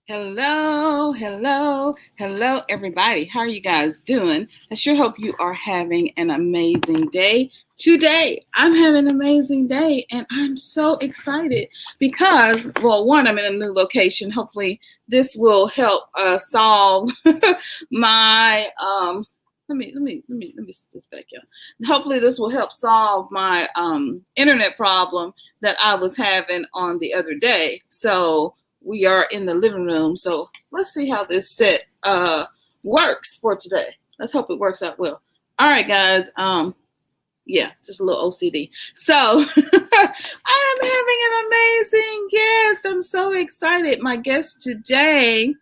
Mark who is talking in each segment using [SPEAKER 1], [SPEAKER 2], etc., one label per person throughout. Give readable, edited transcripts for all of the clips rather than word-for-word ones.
[SPEAKER 1] Hello, hello, hello, everybody. How are you guys doing? I sure hope you are having an amazing day. Today, I'm having an amazing day, and I'm so excited because, well, one, I'm in a new location. Hopefully, this will help solve my let me sit this back here. Hopefully, this will help solve my internet problem that I was having on the other day. So we are in the living room. So let's see how this set works for today. Let's hope it works out well. All right, guys. Yeah, just a little OCD. So I am having an amazing guest. I'm so excited. My guest today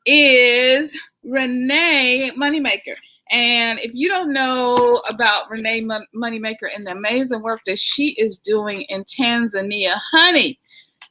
[SPEAKER 1] is Renae Moneymaker. And if you don't know about Renae Moneymaker and the amazing work that she is doing in Tanzania, honey,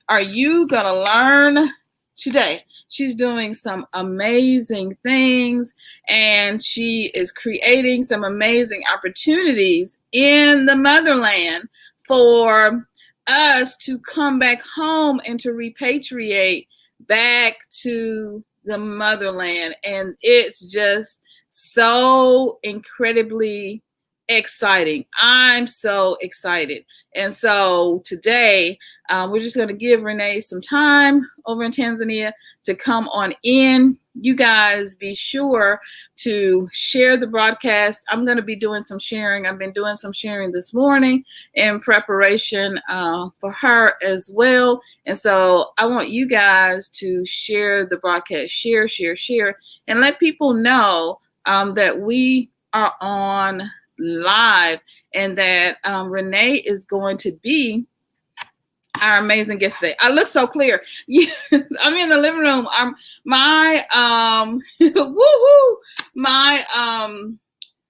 [SPEAKER 1] are you going to learn today? She's doing some amazing things, and she is creating some amazing opportunities in the motherland for us to come back home and to repatriate back to the motherland. And it's just so incredibly exciting. I'm so excited. And so today, we're just going to give Renae some time over in Tanzania to come on in. You guys be sure to share the broadcast. I'm going to be doing some sharing. I've been doing some sharing this morning in preparation for her as well. And so I want you guys to share the broadcast, share, and let people know that we are on live and that Renae is going to be our amazing guest today. I look so clear. Yes, I'm in the living room. My woohoo, my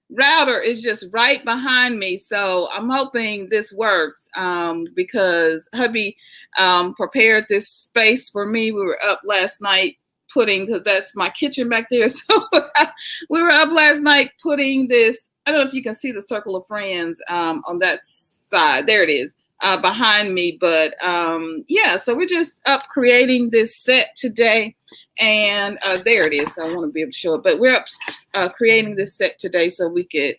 [SPEAKER 1] router is just right behind me. So I'm hoping this works because hubby prepared this space for me. We were up last night because that's my kitchen back there. So we were up last night putting this. I don't know if you can see the circle of friends on that side. There it is. Behind me, but yeah, so we're just up creating this set today, and there it is. So I want to be able to show it, but we're up creating this set today so we could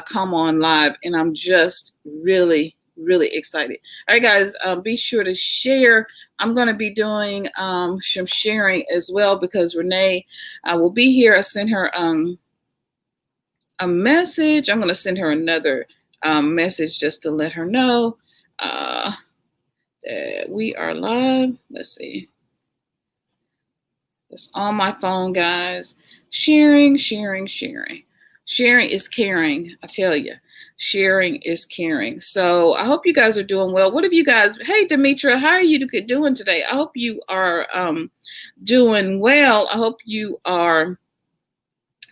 [SPEAKER 1] come on live, and I'm just really excited. All right, guys, be sure to share. I'm going to be doing some sharing as well because Renae will be here. I sent her a message. I'm going to send her another message just to let her know we are live. Let's see. It's on my phone, guys. Sharing. Sharing is caring. I tell you, sharing is caring. So I hope you guys are doing well. What have you guys? Hey, Demetra, how are you doing today? I hope you are doing well. I hope you are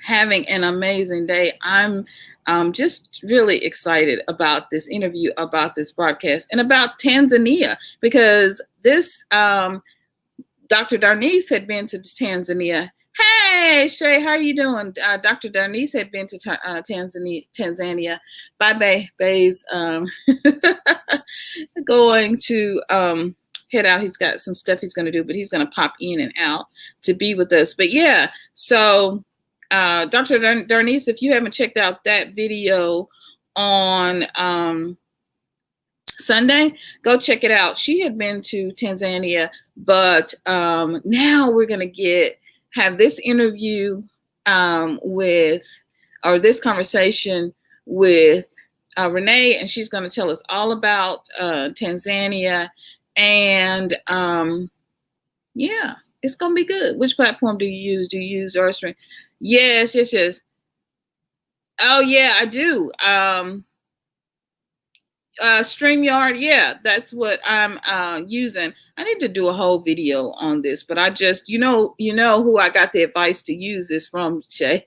[SPEAKER 1] having an amazing day. I'm just really excited about this interview, about this broadcast, and about Tanzania because this Dr. Darnice had been to Tanzania. Hey, Shay, how are you doing? Dr. Darnice had been to Tanzania. Bye, Bay's going to head out. He's got some stuff he's going to do, but he's going to pop in and out to be with us. But yeah, so Dr. Darnice, if you haven't checked out that video on Sunday, go check it out. She had been to Tanzania, but now we're going to have this interview this conversation with Renae, and she's going to tell us all about Tanzania. And yeah, it's going to be good. Which platform do you use? Do you use Rstream? Yes. Oh yeah, I do. StreamYard, yeah, that's what I'm using. I need to do a whole video on this, but I just, you know who I got the advice to use this from, Shay.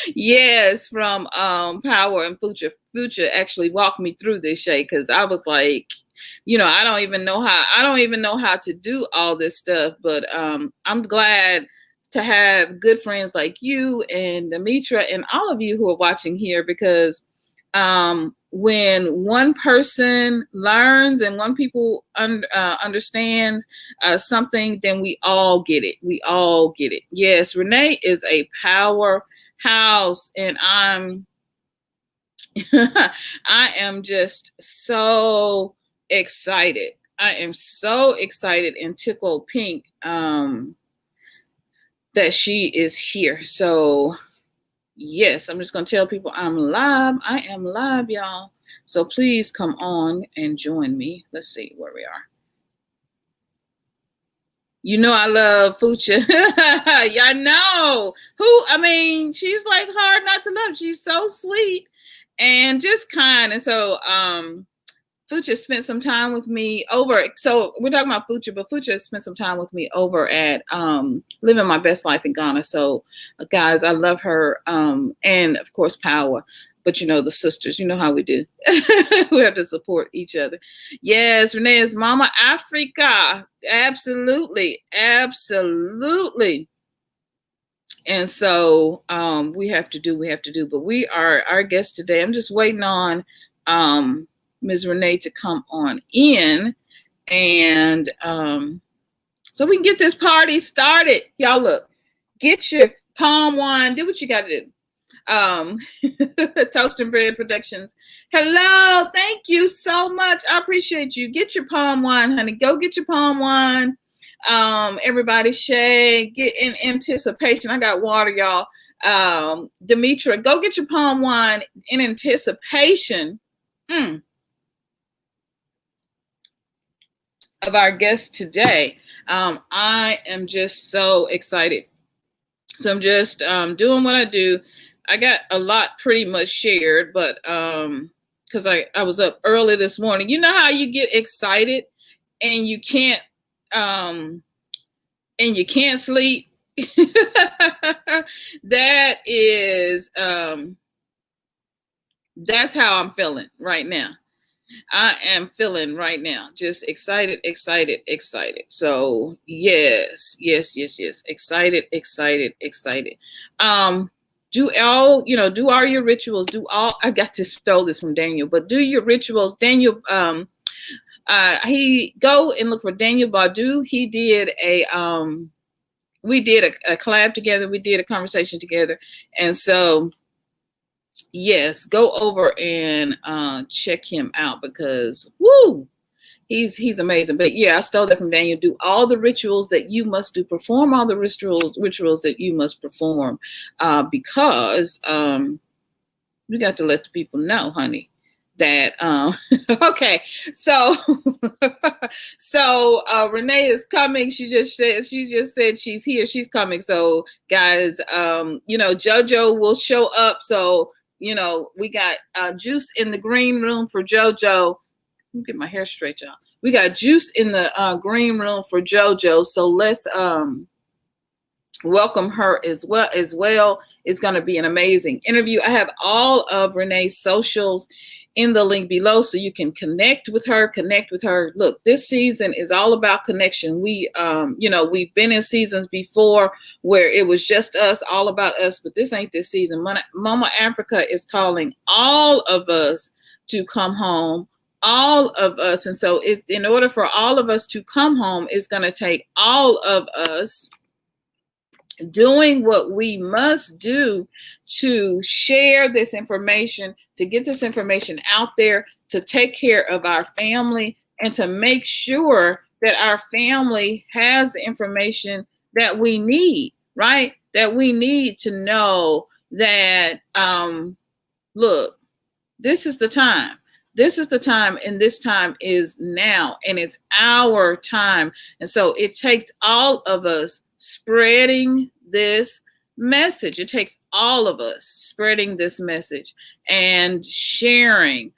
[SPEAKER 1] Yes, from Power and Future. Future actually walked me through this, Shay, because I was like, I don't even know how to do all this stuff, but I'm glad to have good friends like you and Demetra and all of you who are watching here because when one person learns and one people understands something, then we all get it. We all get it. Yes, Renae is a powerhouse, and I'm I am just so excited. I am so excited and tickled pink that she is here. So yes, I'm just going to tell people I'm live. I am live, y'all. So please come on and join me. Let's see where we are. You know I love Fucha. Y'all know. I mean, she's like hard not to love. She's so sweet and just kind. And so Fucha spent some time with me over. So we're talking about Fucha, but Fucha spent some time with me over at Living My Best Life in Ghana. So guys, I love her. And of course, Power. But you know, the sisters, you know how we do. We have to support each other. Yes, Renae is Mama Africa. Absolutely. Absolutely. And so we have to do. But we are our guest today. I'm just waiting on Ms. Renae to come on in, and so we can get this party started. Y'all look, get your palm wine, do what you got to do. Toast and Bread Productions. Hello, thank you so much. I appreciate you. Get your palm wine, honey. Go get your palm wine. Everybody, Shay, get in anticipation. I got water, y'all. Demetra, go get your palm wine in anticipation. Of our guest today. I am just so excited. So I'm just doing what I do. I got a lot pretty much shared, but because I was up early this morning. You know how you get excited and you can't sleep? That is that's how I'm feeling right now. I am feeling right now, just excited. So yes. Excited. Do all your rituals. I got to stole this from Daniel, but do your rituals. Daniel, he go and look for Daniel Badu. He did we did a collab together. We did a conversation together. And so yes, go over and check him out because woo, he's amazing. But yeah, I stole that from Daniel. Do all the rituals that you must do. Perform all the rituals that you must perform, because we got to let the people know, honey, that okay. So Renae is coming. She just said she's here. She's coming. So guys, JoJo will show up. So we got juice in the green room for JoJo. Let me get my hair straight, y'all. We got juice in the green room for JoJo. So let's welcome her as well. It's going to be an amazing interview. I have all of Renae's socials in the link below so you can connect with her. Look, this season is all about connection. We've been in seasons before where it was just us, all about us, but this ain't this season. Mama Africa is calling all of us to come home, all of us. And so it's in order for all of us to come home, it's going to take all of us doing what we must do to share this information, to get this information out there, to take care of our family, and to make sure that our family has the information that we need, right? That we need to know that, look, this is the time. This is the time, and this time is now, and it's our time. And so it takes all of us spreading this message. It takes all of us spreading this message and sharing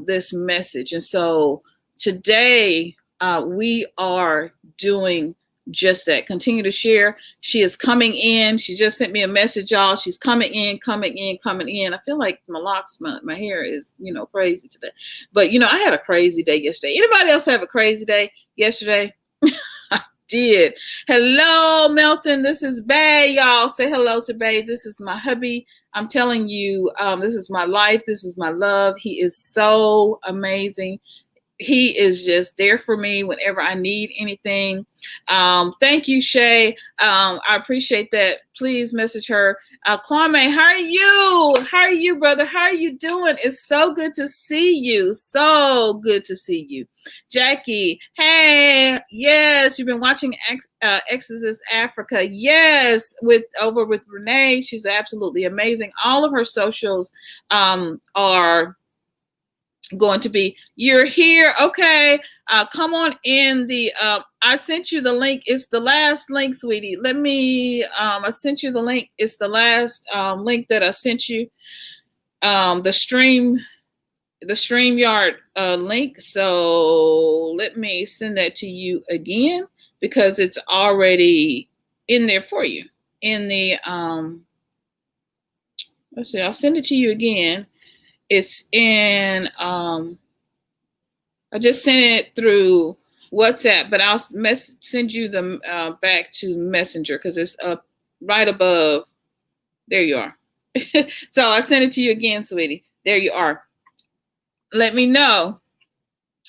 [SPEAKER 1] this message. And so today we are doing just that. Continue to share. She is coming in. She just sent me a message, y'all. She's coming in. I feel like my hair is, crazy today. But, I had a crazy day yesterday. Anybody else have a crazy day yesterday? I did. Hello, Melton. This is Bay, y'all. Say hello to Bay. This is my hubby. I'm telling you, this is my life. This is my love. He is so amazing. He is just there for me whenever I need anything. Thank you, Shay. I appreciate that. Please message her. Kwame, how are you? How are you, brother? How are you doing? It's so good to see you. So good to see you. Jackie, hey, yes, you've been watching Exodus Africa. Yes, over with Renee. She's absolutely amazing. All of her socials are going to be, you're here, okay, come on in. I sent you the link. It's the last link, sweetie. Let me I sent you the link. It's the last link that I sent you, the StreamYard link. So let me send that to you again, because it's already in there for you in the let's see, I'll send it to you again. It's in, I just sent it through WhatsApp, but I'll send you the back to Messenger, because it's up right above. There you are. So I sent it to you again, sweetie. There you are. Let me know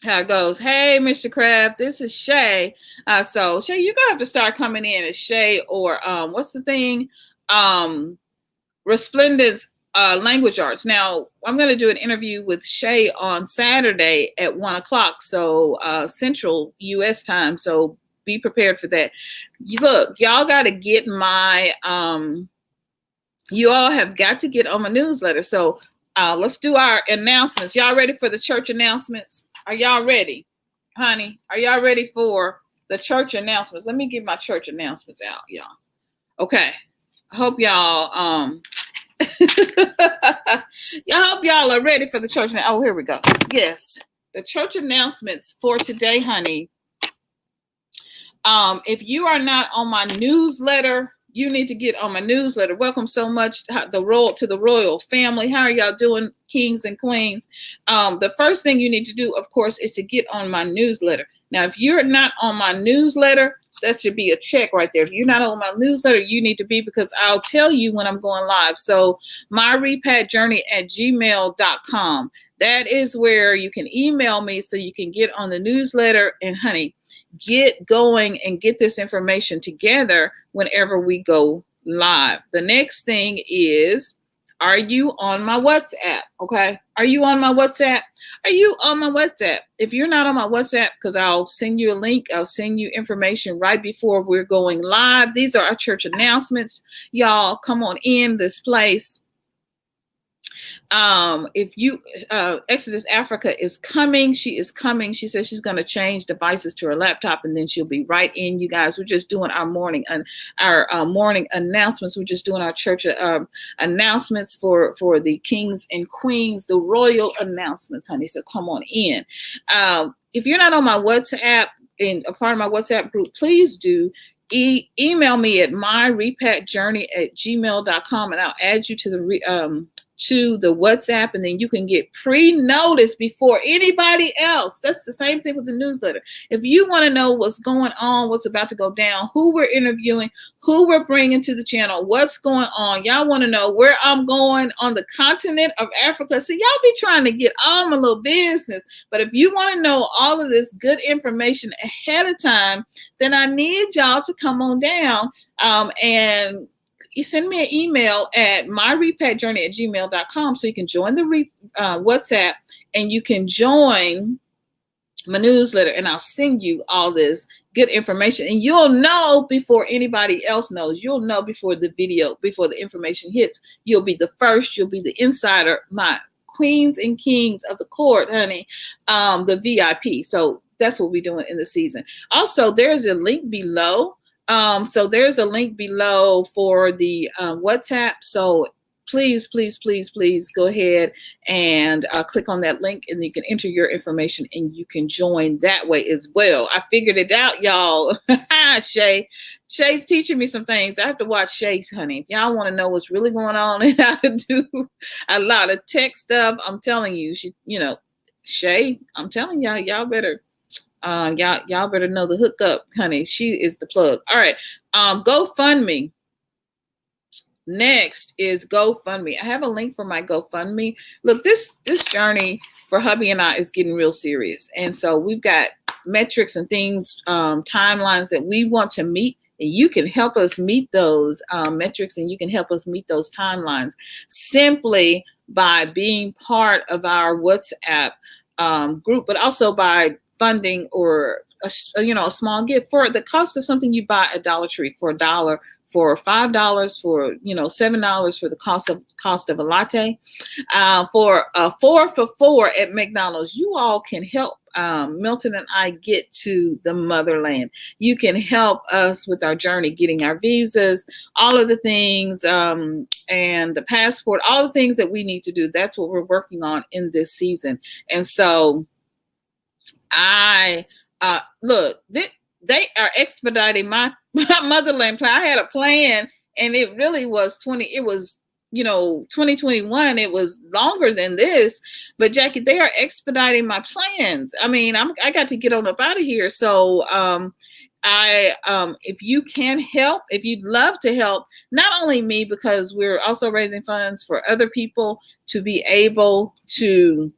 [SPEAKER 1] how it goes. Hey, Mr. Crab, this is Shay. So Shay, you're gonna have to start coming in as Shay, or what's the thing? Resplendence Language Arts. Now, I'm going to do an interview with Shay on Saturday at 1 o'clock, so Central U.S. time, so be prepared for that. Look, y'all got to get my, you all have got to get on my newsletter, so let's do our announcements. Y'all ready for the church announcements? Are y'all ready, honey? Are y'all ready for the church announcements? Let me get my church announcements out, y'all. Okay. I hope y'all, I hope y'all are ready for the church. Oh, here we go. Yes, the church announcements for today, honey. If you are not on my newsletter, you need to get on my newsletter. Welcome so much to the royal family. How are y'all doing, kings and queens? The first thing you need to do, of course, is to get on my newsletter. Now, if you're not on my newsletter, that should be a check right there. If you're not on my newsletter, you need to be, because I'll tell you when I'm going live. So MyRepatJourney@gmail.com. That is where you can email me so you can get on the newsletter. And honey, get going and get this information together whenever we go live. The next thing is, are you on my WhatsApp? Okay. Are you on my WhatsApp? Are you on my WhatsApp? If you're not on my WhatsApp, because I'll send you a link, I'll send you information right before we're going live. These are our church announcements. Y'all come on in this place. If you, Exodus Africa is coming. She is coming. She says she's going to change devices to her laptop, and then she'll be right in. You guys, we're just doing our morning announcements. We're just doing our church announcements for the kings and queens, the royal announcements, honey. So come on in. If you're not on my WhatsApp, in a part of my WhatsApp group, please do email me at MyRepatJourney@gmail.com, and I'll add you to the WhatsApp, and then you can get pre-notice before anybody else. That's the same thing with the newsletter. If you want to know what's going on, what's about to go down, who we're interviewing, who we're bringing to the channel, what's going on, y'all want to know where I'm going on the continent of Africa. So y'all be trying to get all my little business. But if you want to know all of this good information ahead of time, then I need y'all to come on down and you send me an email at MyRepatJourney@gmail.com so you can join the WhatsApp, and you can join my newsletter, and I'll send you all this good information, and you'll know before anybody else knows. You'll know before the video, before the information hits. You'll be the first. You'll be the insider, my queens and kings of the court, honey, the VIP. So that's what we're doing in the season. Also, there's a link below. So there's a link below for the WhatsApp. So please, please, please, please go ahead and click on that link, and you can enter your information and you can join that way as well. I figured it out, y'all. Shay's teaching me some things. I have to watch Shay, honey. If y'all want to know what's really going on and how to do a lot of tech stuff, I'm telling you, Shay, I'm telling y'all better Y'all better know the hookup, honey. She is the plug. All right. GoFundMe. Next is GoFundMe. I have a link for my GoFundMe. Look, this journey for hubby and I is getting real serious. And so we've got metrics and things, timelines that we want to meet. And you can help us meet those metrics, and you can help us meet those timelines simply by being part of our WhatsApp group, but also by funding or a small gift for the cost of something you buy at Dollar Tree, for $1, for $5, for $7 for the cost of a latte, for a 4 for $4 at McDonald's. You all can help Milton and I get to the motherland. You can help us with our journey, getting our visas, all of the things, and the passport, all the things that we need to do. That's what we're working on in this season. And so look, they are expediting my motherland plan. I had a plan, and it really was 2021. It was longer than this, but Jackie, they are expediting my plans. I mean, I got to get on up out of here. So if you can help, if you'd love to help, not only me, because we're also raising funds for other people to be able to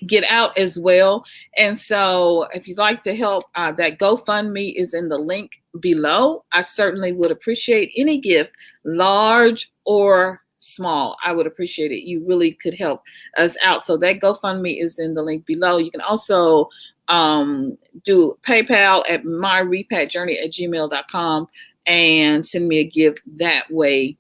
[SPEAKER 1] get out as well. And so if you'd like to help, that GoFundMe is in the link below. I certainly would appreciate any gift, large or small. I would appreciate it. You really could help us out. So that GoFundMe is in the link below. You can also do PayPal at MyRepatJourney@gmail.com and send me a gift that way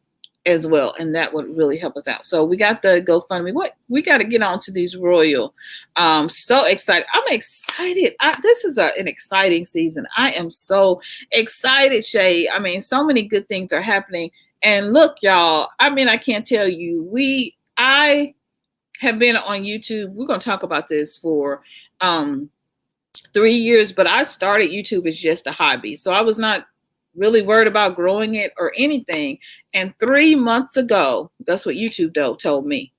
[SPEAKER 1] as well, and that would really help us out. So we got the GoFundMe. We got to get on to these royal. So excited. I'm excited. This is an exciting season. I am so excited, Shay. I mean, so many good things are happening. And look, y'all, I mean, I can't tell you, I have been on YouTube. We're going to talk about this for 3 years, but I started YouTube as just a hobby. So I was not really worried about growing it or anything. And 3 months ago, that's what YouTube told me.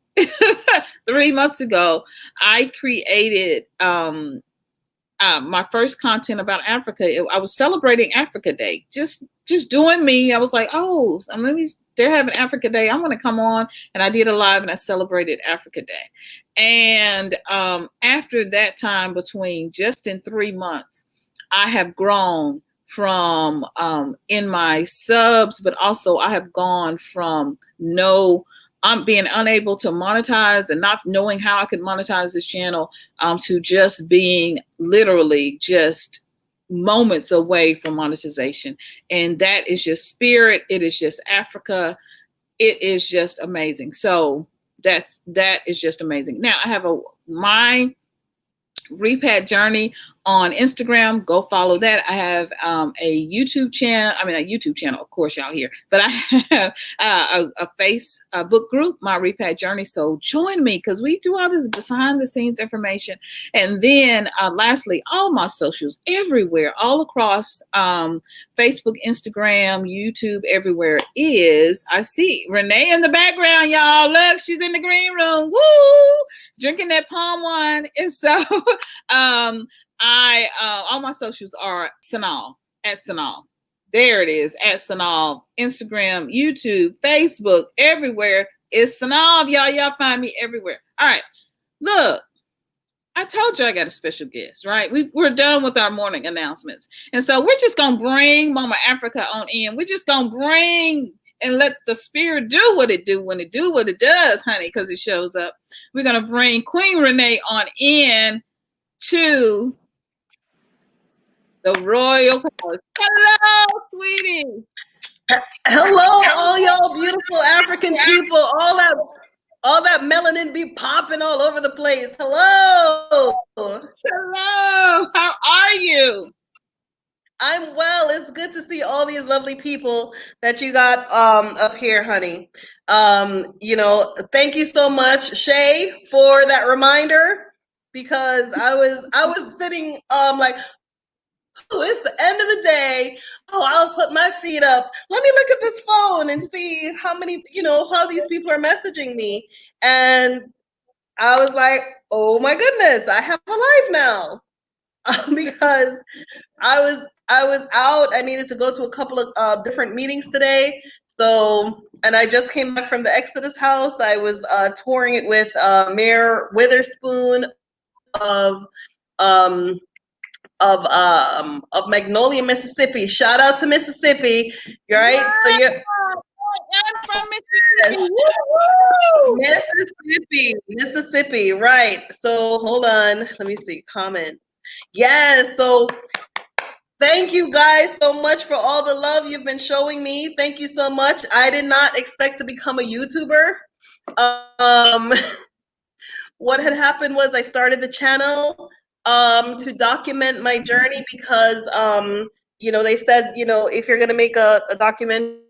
[SPEAKER 1] 3 months ago, I created my first content about Africa. I was celebrating Africa Day, just doing me. I was like, oh, they're having Africa Day. I'm going to come on. And I did a live and I celebrated Africa Day. And after that time, just in 3 months, I have grown from in my subs, but also I have gone from I'm being unable to monetize and not knowing how I could monetize this channel to just being literally just moments away from monetization. And that is just spirit. It is just Africa. It is just amazing. So that is just amazing. Now I have my Repat Journey on Instagram. Go follow that. I have a YouTube channel. I mean, a YouTube channel, of course, y'all here, but I have a Facebook group, My Repat Journey. So join me, because we do all this behind the scenes information. And then lastly, all my socials everywhere, all across Facebook, Instagram, YouTube, everywhere is, I see Renae in the background, y'all. Look, she's in the green room. Woo! Drinking that palm wine. And so all my socials are SYNOLVE, at SYNOLVE. There it is, at SYNOLVE. Instagram, YouTube, Facebook, everywhere is SYNOLVE, y'all. Y'all find me everywhere. All right, look, I told you I got a special guest, right? We're done with our morning announcements. And so we're just going to bring Mama Africa on in. We're just going to bring and let the spirit do what it do when it do what it does, honey, because it shows up. We're going to bring Queen Renae on in to the royal palace. Hello, sweetie.
[SPEAKER 2] Hello, all y'all beautiful African people. All that melanin be popping all over the place. Hello.
[SPEAKER 1] Hello. How are you?
[SPEAKER 2] I'm well. It's good to see all these lovely people that you got up here, honey. Thank you so much, Shay, for that reminder, because I was sitting like, oh, it's the end of the day. Oh, I'll put my feet up. Let me look at this phone and see how these people are messaging me. And I was like, oh my goodness, I have a life now. because I was out. I needed to go to a couple of different meetings today. So, and I just came back from the Exodus house. I was touring it with Mayor Witherspoon of um, of Magnolia, Mississippi. Shout out to Mississippi. You're right. So you're
[SPEAKER 1] I'm from
[SPEAKER 2] yes.
[SPEAKER 1] Mississippi.
[SPEAKER 2] Mississippi, right. So hold on. Let me see. Comments. Yes. So thank you guys so much for all the love you've been showing me. Thank you so much. I did not expect to become a YouTuber. What had happened was I started the channel to document my journey because, they said, if you're going to make a documentary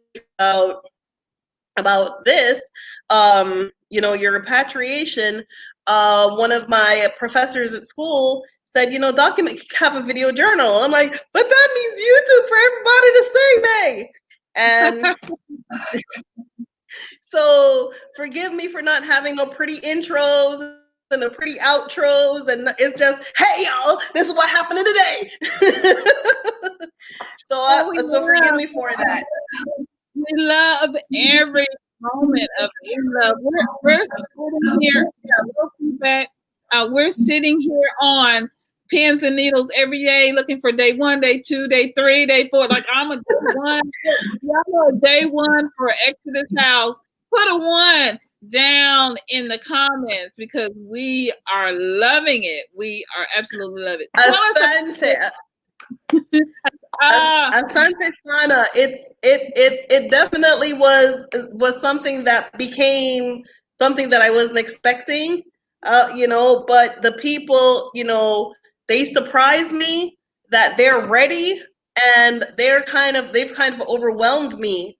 [SPEAKER 2] about this, your repatriation, one of my professors at school said, document, have a video journal. I'm like, but that means YouTube for everybody to see me. And so forgive me for not having no pretty intros and the pretty outros. And it's just, hey, y'all, this is what happened today. So forgive me for that.
[SPEAKER 1] We love every moment of love. We're sitting here. Feedback. We're sitting here on pins and needles every day, looking for day 1, day 2, day 3, day 4. Like I'm a day 1. Y'all are day 1 for Exodus House. Put a 1 down in the comments because we are loving it. We are absolutely loving it.
[SPEAKER 2] Asante Sana, it definitely was something that became something that I wasn't expecting, but the people, they surprised me that they're ready, and they've kind of overwhelmed me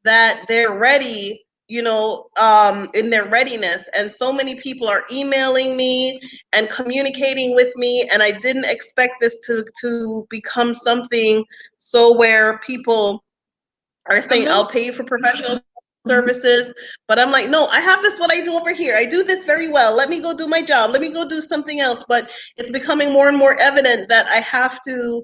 [SPEAKER 2] that they're ready, in their readiness. And so many people are emailing me and communicating with me, and I didn't expect this to become something so where people are saying, I'll pay you for professional services, but I'm like, no, I have this, what I do over here. I do this very well. Let me go do my job. Let me go do something else. But it's becoming more and more evident that I have to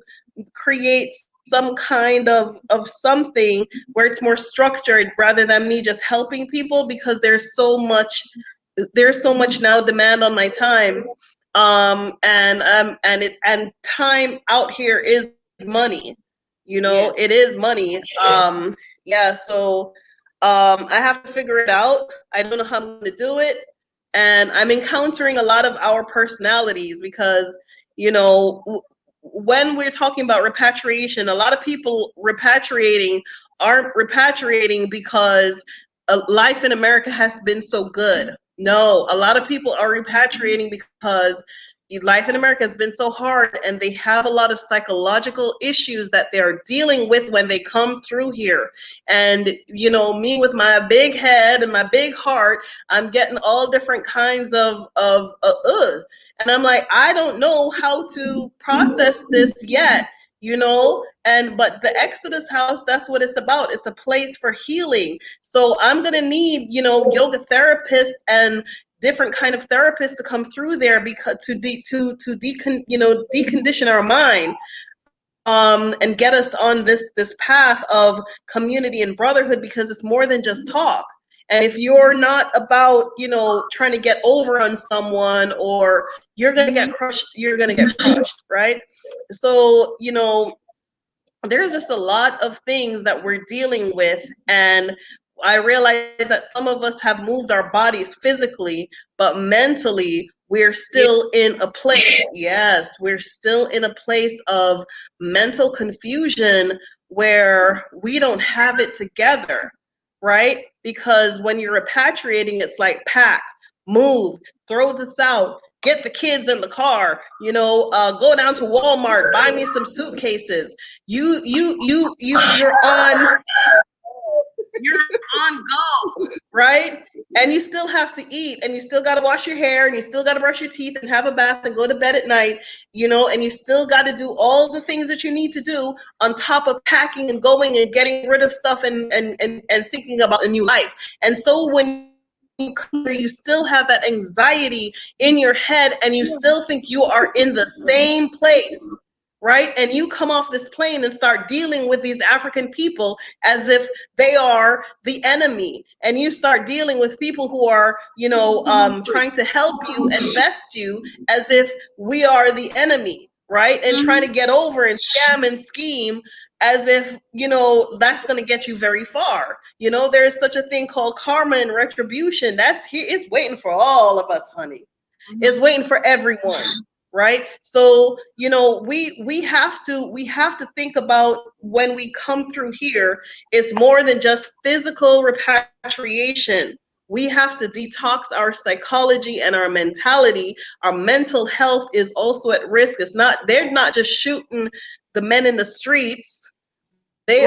[SPEAKER 2] create some kind of something where it's more structured rather than me just helping people, because there's so much now demand on my time, and time out here is money.
[SPEAKER 1] Yes.
[SPEAKER 2] It is money. So I have to figure it out. I don't know how I'm going to do it, and I'm encountering a lot of our personalities because when we're talking about repatriation, a lot of people aren't repatriating because life in America has been so good. No, a lot of people are repatriating because life in America has been so hard, and they have a lot of psychological issues that they're dealing with when they come through here. And me with my big head and my big heart, I'm getting all different kinds of and I'm like, I don't know how to process this yet, but the Exodus House, that's what it's about. It's a place for healing. So I'm going to need, yoga therapists and different kind of therapists to come through there because to decondition our mind, and get us on this path of community and brotherhood, because it's more than just talk. And if you're not about, trying to get over on someone, or you're going to get crushed, right? So, there's just a lot of things that we're dealing with. And I realize that some of us have moved our bodies physically, but mentally, we're still in a place. Yes, we're still in a place of mental confusion where we don't have it together, right? Because when you're repatriating, it's like pack, move, throw this out, get the kids in the car, go down to Walmart, buy me some suitcases. You're on go, right? And you still have to eat, and you still got to wash your hair, and you still got to brush your teeth and have a bath and go to bed at night, and you still got to do all the things that you need to do on top of packing and going and getting rid of stuff and thinking about a new life. And so when you come here, you still have that anxiety in your head, and you still think you are in the same place, right? And you come off this plane and start dealing with these African people as if they are the enemy. And you start dealing with people who are, you know, trying to help you and best you as if we are the enemy, right? And trying to get over and scam and scheme as if, you know, that's going to get you very far. You know, there's such a thing called karma and retribution. That's here. It's waiting for all of us, honey. It's waiting for everyone. Right. So, you know, we have to think about when we come through here, it's more than just physical repatriation. We have to detox our psychology and our mentality. Our mental health is also at risk. They're not just shooting the men in the streets. They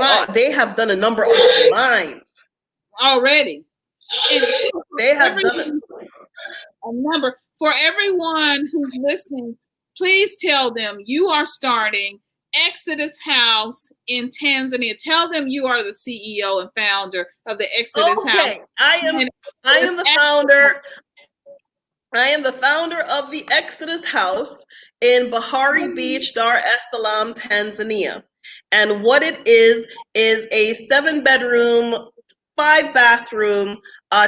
[SPEAKER 2] have done a number on our minds
[SPEAKER 1] already. And
[SPEAKER 2] they have done
[SPEAKER 1] a number. For everyone who's listening, please tell them you are starting Xodus House in Tanzania. Tell them you are the CEO and founder of the Xodus House.
[SPEAKER 2] I am the founder. I am the founder of the Xodus House in Bahari Beach, Dar es Salaam, Tanzania. And what it is a 7-bedroom, 5-bathroom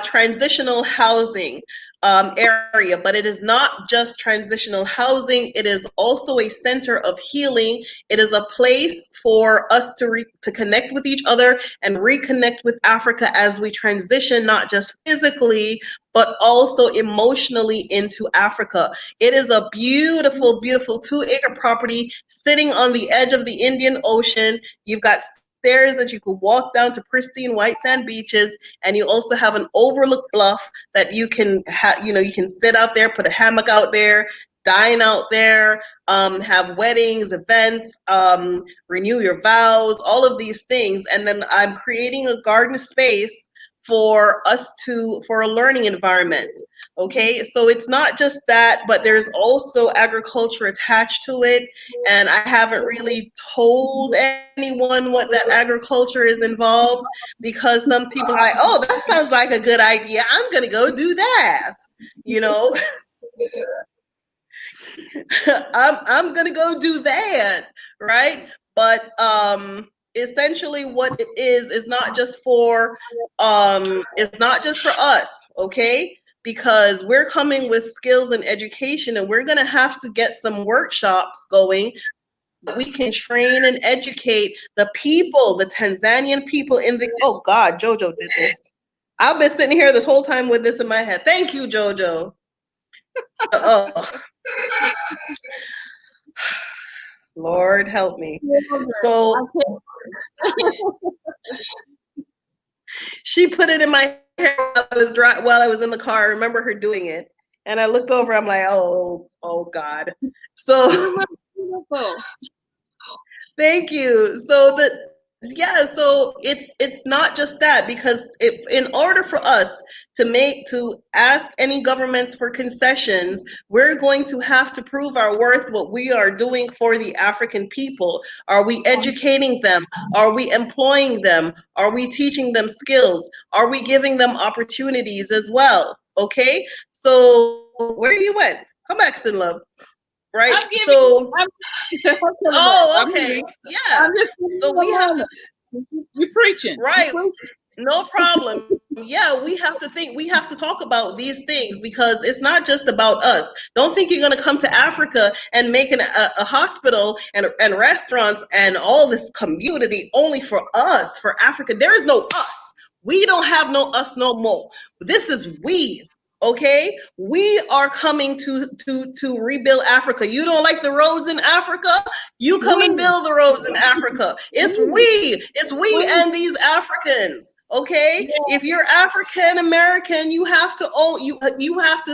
[SPEAKER 2] transitional housing area, but it is not just transitional housing. It is also a center of healing. It is a place for us to connect with each other and reconnect with Africa as we transition, not just physically, but also emotionally into Africa. It is a beautiful, beautiful 2-acre property sitting on the edge of the Indian Ocean. You've got stairs that you could walk down to pristine white sand beaches, and you also have an overlook bluff that you can you can sit out there, put a hammock out there, dine out there, have weddings, events, renew your vows, all of these things. And then I'm creating a garden space for a learning environment. Okay, so it's not just that, but there's also agriculture attached to it. And I haven't really told anyone what that agriculture is involved, because some people are like, oh, that sounds like a good idea. I'm going to go do that. You know, I'm going to go do that. Right. But essentially what it is not just for us. Okay. Because we're coming with skills and education, and we're going to have to get some workshops going. We can train and educate the people, the Tanzanian people oh God, Jojo did this. I've been sitting here this whole time with this in my head. Thank you, Jojo. Lord help me. So she put it in my hair while I was in the car. I remember her doing it, and I looked over. I'm like, oh God. So thank you. So it's not just that, because in order for us to ask any governments for concessions, we're going to have to prove our worth, what we are doing for the African people. Are we educating them? Are we employing them? Are we teaching them skills? Are we giving them opportunities as well? Okay, so where you went? Come back, SYNOLVE. Right. So. Okay. Yeah. So we have to.
[SPEAKER 1] You're preaching.
[SPEAKER 2] Right. No problem. Yeah, we have to talk about these things, because it's not just about us. Don't think you're going to come to Africa and make a hospital and restaurants and all this community only for us, for Africa. There is no us. We don't have no us no more. This is we. Okay, we are coming to rebuild Africa. You don't like the roads in Africa? You come and build the roads in Africa. It's we and these Africans. Okay, if you're African American, you have to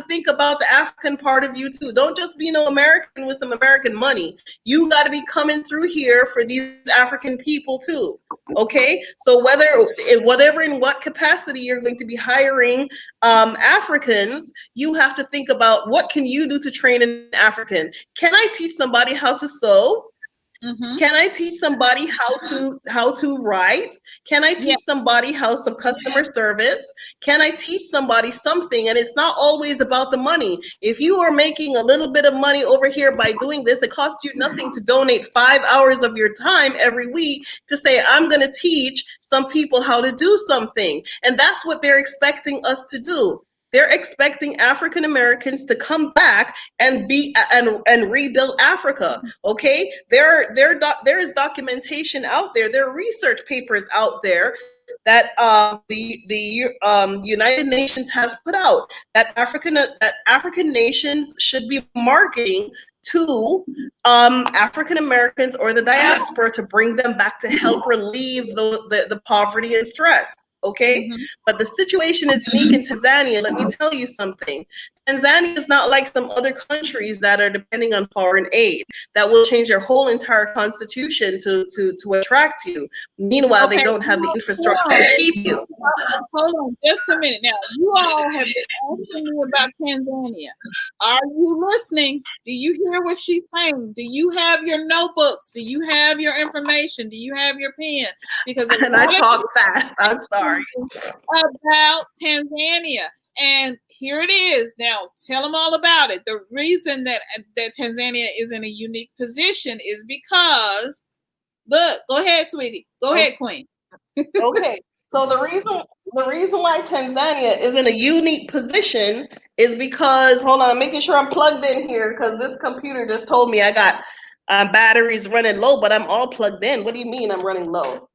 [SPEAKER 2] think about the African part of you too. Don't just be no American with some American money. You got to be coming through here for these African people too. Okay, so in what capacity you're going to be hiring Africans, you have to think about, what can you do to train an African? Can I teach somebody how to sew?
[SPEAKER 1] Mm-hmm.
[SPEAKER 2] Can I teach somebody how to write? Can I teach somebody how some customer service? Can I teach somebody something? And it's not always about the money. If you are making a little bit of money over here by doing this, it costs you nothing to donate 5 hours of your time every week to say, I'm going to teach some people how to do something. And that's what they're expecting us to do. They're expecting African Americans to come back and rebuild Africa. Okay, there is documentation out there. There are research papers out there that the United Nations has put out that African nations should be marketing to African Americans or the diaspora to bring them back to help relieve the poverty and stress. Okay, but the situation is unique in Tanzania. Let me tell you something. Tanzania is not like some other countries that are depending on foreign aid that will change their whole entire constitution to attract you. Meanwhile, they don't have the infrastructure to keep you.
[SPEAKER 1] Hold on just a minute. Now, you all have been asking me about Tanzania. Are you listening? Do you hear what she's saying? Do you have your notebooks? Do you have your information? Do you have your pen? Because
[SPEAKER 2] and I talk fast. I'm sorry.
[SPEAKER 1] About Tanzania. And here it is. Now, tell them all about it. The reason that Tanzania is in a unique position is because, look, go ahead, sweetie. Go ahead, Queen.
[SPEAKER 2] Okay. So the reason why Tanzania is in a unique position is because, hold on, I'm making sure I'm plugged in here because this computer just told me I got batteries running low, but I'm all plugged in. What do you mean I'm running low?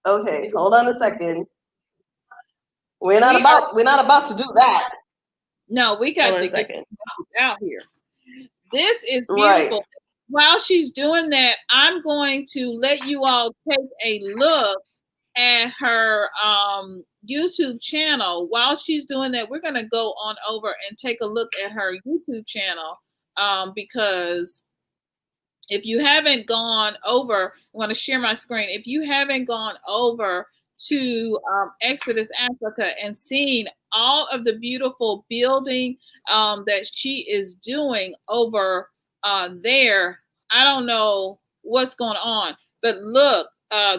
[SPEAKER 2] Okay, hold on a second. We're not about to do that.
[SPEAKER 1] No, we got to get out here. This is beautiful. Right. While she's doing that, I'm going to let you all take a look at her YouTube channel. While she's doing that, we're going to go on over and take a look at her YouTube channel because if you haven't gone over, I want to share my screen. If you haven't gone over to Exodus Africa and seen all of the beautiful building that she is doing over there, I don't know what's going on, but look,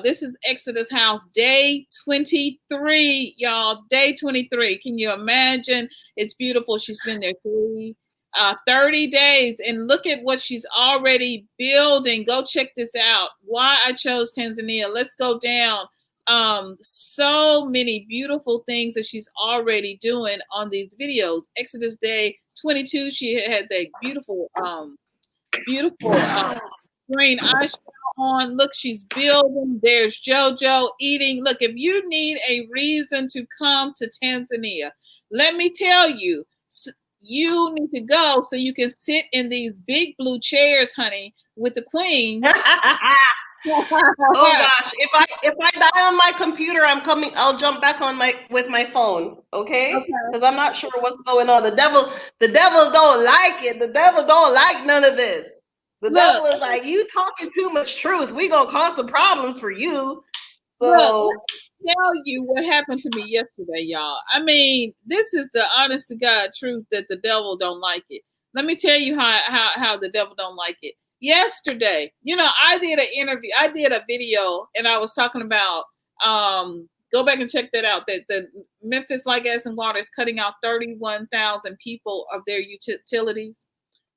[SPEAKER 1] this is Exodus House, day 23, y'all, day 23. Can you imagine? It's beautiful. She's been there 30 days, and look at what she's already building. Go check this out. Why I chose Tanzania. Let's go down. So many beautiful things that she's already doing on these videos. Exodus day 22, she had that beautiful green eyeshadow on. Look, she's building. There's JoJo eating. Look, if you need a reason to come to Tanzania, let me tell you, you need to go so you can sit in these big blue chairs, honey, with the queen.
[SPEAKER 2] Oh gosh, if I die on my computer, I'll jump back on with my phone, okay? Because I'm not sure what's going on. The devil don't like it. The devil don't like none of this. The devil is like, you talking too much truth. We gonna cause some problems for you. So
[SPEAKER 1] let me tell you what happened to me yesterday, y'all. I mean, this is the honest to God truth that the devil don't like it. Let me tell you how the devil don't like it. Yesterday, I did an interview. I did a video, and I was talking about. Go back and check that out. That the Memphis Light, Gas, and Water is cutting out 31,000 people of their utilities.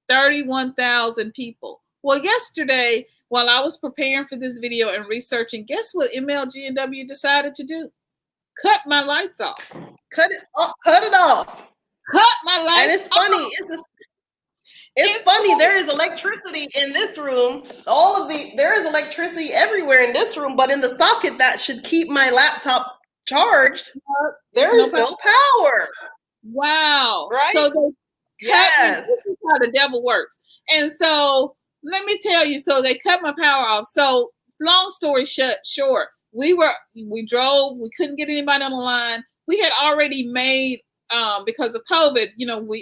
[SPEAKER 1] 31,000 people. Well, yesterday, while I was preparing for this video and researching, guess what MLG&W decided to do? Cut my lights off.
[SPEAKER 2] Cut it off. Cut
[SPEAKER 1] my lights off.
[SPEAKER 2] And it's funny. It's funny. There is electricity in this room. There is electricity everywhere in this room, but in the socket that should keep my laptop charged, there is no power.
[SPEAKER 1] Wow.
[SPEAKER 2] Right?
[SPEAKER 1] So this is how the devil works. And so let me tell you, so they cut my power off. So long story short, we drove, we couldn't get anybody on the line. We had already made, because of COVID,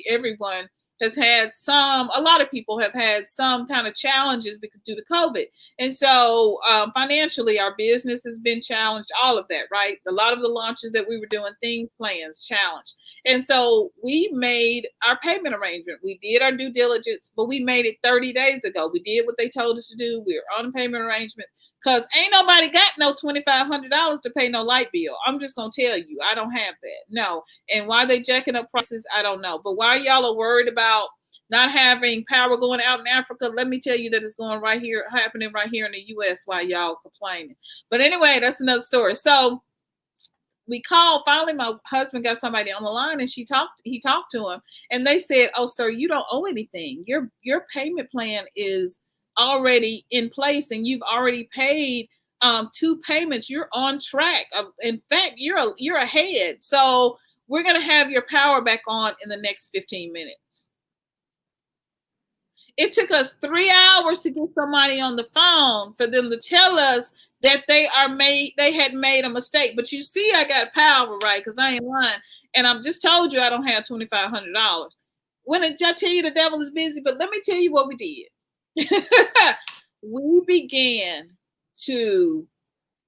[SPEAKER 1] everyone has had a lot of people have had some kind of challenges because due to COVID. And so financially, our business has been challenged, all of that, right? A lot of the launches that we were doing, plans challenged. And so we made our payment arrangement. We did our due diligence, but we made it 30 days ago. We did what they told us to do. We were on the payment arrangements. Because ain't nobody got no $2,500 to pay no light bill. I'm just going to tell you, I don't have that. No. And why they jacking up prices, I don't know. But while y'all are worried about not having power going out in Africa, let me tell you that it's going right here, happening right here in the U.S. while y'all complaining. But anyway, that's another story. So we called. Finally, my husband got somebody on the line, and he talked to him. And they said, oh, sir, you don't owe anything. Your payment plan is already in place, and you've already paid 2 payments. You're on track. In fact, you're ahead. So we're going to have your power back on in the next 15 minutes. It took us 3 hours to get somebody on the phone for them to tell us that they had made a mistake. But you see, I got power, right? Because I ain't lying. And I'm just told you I don't have $2,500. When did I tell you the devil is busy? But let me tell you what we did. We began to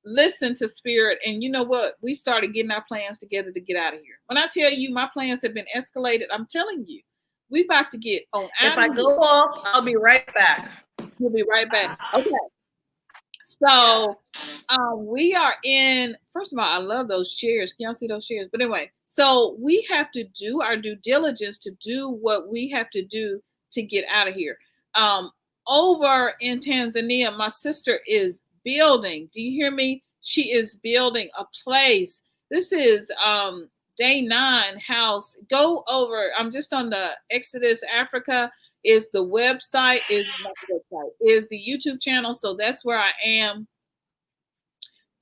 [SPEAKER 1] listen to spirit, and you know what? We started getting our plans together to get out of here. When I tell you my plans have been escalated, I'm telling you, we about to get on out.
[SPEAKER 2] If I go off, I'll be right back.
[SPEAKER 1] We'll be right back. Okay. So we are in, first of all, I love those chairs. Can y'all see those chairs? But anyway, so we have to do our due diligence to do what we have to do to get out of here. Over in Tanzania, my sister is building. Do you hear me? She is building a place. This is Day 9 house. Go over. I'm just on the Xodus Africa. Is the website, is the YouTube channel. So that's where I am.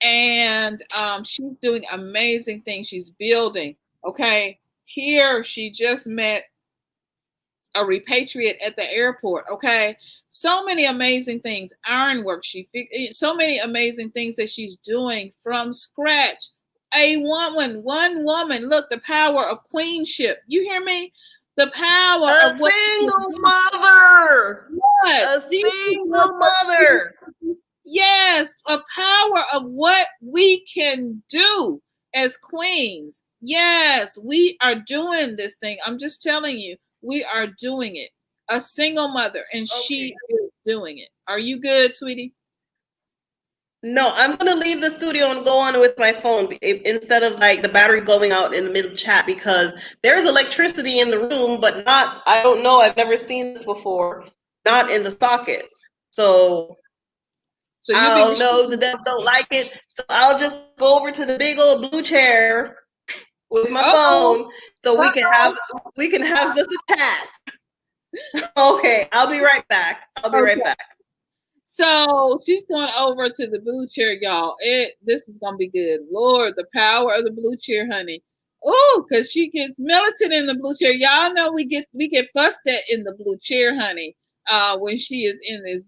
[SPEAKER 1] And she's doing amazing things. She's building. Okay. Here she just met a repatriate at the airport. Okay. So many amazing things. Ironwork. So many amazing things that she's doing from scratch. One woman. Look, the power of queenship. You hear me? The power of
[SPEAKER 2] a single mother.
[SPEAKER 1] Yes.
[SPEAKER 2] A single mother.
[SPEAKER 1] Yes, a power of what we can do as queens. Yes, we are doing this thing. I'm just telling you, we are doing it. A single mother, and she is doing it. Are you good, sweetie?
[SPEAKER 2] No, I'm going to leave the studio and go on with my phone instead of like the battery going out in the middle chat, because there's electricity in the room, but not, I don't know, I've never seen this before, not in the sockets. So I don't know, the devil don't like it. So I'll just go over to the big old blue chair with my phone so we can have just a chat. Okay, I'll be right back. Right back.
[SPEAKER 1] So she's going over to the blue chair, y'all. This is gonna be good. Lord, the power of the blue chair, honey. Oh, because she gets militant in the blue chair. Y'all know we get fussed at in the blue chair, honey. When she is in this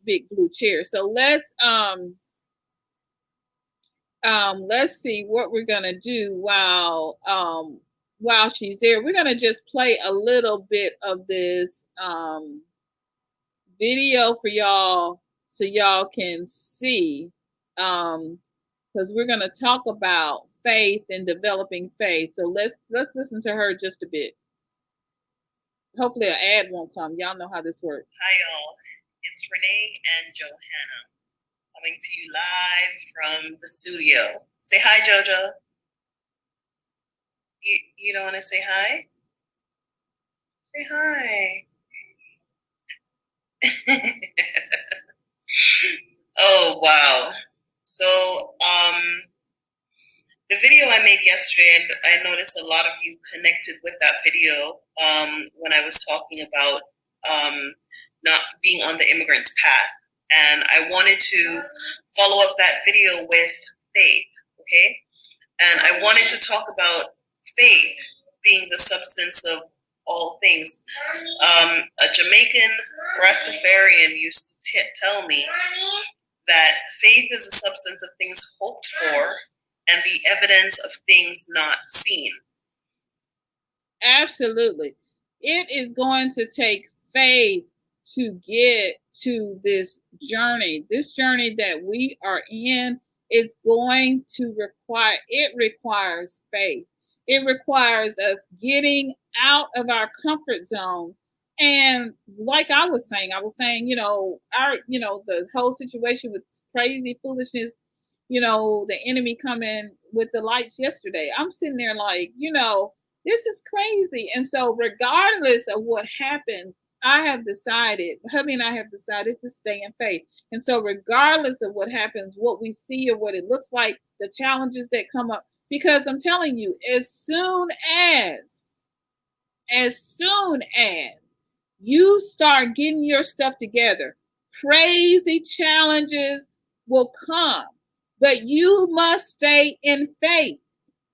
[SPEAKER 1] big blue chair. So let's see what we're gonna do while she's there. We're gonna just play a little bit of this video for y'all so y'all can see, because we're gonna talk about faith and developing faith. So let's listen to her just a bit. Hopefully an ad won't come. Y'all know how this works.
[SPEAKER 3] Hi y'all, it's Renae and Johanna coming to you live from the studio. Say hi, Jojo. You don't want to say hi? Say hi. Oh wow. So the video I made yesterday, and I noticed a lot of you connected with that video when I was talking about not being on the immigrant's path. And I wanted to follow up that video with faith, okay? And I wanted to talk about faith being the substance of all things. A Jamaican Rastafarian used to tell me that faith is a substance of things hoped for and the evidence of things not seen.
[SPEAKER 1] Absolutely. It is going to take faith to get to this journey. This journey that we are in, it's going to requires faith. It requires us getting out of our comfort zone. And like I was saying, the whole situation with crazy foolishness, the enemy coming with the lights yesterday. I'm sitting there like, this is crazy. And so regardless of what happens, hubby and I have decided to stay in faith. And so regardless of what happens, what we see or what it looks like, the challenges that come up, because I'm telling you, as soon as you start getting your stuff together, crazy challenges will come, but you must stay in faith.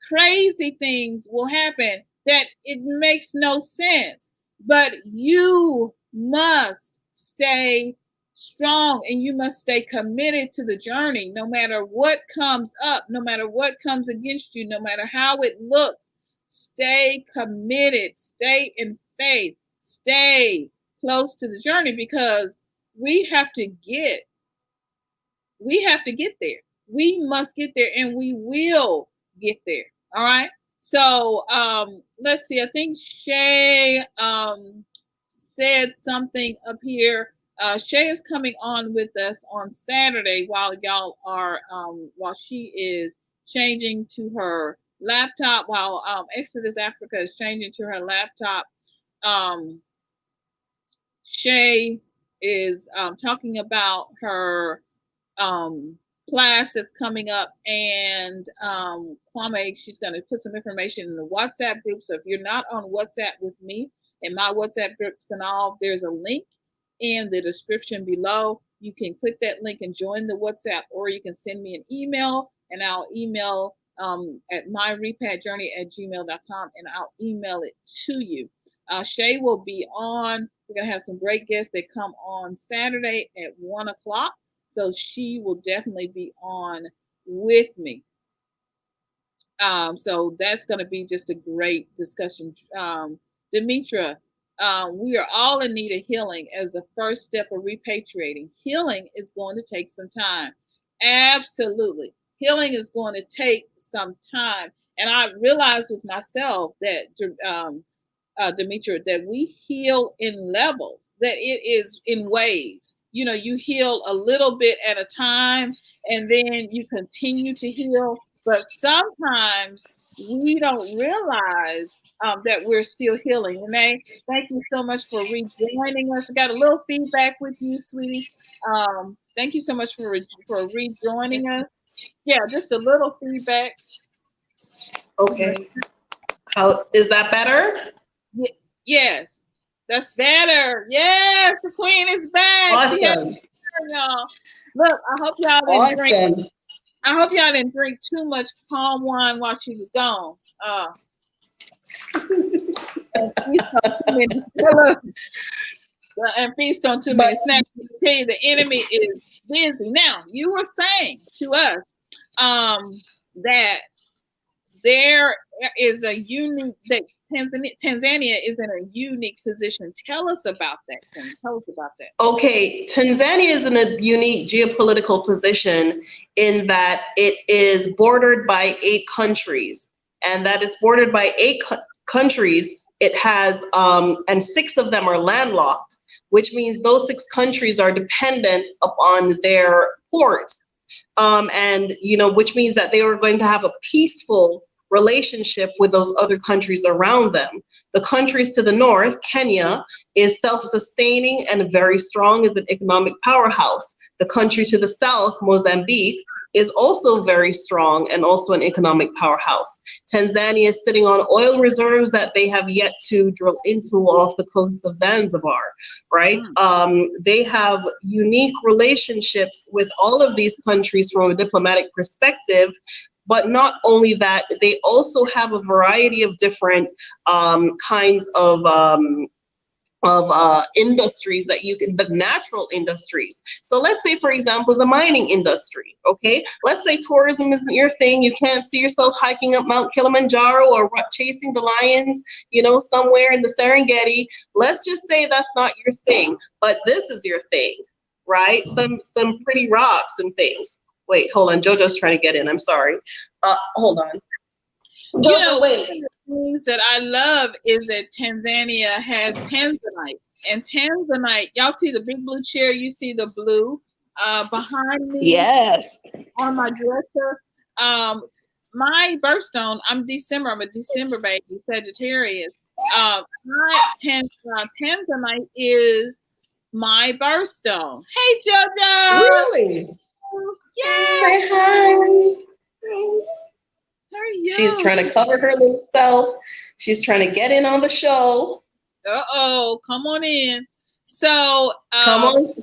[SPEAKER 1] Crazy things will happen that it makes no sense, but you must stay strong and you must stay committed to the journey, no matter what comes up, no matter what comes against you, no matter how it looks. Stay committed, stay in faith, stay close to the journey, because we have to get there. We must get there, and we will get there. All right. So let's see. I think Shay said something up here. Shay is coming on with us on Saturday while she is changing to her laptop, while Exodus Africa is changing to her laptop. Shay is talking about her class that's coming up, and Kwame, she's going to put some information in the WhatsApp group. So if you're not on WhatsApp with me in my WhatsApp groups and all, there's a link in the description below. You can click that link and join the WhatsApp, or you can send me an email, and I'll email at MyRepatJourney@gmail.com, and I'll email it to you. Shay will be on. We're going to have some great guests that come on Saturday at 1 o'clock. So she will definitely be on with me. So that's going to be just a great discussion. Demetra, we are all in need of healing as the first step of repatriating. Healing is going to take some time. Absolutely. Healing is going to take some time. And I realized with myself that, Demetra, that we heal in levels, that it is in waves. You heal a little bit at a time, and then you continue to heal. But sometimes we don't realize that we're still healing. Renae, thank you so much for rejoining us. We got a little feedback with you, sweetie. Thank you so much for rejoining us. Yeah, just a little feedback.
[SPEAKER 2] Okay. How is that better?
[SPEAKER 1] Yes. That's better. Yes, the queen is back.
[SPEAKER 2] Awesome.
[SPEAKER 1] Y'all. Look, I hope y'all didn't drink too much palm wine while she was gone. And feast on too many snacks. I tell you, the enemy is busy. Now, you were saying to us that there is a unique that Tanzania is in a unique position. Tell us about that, Queen. Tell us about that.
[SPEAKER 2] Okay, Tanzania is in a unique geopolitical position in that it is bordered by 8 countries, and that is bordered by 8 countries. It has, and 6 of them are landlocked, which means those 6 countries are dependent upon their ports, and which means that they are going to have a peaceful relationship with those other countries around them. The countries to the north, Kenya, is self-sustaining and very strong as an economic powerhouse. The country to the south, Mozambique, is also very strong and also an economic powerhouse. Tanzania is sitting on oil reserves that they have yet to drill into off the coast of Zanzibar, right? They have unique relationships with all of these countries from a diplomatic perspective. But not only that, they also have a variety of different kinds of industries that you can, the natural industries. So let's say, for example, the mining industry, okay? Let's say tourism isn't your thing. You can't see yourself hiking up Mount Kilimanjaro or chasing the lions, you know, somewhere in the Serengeti. Let's just say that's not your thing, but this is your thing, right? Some pretty rocks and things. Wait, hold on. JoJo's trying to get in. I'm sorry. Hold on.
[SPEAKER 1] You know, one of the things that I love is that Tanzania has tanzanite. And tanzanite, y'all see the big blue chair, you see the blue behind me.
[SPEAKER 2] Yes.
[SPEAKER 1] On my dresser. My birthstone, I'm a December baby, Sagittarius. My tanzanite is my birthstone. Hey, JoJo.
[SPEAKER 2] Really?
[SPEAKER 1] Yay.
[SPEAKER 2] Say hi.
[SPEAKER 1] How are you?
[SPEAKER 2] She's trying to cover her little self. She's trying to get in on the show.
[SPEAKER 1] Uh-oh, come on in. So,
[SPEAKER 2] come on.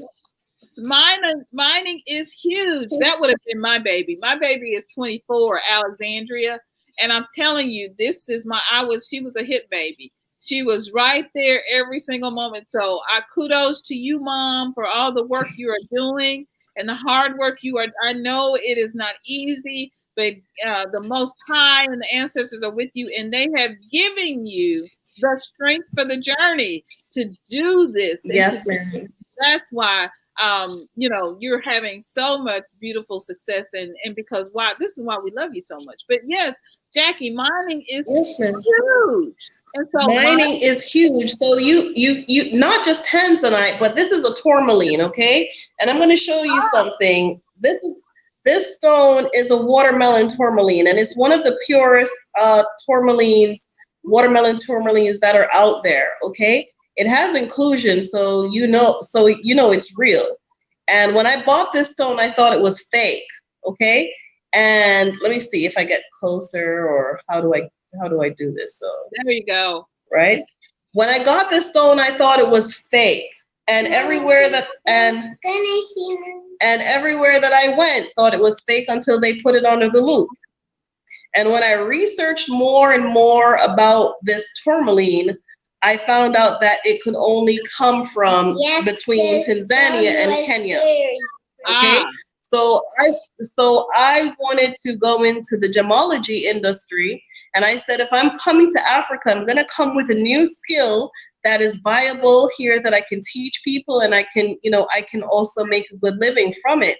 [SPEAKER 1] Mining is huge. That would have been my baby. My baby is 24, Alexandria. And I'm telling you, this is she was a hit baby. She was right there every single moment. So I kudos to you, Mom, for all the work you are doing and the hard work you are. I know it is not easy, but the Most High and the ancestors are with you, and they have given you the strength for the journey to do this.
[SPEAKER 2] Yes, ma'am.
[SPEAKER 1] That's why, you know, you're having so much beautiful success, and because this is why we love you so much. But yes, Jackie, mining is huge. And so
[SPEAKER 2] mining is huge. So you not just tanzanite, but this is a tourmaline, okay? And I'm going to show you something. This stone is a watermelon tourmaline, and it's one of the purest watermelon tourmalines that are out there, okay? It has inclusion, so you know it's real. And when I bought this stone, I thought it was fake, okay? And let me see if I get closer, or how do I do this? So
[SPEAKER 1] there you go.
[SPEAKER 2] Right? When I got this stone, I thought it was fake. And everywhere that I went, thought it was fake until they put it under the loop. And when I researched more and more about this tourmaline, I found out that it could only come from between Tanzania and Kenya. Okay, so I wanted to go into the gemology industry, and I said, if I'm coming to Africa, I'm going to come with a new skill that is viable here, that I can teach people, and I can also make a good living from it.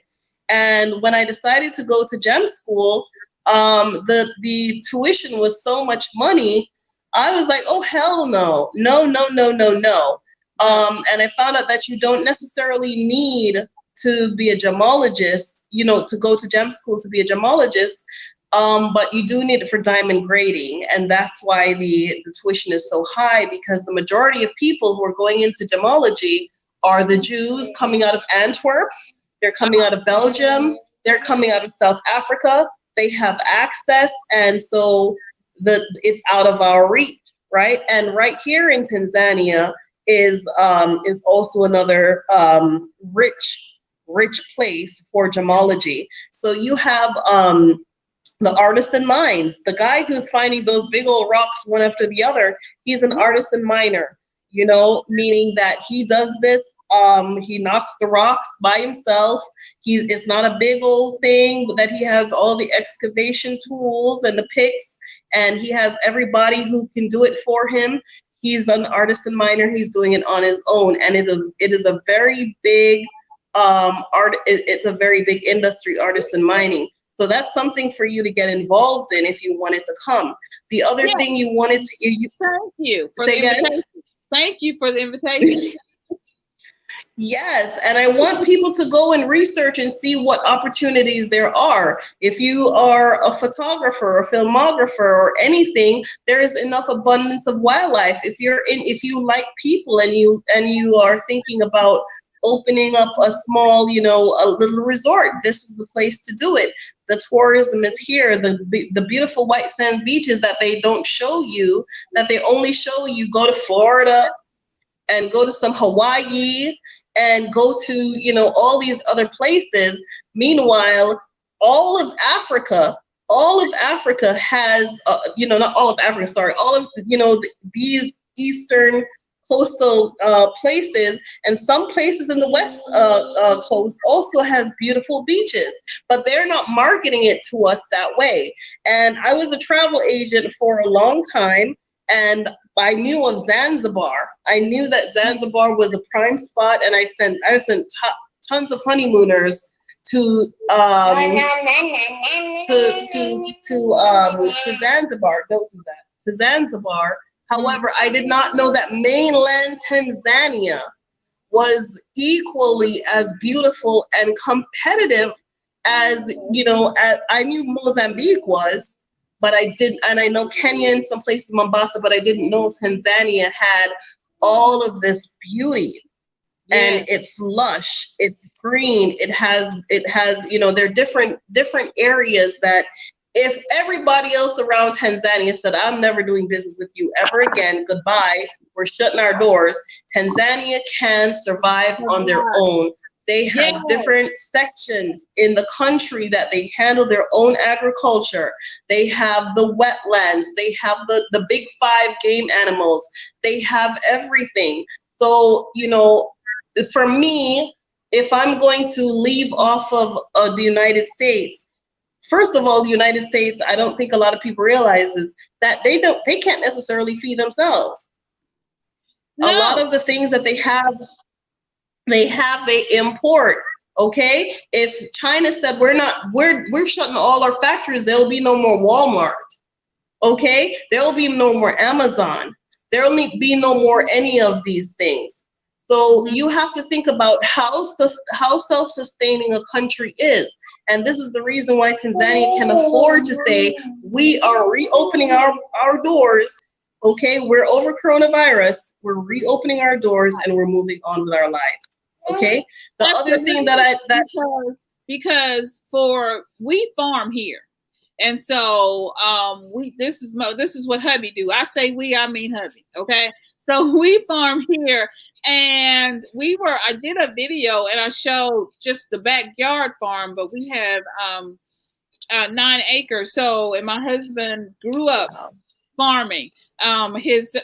[SPEAKER 2] And when I decided to go to gem school, the tuition was so much money. I was like, oh, hell no. And I found out that you don't necessarily need to be a gemologist, to go to gem school to be a gemologist, but you do need it for diamond grading. And that's why the tuition is so high, because the majority of people who are going into gemology are the Jews coming out of Antwerp. They're coming out of Belgium. They're coming out of South Africa. They have access, and so it's out of our reach, right? And right here in Tanzania is also another rich place for gemology. So you have the artisan mines. The guy who's finding those big old rocks one after the other, he's an artisan miner, meaning that he does this. He knocks the rocks by himself. It's not a big old thing, but that he has all the excavation tools and the picks, and he has everybody who can do it for him. He's an artisan miner. He's doing it on his own, and it is a very big it's a very big industry, artisan mining. So that's something for you to get involved in if you wanted to come. The other thing you wanted to
[SPEAKER 1] thank you for the invitation. Thank you for the invitation.
[SPEAKER 2] Yes, and I want people to go and research and see what opportunities there are. If you are a photographer, a filmographer, or anything, there is enough abundance of wildlife. If you like people and you are thinking about opening up a small, a little resort, this is the place to do it. The tourism is here. The beautiful white sand beaches that they don't show you, that they only show you, go to Florida and go to some Hawaii and go to, all these other places. Meanwhile, all of Africa has, not all of Africa, sorry, all of, these Eastern coastal places, and some places in the west coast also has beautiful beaches, but they're not marketing it to us that way. And I was a travel agent for a long time, and I knew of Zanzibar. I knew that Zanzibar was a prime spot, and I sent tons of honeymooners to Zanzibar. Don't do that. To Zanzibar. However, I did not know that mainland Tanzania was equally as beautiful and competitive as, I knew Mozambique was, but I didn't, and I know Kenya and some places, Mombasa, but I didn't know Tanzania had all of this beauty. And it's lush, it's green, it has, there are different areas that if everybody else around Tanzania said, I'm never doing business with you ever again, goodbye, we're shutting our doors, Tanzania can survive on their own. They have different sections in the country that they handle their own agriculture. They have the wetlands, they have the big 5 game animals, they have everything. So, for me, if I'm going to leave off of the United States, first of all, the United States, I don't think a lot of people realize is that they can't necessarily feed themselves. No. A lot of the things that they import. Okay, if China said we're shutting all our factories, there'll be no more Walmart. Okay, there'll be no more Amazon. There'll be no more any of these things. So you have to think about how self-sustaining a country is. And this is the reason why Tanzania can afford to say, we are reopening our doors. Okay, we're over coronavirus. We're reopening our doors and we're moving on with our lives. Okay. The other thing
[SPEAKER 1] because we farm here. And so this is what hubby do. I say we, I mean hubby. Okay. So we farm here. And I did a video and I showed just the backyard farm, but we have 9 acres. So, and my husband grew up farming. His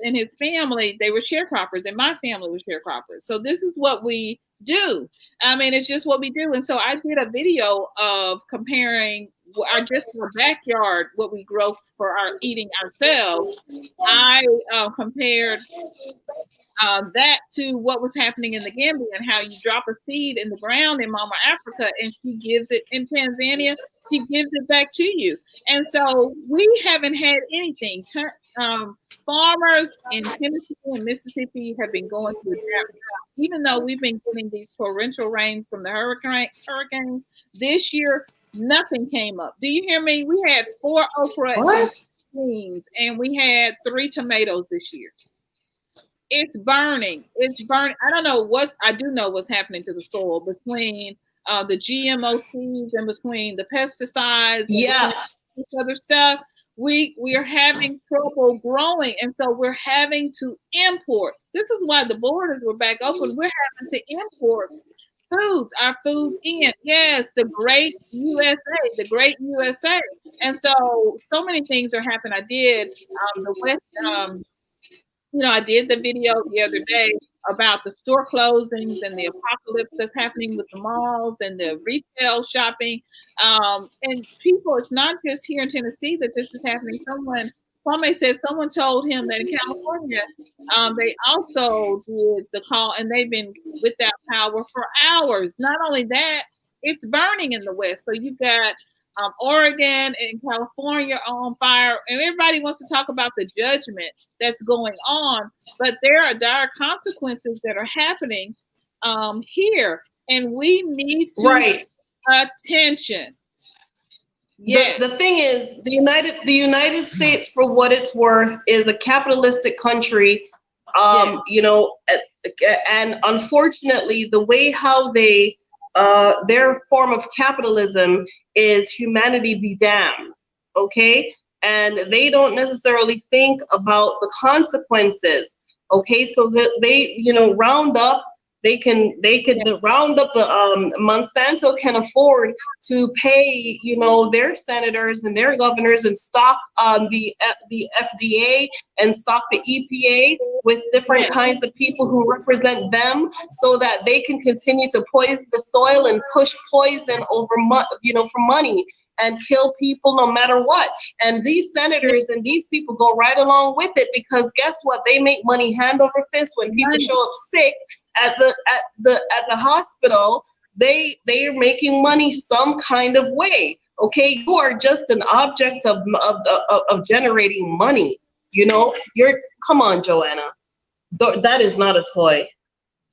[SPEAKER 1] and his family, they were sharecroppers, and my family was sharecroppers. So this is what we do. I mean, it's just what we do. And so I did a video of comparing our backyard, what we grow for our eating ourselves. I compared that to what was happening in the Gambia, and how you drop a seed in the ground in Mama Africa and she gives it in Tanzania, she gives it back to you. And so we haven't had anything. Farmers in Tennessee and Mississippi have been going through that. Even though we've been getting these torrential rains from the hurricanes, this year, nothing came up. Do you hear me? We had 4 okra and beans, and we had 3 tomatoes this year. It's burning. It's burning. I do know what's happening to the soil between the GMO seeds and between the pesticides. And this other stuff. We are having trouble growing, and so we're having to import. This is why the borders were back open. We're having to import our foods in. Yes, the great USA. And so many things are happening. I did the West. I did the video the other day about the store closings and the apocalypse that's happening with the malls and the retail shopping. And people, it's not just here in Tennessee that this is happening. Kwame says someone told him that in California, they also did the call, and they've been without power for hours. Not only that, it's burning in the West. So you've got Oregon and California on fire, and everybody wants to talk about the judgment that's going on, but there are dire consequences that are happening here, and we need to pay attention. Yeah.
[SPEAKER 2] The thing is, the United States, for what it's worth, is a capitalistic country. And unfortunately, the way how they their form of capitalism is humanity be damned. Okay. And they don't necessarily think about the consequences. Okay, so that they, round up, the Roundup, Monsanto can afford to pay, you know, their senators and their governors and stock the FDA and stock the EPA with different kinds of people who represent them, so that they can continue to poison the soil and push poison over, for money, and kill people no matter what. And these senators and these people go right along with it, because guess what? They make money hand over fist. When people show up sick at the hospital, they are making money some kind of way. Okay, you are just an object of generating money. You know, come on, Joanna. That is not a toy.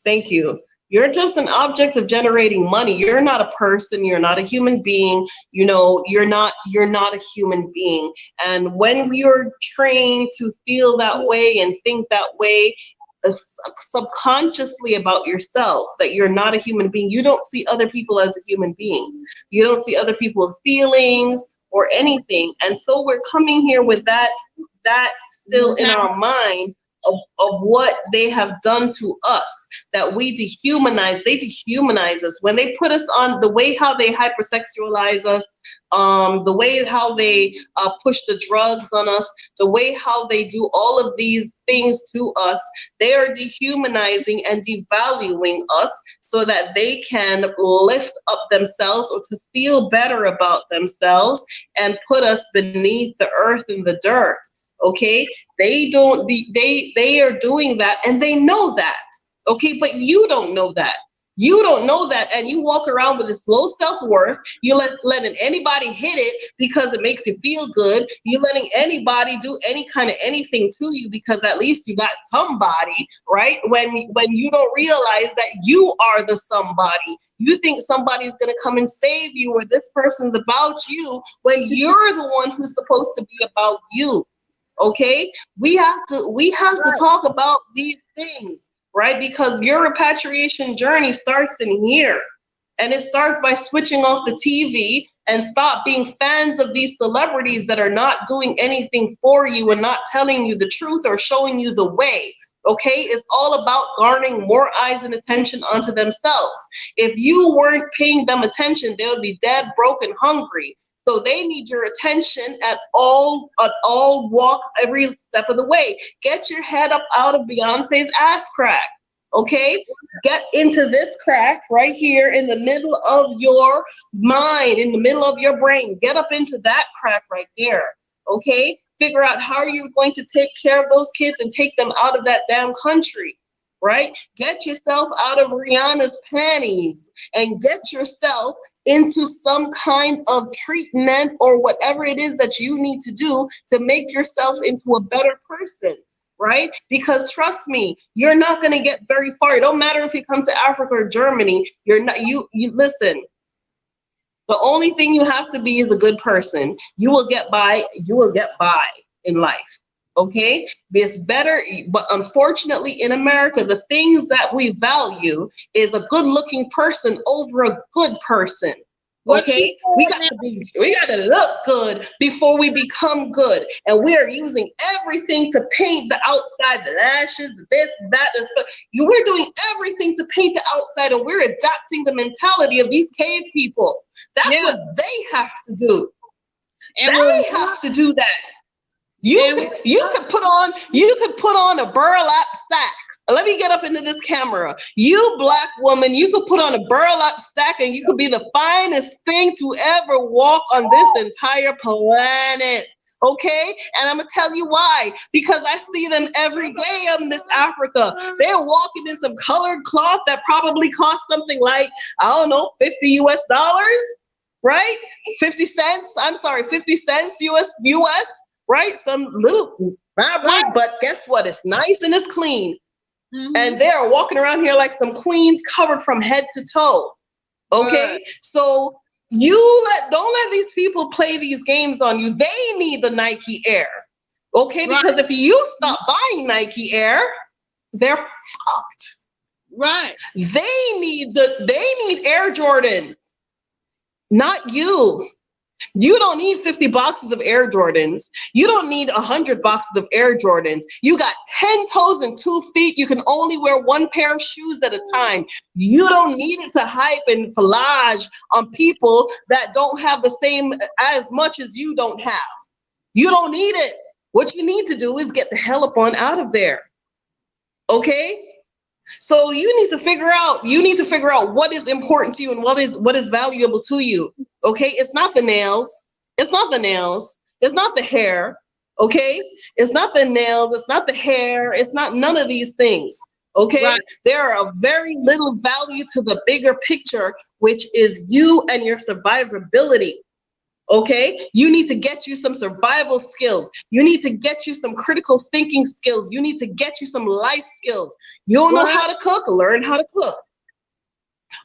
[SPEAKER 2] Thank you. You're just an object of generating money. You're not a person. You're not a human being. You know, you're not a human being. And when you're trained to feel that way and think that way, subconsciously about yourself, that you're not a human being, you don't see other people as a human being. You don't see other people's feelings or anything. And so we're coming here with that still in our mind of what they have done to us, that they dehumanize us. When they put us on, the way how they hypersexualize us, the way how they push the drugs on us, the way how they do all of these things to us, they are dehumanizing and devaluing us so that they can lift up themselves or to feel better about themselves and put us beneath the earth and the dirt. Okay, they are doing that, and they know that. Okay, but you don't know that. You don't know that, and you walk around with this low self-worth. You're letting anybody hit it because it makes you feel good. You're letting anybody do any kind of anything to you because at least you got somebody, right? When you don't realize that you are the somebody. You think somebody's going to come and save you, or this person's about you, when you're the one who's supposed to be about you. Okay, we have to talk about these things, right? Because your repatriation journey starts in here, and it starts by switching off the TV and stop being fans of these celebrities that are not doing anything for you and not telling you the truth or showing you the way. Okay, it's all about garnering more eyes and attention onto themselves. If you weren't paying them attention, they would be dead, broke, and hungry. So they need your attention at all walks, every step of the way. Get your head up out of Beyonce's ass crack, okay? Get into this crack right here in the middle of your mind, in the middle of your brain. Get up into that crack right there, okay? Figure out how you're going to take care of those kids and take them out of that damn country, right? Get yourself out of Rihanna's panties and get yourself into some kind of treatment or whatever it is that you need to do to make yourself into a better person, right? Because trust me, you're not going to get very far. It don't matter if you come to Africa or Germany. You listen. The only thing you have to be is a good person. You will get by in life. Okay, it's better, but unfortunately in America, the things that we value is a good-looking person over a good person. Okay, we got to look good before we become good, and we are using everything to paint the outside, the lashes, this, that, we're doing everything to paint the outside, and we're adopting the mentality of these cave people. That's what they have to do. And they have to do that. You could put on a burlap sack. Let me get up into this camera. You black woman, you could put on a burlap sack and you could be the finest thing to ever walk on this entire planet. Okay? And I'm gonna tell you why. Because I see them every day in this Africa. They're walking in some colored cloth that probably cost something like, I don't know, $50 US, right? 50 cents. I'm sorry, 50 cents US. Right? Some little fabric, but guess what? It's nice and it's clean. Mm-hmm. And they are walking around here like some queens covered from head to toe. Okay? So don't let these people play these games on you. They need the Nike Air. Okay? Because if you stop buying Nike Air, they're fucked. Right. They need Air Jordans, not you. You don't need 50 boxes of Air Jordans. You don't need 100 boxes of Air Jordans. You got 10 toes and 2 feet. You can only wear one pair of shoes at a time. You don't need it to hype and collage on people that don't have the same as much as you don't have. You don't need it. What you need to do is get the hell up on out of there. Okay? So you need to figure out what is important to you and what is valuable to you. Okay? It's not the nails. It's not the nails. It's not the hair. Okay? It's not the nails. It's not the hair. It's not none of these things. Okay? Right. There are a very little value to the bigger picture, which is you and your survivability. Okay, you need to get you some survival skills. You need to get you some critical thinking skills. You need to get you some life skills. You don't know how to cook, learn how to cook.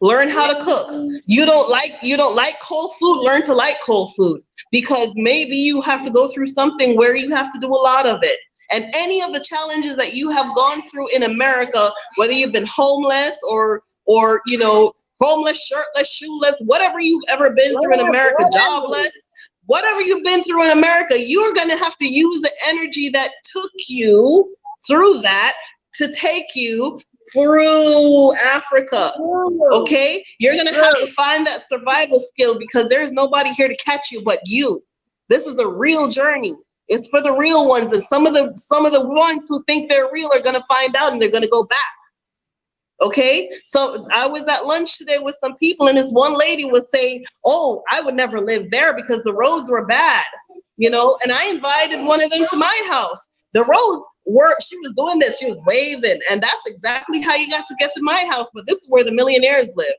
[SPEAKER 2] Learn how to cook. You don't like cold food, learn to like cold food, because maybe you have to go through something where you have to do a lot of it. And any of the challenges that you have gone through in America, whether you've been homeless or you know, homeless, shirtless, shoeless, whatever you've ever been through in America, jobless, whatever you've been through in America, you're going to have to use the energy that took you through that to take you through Africa. Okay? You're going to have to find that survival skill, because there's nobody here to catch you but you. This is a real journey. It's for the real ones, and some of the ones who think they're real are going to find out and they're going to go back. Okay, so I was at lunch today with some people, and this one lady was saying, oh, I would never live there because the roads were bad, you know, and I invited one of them to my house. The roads were, she was doing this, she was waving, and that's exactly how you got to get to my house, but this is where the millionaires live.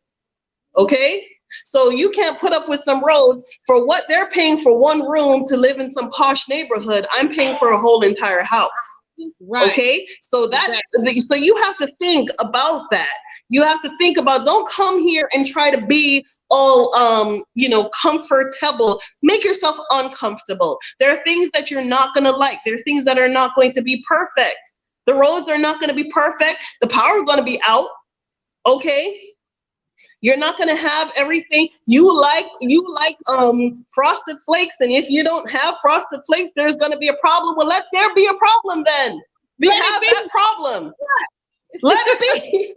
[SPEAKER 2] Okay, so you can't put up with some roads. For what they're paying for one room to live in some posh neighborhood, I'm paying for a whole entire house. Right. Okay, so so you have to think about that. You have to think about, don't come here and try to be all you know, comfortable. Make yourself uncomfortable. There are things that you're not going to like. There are things that are not going to be perfect. The roads are not going to be perfect. The power is going to be out. Okay, you're not going to have everything you like. Frosted Flakes, and if you don't have Frosted Flakes, there's going to be a problem. Well, let there be a problem then. We have that problem. Let it be.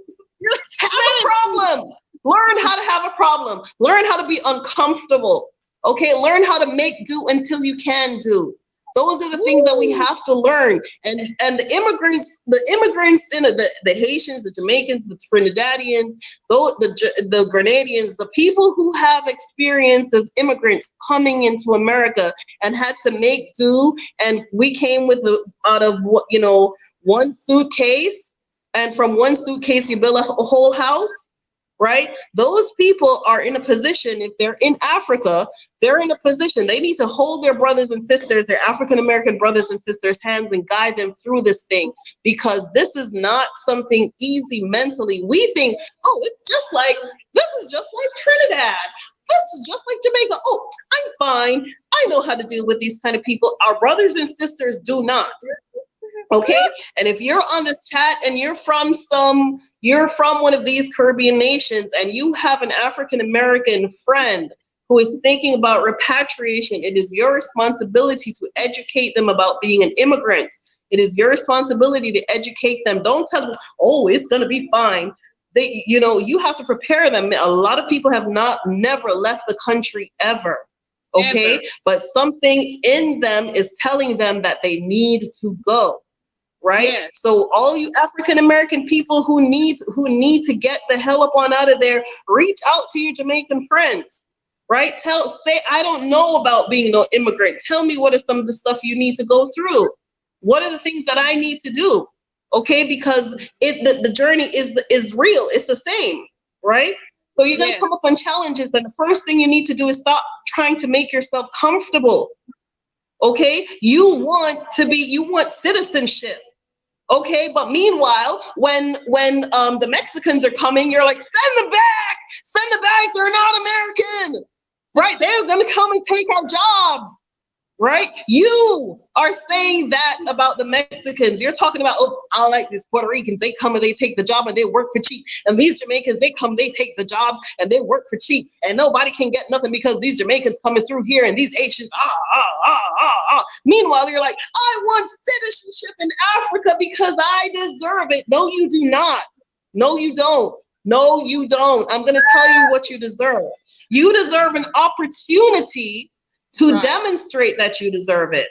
[SPEAKER 2] Have a problem. Learn how to have a problem. Learn how to be uncomfortable. Okay, learn how to make do until you can do. Those are the things that we have to learn. And the immigrants in the Haitians, the Jamaicans, the Trinidadians, the Grenadians, the people who have experience as immigrants coming into America and had to make do, and we came with out of one suitcase, and from one suitcase you build a whole house. Right? Those people are in a position, if they're in Africa, they're in a position, they need to hold their brothers and sisters, their African-American brothers and sisters' hands and guide them through this thing, because this is not something easy mentally. We think, oh, this is just like Trinidad. This is just like Jamaica. Oh, I'm fine. I know how to deal with these kind of people. Our brothers and sisters do not. Okay? And if you're on this chat and you're from one of these Caribbean nations and you have an African-American friend who is thinking about repatriation, it is your responsibility to educate them about being an immigrant. It is your responsibility to educate them. Don't tell them, oh, it's going to be fine. You have to prepare them. A lot of people have never left the country ever. Okay? Never. But something in them is telling them that they need to go. Right? Yes. So all you African-American people who need to get the hell up on out of there, reach out to your Jamaican friends, right? Say, I don't know about being no immigrant. Tell me what is some of the stuff you need to go through. What are the things that I need to do? Okay, because the journey is real. It's the same, right? So you're gonna come up on challenges, and the first thing you need to do is stop trying to make yourself comfortable. Okay, you want citizenship. Okay, but meanwhile, when the Mexicans are coming, you're like, send them back, they're not American, right? They're gonna come and take our jobs, right? You are saying that about the Mexicans. You're talking about, oh, I don't like these Puerto Ricans. They come and they take the job and they work for cheap. And these Jamaicans, they come, they take the jobs and they work for cheap. And nobody can get nothing because these Jamaicans coming through here and these Asians, Meanwhile, you're like, I want citizenship in Africa because I deserve it. No, you do not. No, you don't. No, you don't. I'm going to tell you what you deserve. You deserve an opportunity to demonstrate that you deserve it.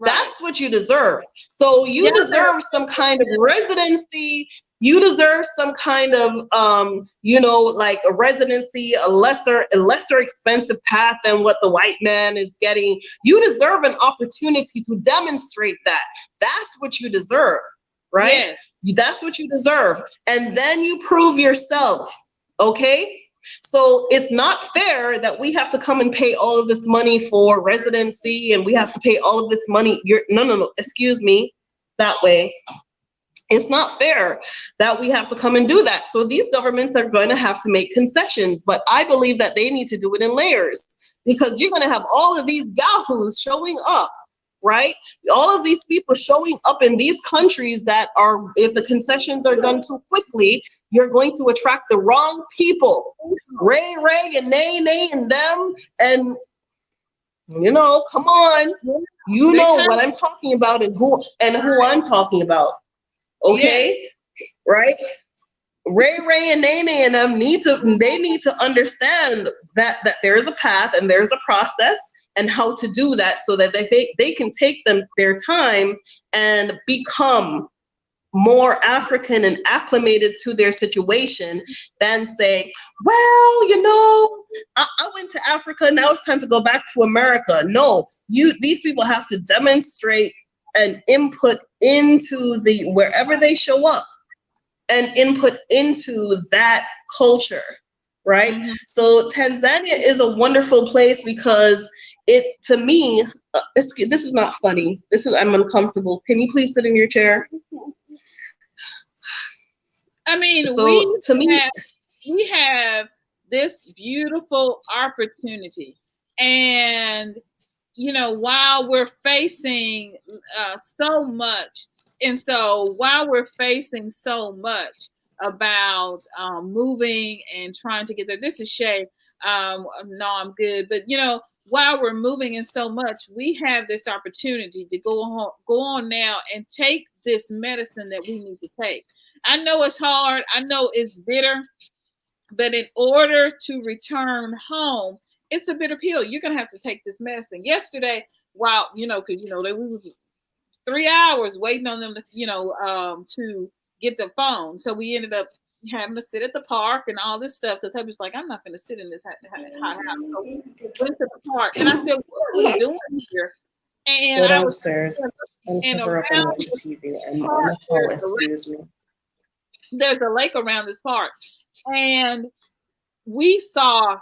[SPEAKER 2] That's what you deserve. So you deserve some kind of residency. You deserve some kind of, you know, like a residency, a lesser expensive path than what the white man is getting. You deserve an opportunity to demonstrate that. That's what you deserve, right? Yes. That's what you deserve. And then you prove yourself, okay? So it's not fair that we have to come and pay all of this money for residency and we have to pay all of this money. No, excuse me, that way. It's not fair that we have to come and do that. So these governments are going to have to make concessions, but I believe that they need to do it in layers because you're going to have all of these yahoos showing up, right? All of these people showing up in these countries that are, if the concessions are done too quickly, you're going to attract the wrong people. Ray and Nay and them, and you know, come on. You know what I'm talking about and who I'm talking about. Okay? Yes. Right? Ray and Nay and them need to understand that there is a path and there's a process and how to do that so that they can take their time and become more African and acclimated to their situation than say, well, you know, I went to Africa, now it's time to go back to America. No, these people have to demonstrate and input into wherever they show up and input into that culture, right? Mm-hmm. So Tanzania is a wonderful place because to me, this is not funny. I'm uncomfortable. Can you please sit in your chair?
[SPEAKER 1] I mean, so we have this beautiful opportunity, and you know, while we're facing so much about moving and trying to get there, this is Shay. No, I'm good, but you know, while we're moving in so much, we have this opportunity to go on now and take this medicine that we need to take. I know it's hard. I know it's bitter, but in order to return home, it's a bitter pill. You're going to have to take this medicine. Yesterday, while, you know, because, you know, we were 3 hours waiting on them to, you know, to get the phone. So we ended up having to sit at the park and all this stuff because I was like, I'm not going to sit in this hot house. So we went to the park and I said, what are we doing here? And
[SPEAKER 2] go downstairs and cover up and watch TV. I'm on the call, excuse me.
[SPEAKER 1] There's a lake around this park, and we saw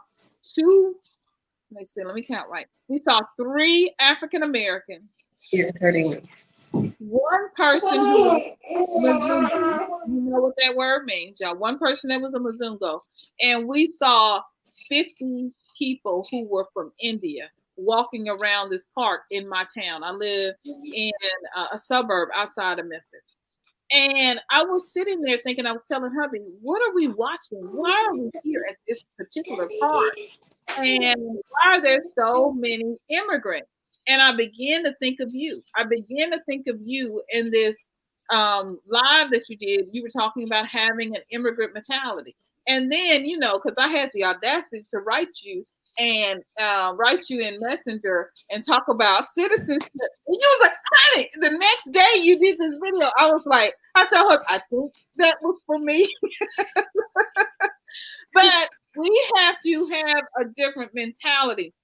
[SPEAKER 1] let me count right. We saw 3 African Americans.
[SPEAKER 2] You're hurting me.
[SPEAKER 1] One person who was Mzungu. You know what that word means, y'all. One person that was a Mzungu. And we saw 50 people who were from India walking around this park in my town. I live in a suburb outside of Memphis. And I was sitting there thinking, I was telling hubby, what are we watching? Why are we here at this particular park? And why are there so many immigrants? And I began to think of you. I began to think of you in this live that you did. You were talking about having an immigrant mentality. And then, you know, because I had the audacity to write you and write you in Messenger and talk about citizenship. And you was like, honey, the next day you did this video, I was like, I told her, I think that was for me. But we have to have a different mentality.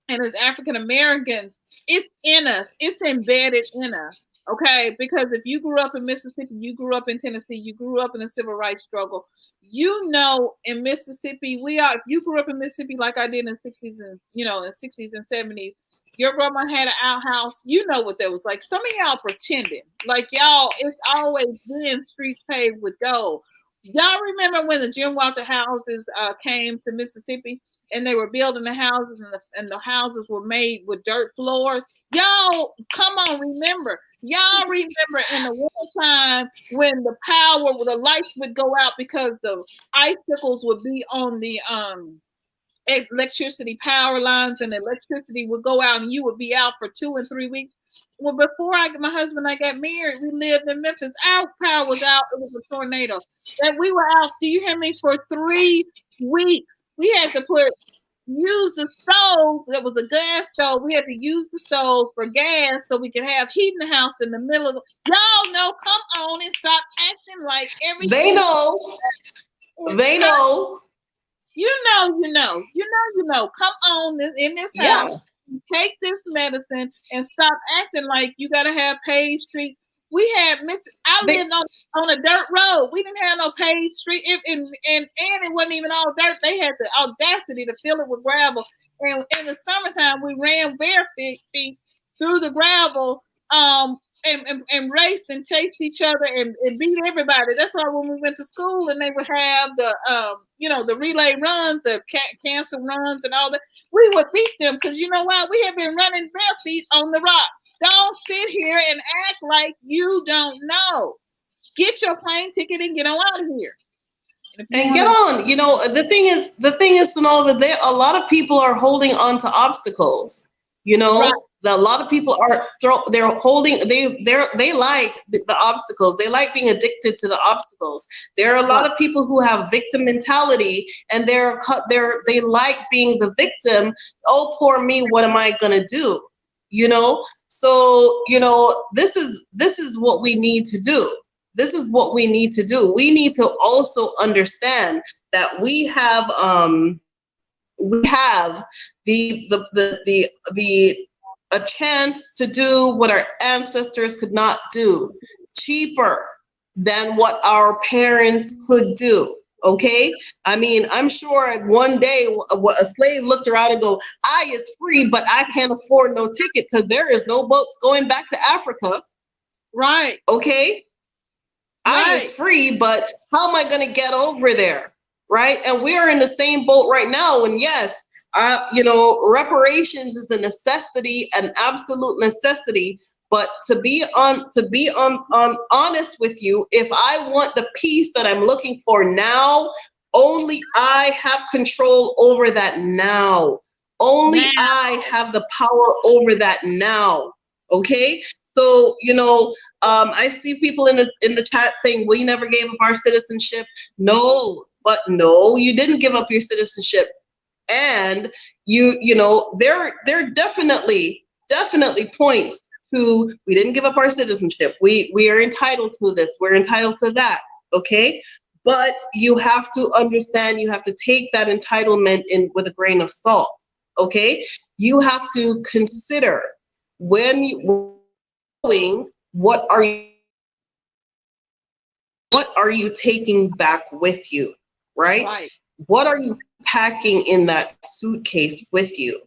[SPEAKER 1] And as African Americans, it's in us. It's embedded in us. Okay, because if you grew up in Mississippi, you grew up in Tennessee, you grew up in the civil rights struggle, you know, in Mississippi, if you grew up in Mississippi like I did in the 60s and, you know, in the 60s and 70s, your grandma had an outhouse, you know what that was like. Some of y'all pretending, like y'all, it's always been streets paved with gold. Y'all remember when the Jim Walter houses came to Mississippi? and they were building the houses, and the houses were made with dirt floors. Y'all, come on, remember. Y'all remember in the wintertime when the lights would go out because the icicles would be on the electricity power lines, and the electricity would go out and you would be out for 2 and 3 weeks. Well, before my husband and I got married, we lived in Memphis. Our power was out. It was a tornado. That we were out, do you hear me, for 3 weeks. We had to use the stove. That was a gas stove. We had to use the stove for gas so we could have heat in the house in the middle of y'all know, come on and stop acting like everything.
[SPEAKER 2] They know. They know.
[SPEAKER 1] You know. Come on in this house. Yeah. Take this medicine and stop acting like you gotta have paved streets. We had I lived on a dirt road. We didn't have no paved street, and it wasn't even all dirt. They had the audacity to fill it with gravel. And in the summertime, we ran bare feet through the gravel, and raced and chased each other and beat everybody. That's why when we went to school and they would have the the relay runs, the cancer runs, and all that, we would beat them because you know why? We had been running bare feet on the rocks. Don't sit here and act like you don't know. Get your plane ticket and get on out of here.
[SPEAKER 2] And get on. You know, the thing is, SYNOLVE, a lot of people are holding on to obstacles. You know, right. A lot of people are they like the obstacles. They like being addicted to the obstacles. There are a lot of people who have victim mentality, and they like being the victim. Oh, poor me. What am I gonna do? You know. So this is what we need to do. This is what we need to do. We need to also understand that we have a chance to do what our ancestors could not do, cheaper than what our parents could do. Okay, I mean, I'm sure one day a slave looked around and go, "I is free, but I can't afford no ticket because there is no boats going back to Africa."
[SPEAKER 1] Right.
[SPEAKER 2] Okay. Right. I is free, but how am I going to get over there? Right. And we are in the same boat right now. And yes, reparations is a necessity, an absolute necessity. But to be honest with you, if I want the peace that I'm looking for now, only I have control over that now. Only I have the power over that now. Okay. So, I see people in the chat saying, we never gave up our citizenship. No, you didn't give up your citizenship. And there definitely points to, we didn't give up our citizenship. We are entitled to this. We're entitled to that. Okay. But you have to understand, you have to take that entitlement in with a grain of salt. Okay. You have to consider when you what are you taking back with you, right? What are you packing in that suitcase with you?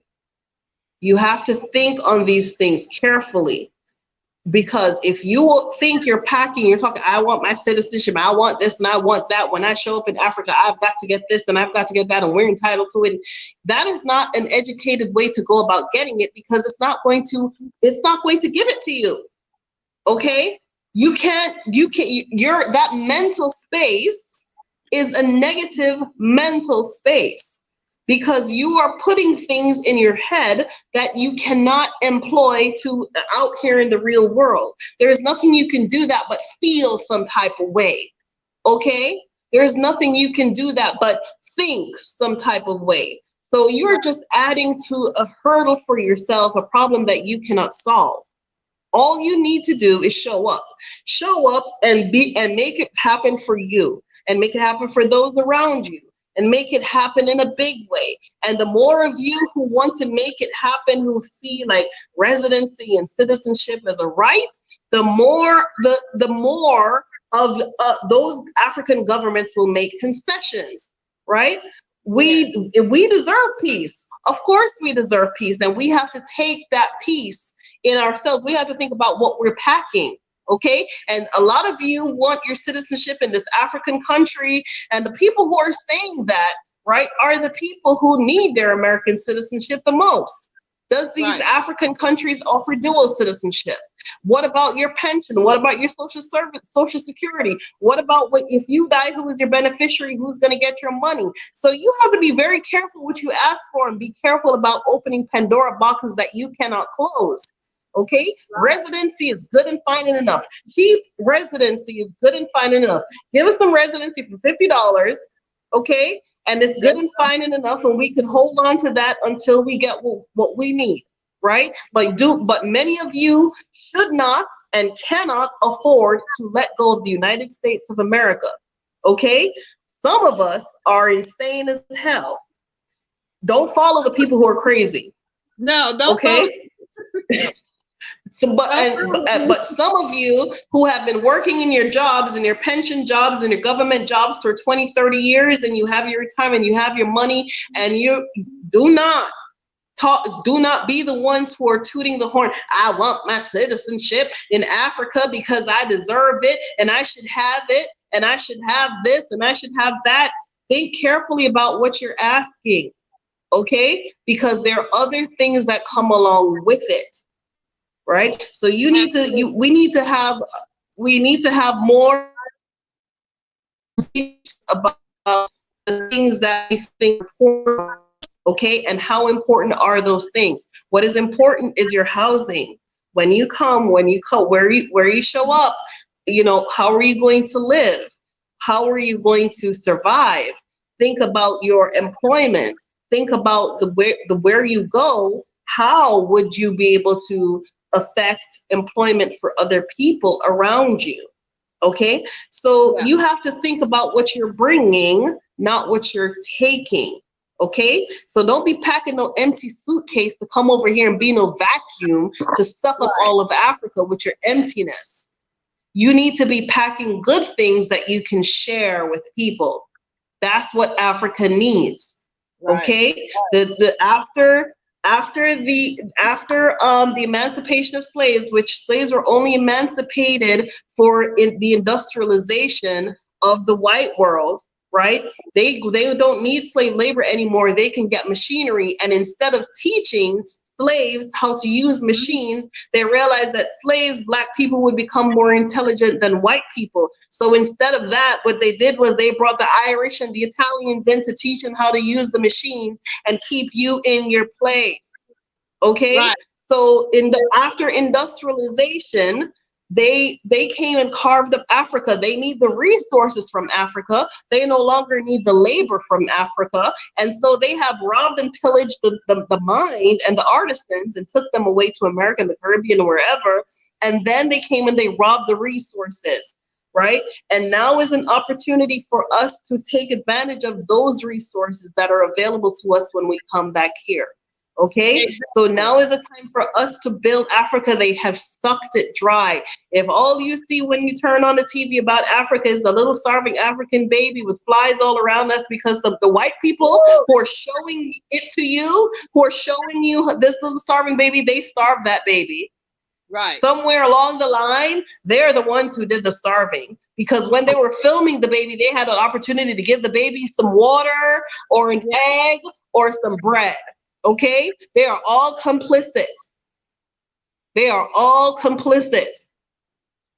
[SPEAKER 2] You have to think on these things carefully, because if you think you're packing, you're talking, I want my citizenship, I want this and I want that. When I show up in Africa, I've got to get this and I've got to get that, and we're entitled to it. That is not an educated way to go about getting it, because it's not going to give it to you. Okay, that mental space is a negative mental space, because you are putting things in your head that you cannot employ to out here in the real world. There's nothing you can do that but feel some type of way. Okay, there's nothing you can do that but think some type of way. So you're just adding to a hurdle for yourself, a problem that you cannot solve. All you need to do is show up and make it happen for you, and make it happen for those around you, and make it happen in a big way. And the more of you who want to make it happen, who see like residency and citizenship as a right, the more of those African governments will make concessions, right? We deserve peace. Of course we deserve peace. Now we have to take that peace in ourselves. We have to think about what we're packing. Okay, and a lot of you want your citizenship in this African country, and the people who are saying that, right, are the people who need their American citizenship the most. Does these
[SPEAKER 1] Right.
[SPEAKER 2] African countries offer dual citizenship? What about your pension? What about your social security? What about if you die, who is your beneficiary? Who's going to get your money? So you have to be very careful what you ask for, and be careful about opening Pandora boxes that you cannot close. Okay, right. Residency is good and fine and enough. Cheap residency is good and fine and enough. Give us some residency for $50, okay? And it's good and fine and enough, and we can hold on to that until we get what we need, right? But many of you should not and cannot afford to let go of the United States of America, okay? Some of us are insane as hell. Don't follow the people who are crazy.
[SPEAKER 1] No, don't.
[SPEAKER 2] Okay. So, but some of you who have been working in your jobs, in your pension jobs, and your government jobs for 20, 30 years, and you have your retirement, you have your money, and you do not be the ones who are tooting the horn. I want my citizenship in Africa because I deserve it, and I should have it, and I should have this, and I should have that. Think carefully about what you're asking, okay? Because there are other things that come along with it. Right, so we need to have more about the things that we think are important, okay, and how important are those things. What is important is your housing. When you come, where you show up, you know, how are you going to live? How are you going to survive? Think about your employment. Think about where you go. How would you be able to affect employment for other people around you? Okay, so you have to think about what you're bringing, not what you're taking. Okay, so don't be packing no empty suitcase to come over here and be no vacuum to suck up all of Africa with your emptiness. You need to be packing good things that you can share with people. That's what Africa needs. Okay, after the emancipation of slaves, which slaves were only emancipated for the industrialization of the white world, right? They don't need slave labor anymore. They can get machinery, and instead of teaching slaves how to use machines, they realized that slaves, black people, would become more intelligent than white people. So instead of that, what they did was they brought the Irish and the Italians in to teach them how to use the machines and keep you in your place. Okay, right. So after industrialization, they came and carved up Africa. They need the resources from Africa. They no longer need the labor from Africa. And so they have robbed and pillaged the mind and the artisans and took them away to America and the Caribbean or wherever. And then they came and they robbed the resources, right? And now is an opportunity for us to take advantage of those resources that are available to us when we come back here. Okay, so now is a time for us to build Africa. They have sucked it dry. If all you see when you turn on the TV about Africa is a little starving African baby with flies all around, that's because of the white people who are showing it to you, who are showing you this little starving baby. They starved that baby. Right. Somewhere along the line, they're the ones who did the starving, because when they were filming the baby, they had an opportunity to give the baby some water or an egg or some bread. Okay, they are all complicit. They are all complicit.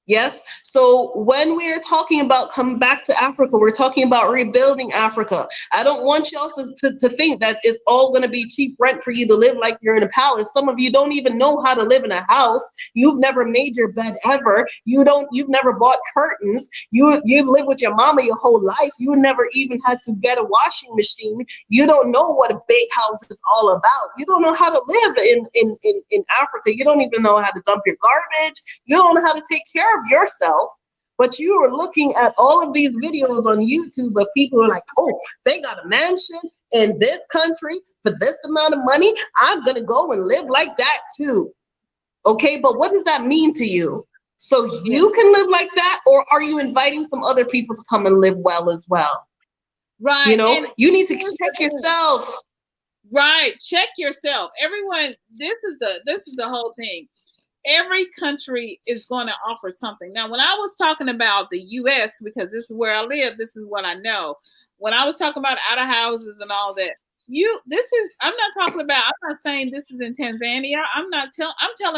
[SPEAKER 2] Yes, so when we're talking about come back to Africa, we're talking about rebuilding Africa. I don't want y'all to think that it's all going to be cheap rent for you to live like you're in a palace. Some of you don't even know how to live in a house. You've never made your bed ever. You've never bought curtains. You live with your mama your whole life. You never even had to get a washing machine. You don't know what a bake house is all about. You don't know how to live in Africa. You don't even know how to dump your garbage. You don't know how to take care of yourself, but you are looking at all of these videos on YouTube of people who are like, oh, they got a mansion in this country for this amount of money. I'm going to go and live like that too. Okay, but what does that mean to you? So you can live like that, or are you inviting some other people to come and live well as well? Right. You know, you need to check yourself.
[SPEAKER 1] Right. Check yourself. Everyone, this is the whole thing. Every country is going to offer something. Now, when I was talking about the U.S., because this is where I live, this is what I know. when I was talking about out of houses and all that, I'm not saying this is in Tanzania. I'm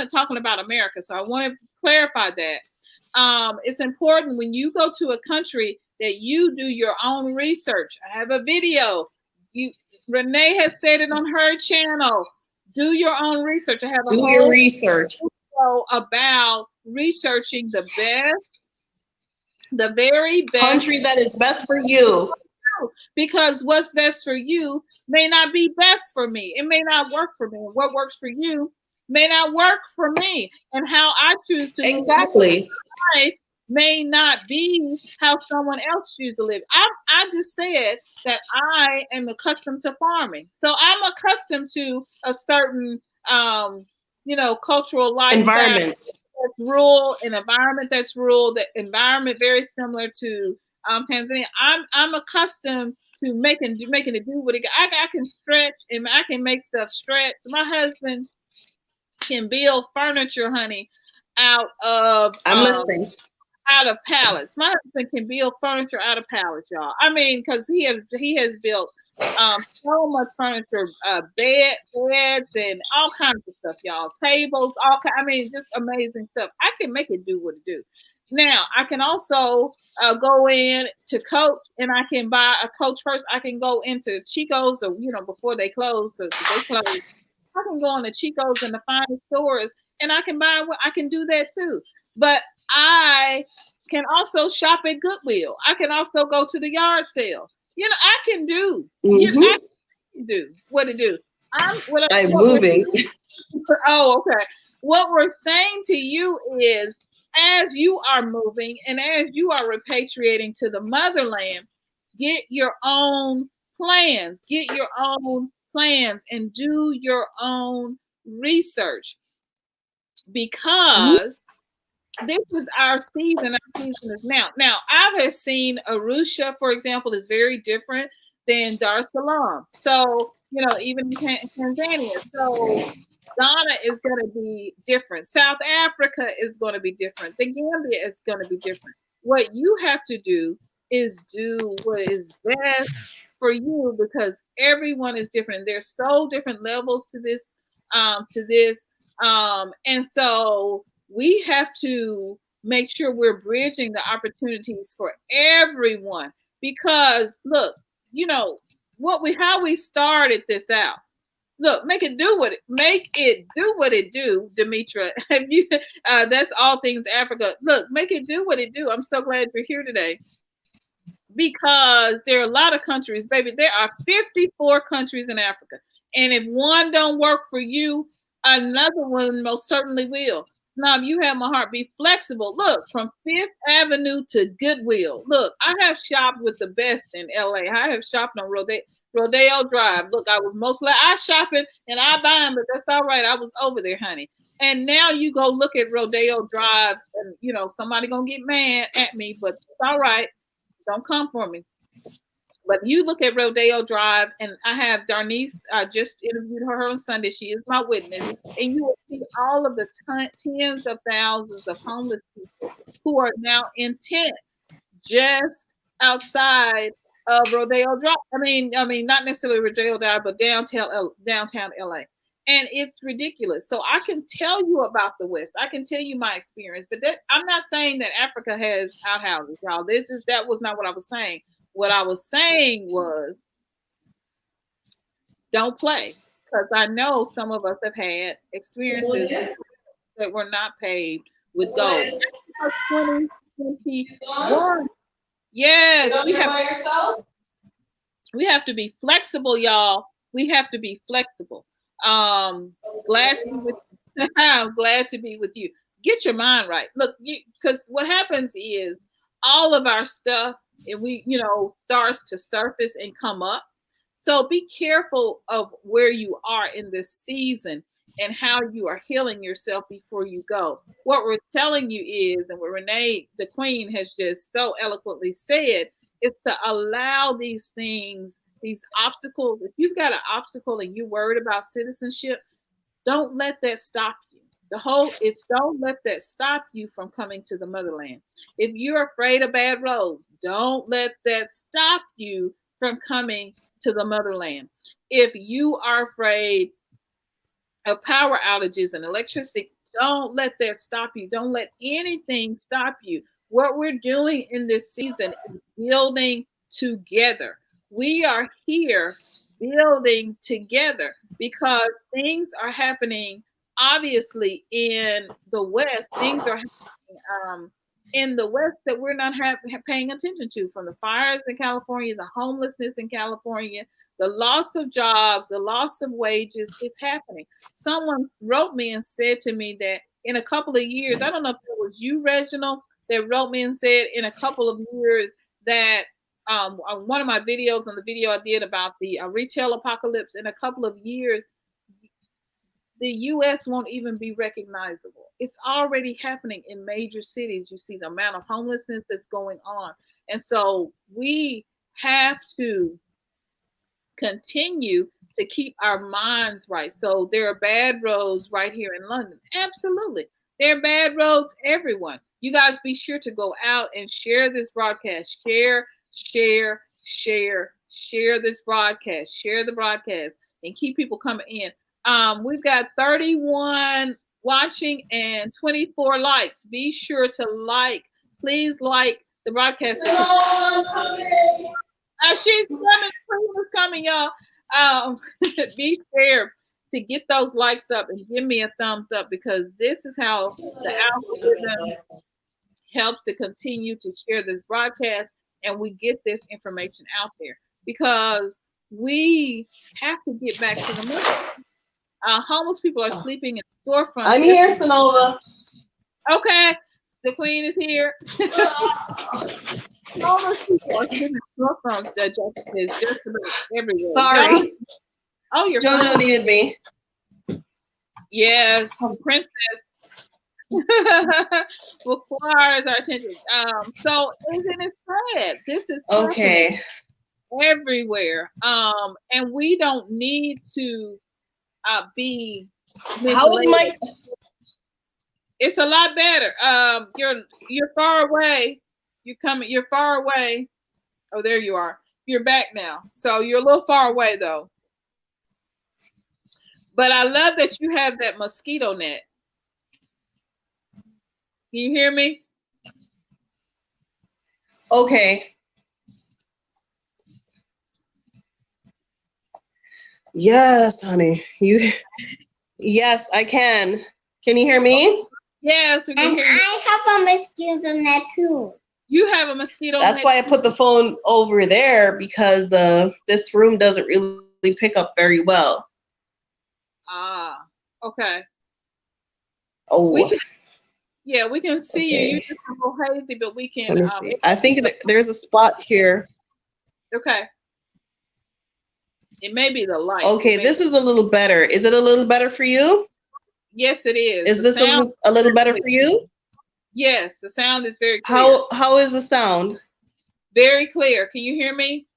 [SPEAKER 1] talking about America. So I want to clarify that. It's important when you go to a country that you do your own research. I have a video. Renae has said it on her channel. Do your own research. I have a whole
[SPEAKER 2] research
[SPEAKER 1] video about researching the very best
[SPEAKER 2] country that is best for you.
[SPEAKER 1] Because what's best for you may not be best for me. It may not work for me. What works for you may not work for me. And how I choose to
[SPEAKER 2] exactly
[SPEAKER 1] life may not be how someone else chooses to live. I just said that I am accustomed to farming. So I'm accustomed to a certain cultural lifestyle.
[SPEAKER 2] Environment.
[SPEAKER 1] That's rural, an environment that's rural, the environment very similar to Tanzania. I'm accustomed to making it do what it. I can stretch and I can make stuff stretch. My husband can build furniture, honey, out of
[SPEAKER 2] listening.
[SPEAKER 1] Out of pallets. My husband can build furniture out of pallets, y'all. I mean, because he has built so much furniture, beds and all kinds of stuff, y'all. Tables, I mean, just amazing stuff. I can make it do what it do. Now, I can also go in to Coach, and I can buy a Coach first. I can go into Chico's, or before they close, because they close. I can go into Chico's and the finest stores, and I can buy. I can do that too. But I can also shop at Goodwill. I can also go to the yard sale. I can do. I can do what it do. I'm moving. Oh, okay. What we're saying to you is, as you are moving and as you are repatriating to the motherland, get your own plans. Get your own plans and do your own research, because this is our season. Our season is now. Now, I have seen Arusha, for example, is very different than Dar es Salaam. So, even in Tanzania. So, Ghana is going to be different. South Africa is going to be different. The Gambia is going to be different. What you have to do is do what is best for you, because everyone is different. And there's so different levels to this. And so we have to make sure we're bridging the opportunities for everyone, because look, how we started this out. Look, make it do what it do, Demetra. That's all things Africa. Look, make it do what it do. I'm so glad you're here today, because there are a lot of countries, baby. There are 54 countries in Africa, and if one don't work for you, another one most certainly will. Now, if you have my heart, be flexible. Look, from Fifth Avenue to Goodwill. Look, I have shopped with the best in LA. I have shopped on Rodeo Drive. Look, I shopping and I buying, but that's all right. I was over there, honey. And now you go look at Rodeo Drive, and somebody gonna get mad at me, but it's all right. Don't come for me. But you look at Rodeo Drive, and I have Darnice. I just interviewed her on Sunday. She is my witness. And you will see all of the tens of thousands of homeless people who are now in tents just outside of Rodeo Drive. I mean, not necessarily Rodeo Drive, but downtown LA. And it's ridiculous. So I can tell you about the West. I can tell you my experience. But I'm not saying that Africa has outhouses, y'all. That was not what I was saying. What I was saying was, don't play, because I know some of us have had experiences that were not paved with gold. 2021. Yes, we have to be flexible, y'all. We have to be flexible. Glad to be with you. I'm glad to be with you. Get your mind right. Look, because what happens is all of our stuff, starts to surface and come up. So be careful of where you are in this season and how you are healing yourself before you go. What we're telling you is, and what Renae, the Queen, has just so eloquently said, is to allow these things, these obstacles. If you've got an obstacle and you're worried about citizenship, don't let that stop you. Don't let that stop you from coming to the motherland. If you're afraid of bad roads, don't let that stop you from coming to the motherland. If you are afraid of power outages and electricity, don't let that stop you. Don't let anything stop you. What we're doing in this season is building together. We are here building together because things are happening, obviously, in the West. Things are happening in the West that we're not paying attention to, from the fires in California, the homelessness in California, the loss of jobs, the loss of wages. It's happening. Someone wrote me and said to me that in a couple of years, I don't know if it was you, Reginald, that wrote me and said in a couple of years that on one of my videos, on the video I did about the retail apocalypse, in a couple of years, the U.S. won't even be recognizable. It's already happening in major cities. You see the amount of homelessness that's going on. And so we have to continue to keep our minds right. So there are bad roads right here in London. Absolutely. There are bad roads everywhere. You guys be sure to go out and share this broadcast. Share this broadcast. Share the broadcast and keep people coming in. We've got 31 watching and 24 likes. Be sure to like. Please like the broadcast. She's coming, y'all. Be sure to get those likes up and give me a thumbs up, because this is how the algorithm helps to continue to share this broadcast and we get this information out there, because we have to get back to the movement. Homeless people are sleeping in storefronts.
[SPEAKER 2] I'm here, SYNOLVE.
[SPEAKER 1] Okay, the queen is here. Homeless people are sleeping in storefronts. Is just everywhere.
[SPEAKER 2] Sorry.
[SPEAKER 1] Oh, you're
[SPEAKER 2] JoJo needed me.
[SPEAKER 1] Yes, princess requires our attention. So isn't it sad? This is
[SPEAKER 2] okay
[SPEAKER 1] everywhere. And we don't need to be misled.
[SPEAKER 2] How is my?
[SPEAKER 1] It's a lot better. You're far away. You're far away. Oh, there you are. You're back now. So you're a little far away though. But I love that you have that mosquito net. Can you hear me?
[SPEAKER 2] Okay. Yes, honey. Yes, I can. Can you hear me?
[SPEAKER 1] Yes, we can
[SPEAKER 4] and
[SPEAKER 1] hear you.
[SPEAKER 4] I have a mosquito net too.
[SPEAKER 1] You have a mosquito net.
[SPEAKER 2] That's why I put the phone over there, because this room doesn't really pick up very well.
[SPEAKER 1] Ah, okay.
[SPEAKER 2] Oh.
[SPEAKER 1] We can see you. You just a little hazy, but we can.
[SPEAKER 2] Let me see. I think there's a spot here.
[SPEAKER 1] Okay. It may be the light.
[SPEAKER 2] Okay, this is a little better. Is it a little better for you?
[SPEAKER 1] Yes, it is.
[SPEAKER 2] Is this a little better for you?
[SPEAKER 1] Yes, the sound is very clear.
[SPEAKER 2] How is the sound?
[SPEAKER 1] Very clear. Can you hear me?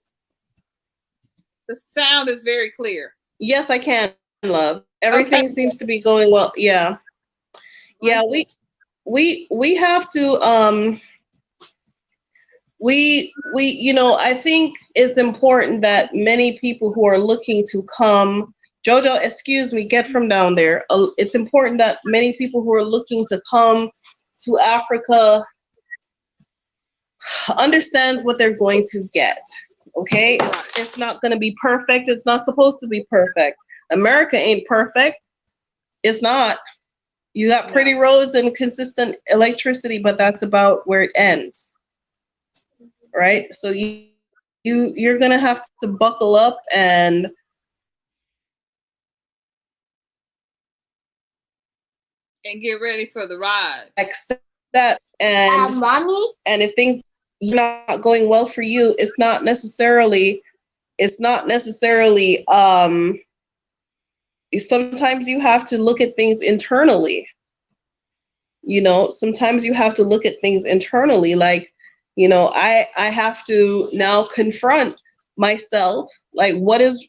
[SPEAKER 1] The sound is very clear.
[SPEAKER 2] Yes, I can, love. Everything seems to be going well. Yeah. Yeah, we have to I think it's important that many people who are looking to come, JoJo, excuse me, get from down there. It's important that many people who are looking to come to Africa understands what they're going to get. Okay, it's not going to be perfect. It's not supposed to be perfect. America ain't perfect. It's not. You got pretty roads and consistent electricity, but that's about where it ends. Right? So you're gonna have to buckle up and
[SPEAKER 1] get ready for the ride.
[SPEAKER 2] Accept that, and
[SPEAKER 4] mommy.
[SPEAKER 2] And if things are not going well for you, it's not necessarily. Sometimes you have to look at things internally. Sometimes you have to look at things internally. Like, I have to now confront myself. Like, what is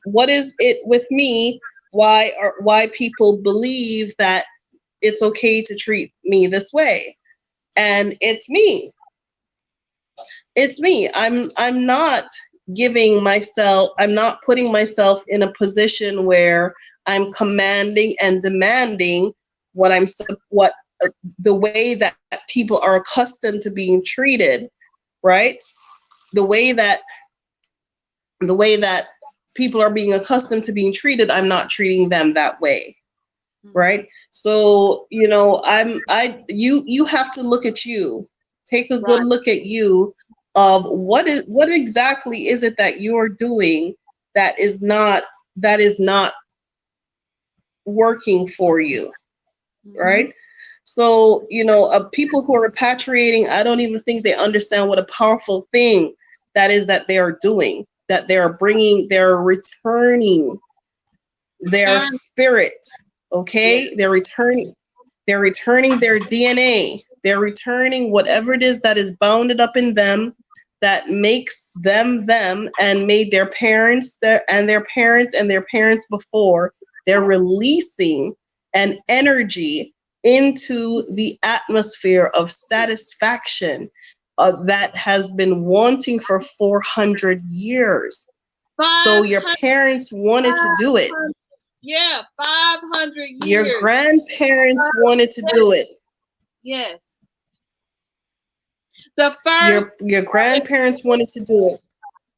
[SPEAKER 2] it with me? Why people believe that it's okay to treat me this way? And it's me. It's me. I'm not putting myself in a position where I'm commanding and demanding what the way that people are accustomed to being treated, right? The way that people are being accustomed to being treated, I'm not treating them that way, right? So, you know, you have to look at you, take a good look at you of what exactly is it that you're doing that is not working for you, right? So, you know, people who are repatriating, I don't even think they understand what a powerful thing that is that they are doing, that they're returning their spirit, okay? They're returning their DNA. They're returning whatever it is that is bounded up in them that makes them them and made their parents and their parents before. They're releasing an energy into the atmosphere of satisfaction that has been wanting for 400 years. So your parents wanted to do it.
[SPEAKER 1] Yeah, 500 years.
[SPEAKER 2] Your grandparents wanted to do it.
[SPEAKER 1] Yes. The first
[SPEAKER 2] your grandparents wanted to do it.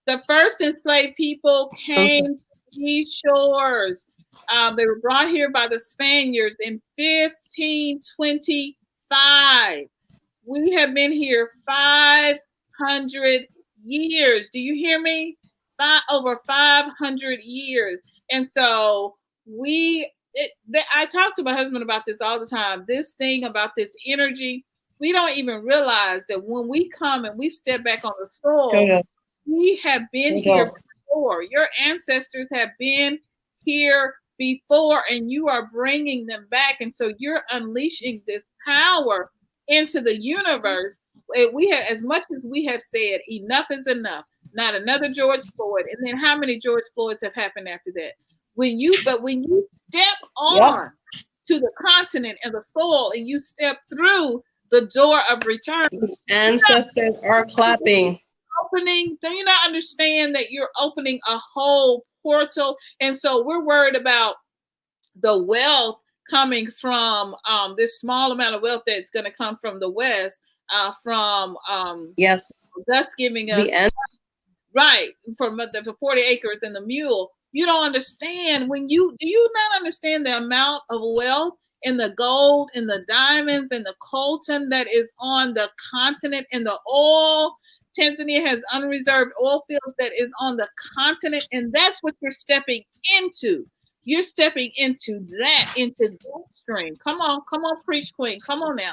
[SPEAKER 1] The first enslaved people came to these shores. They were brought here by the Spaniards in 1525. We have been here 500 years. Do you hear me? Over 500 years. And so I talk to my husband about this all the time. This thing about this energy, we don't even realize that when we come and we step back on the soil, we have been here before. Your ancestors have been here before, and you are bringing them back. And so you're unleashing this power into the universe. We have, as much as we have said, enough is enough. Not another George Floyd. And then how many George Floyds have happened after that? When you step on to the continent and the soil, and you step through the door of return,
[SPEAKER 2] ancestors are clapping.
[SPEAKER 1] Do you not understand that you're opening a whole portal? And so we're worried about the wealth coming from this small amount of wealth that's going to come from the West, from thus giving us from the 40 acres and the mule. You don't understand do you not understand the amount of wealth in the gold and the diamonds and the coltan that is on the continent, and the oil? Tanzania has unreserved oil fields that is on the continent, and that's what you're stepping into. You're stepping into that stream. Come on, preach, queen. Come on now.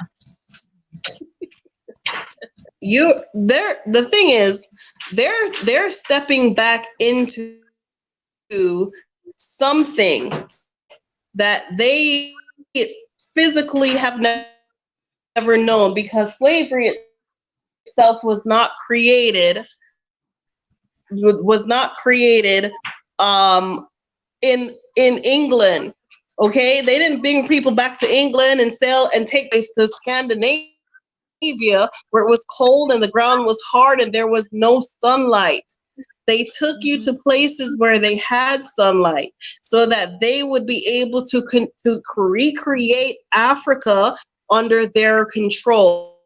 [SPEAKER 2] The thing is, they're stepping back into something that they physically have never known, because slavery itself was not created in England. Okay, they didn't bring people back to England and sail and take place to Scandinavia, where it was cold and the ground was hard and there was no sunlight. They took you to places where they had sunlight so that they would be able to recreate Africa under their control.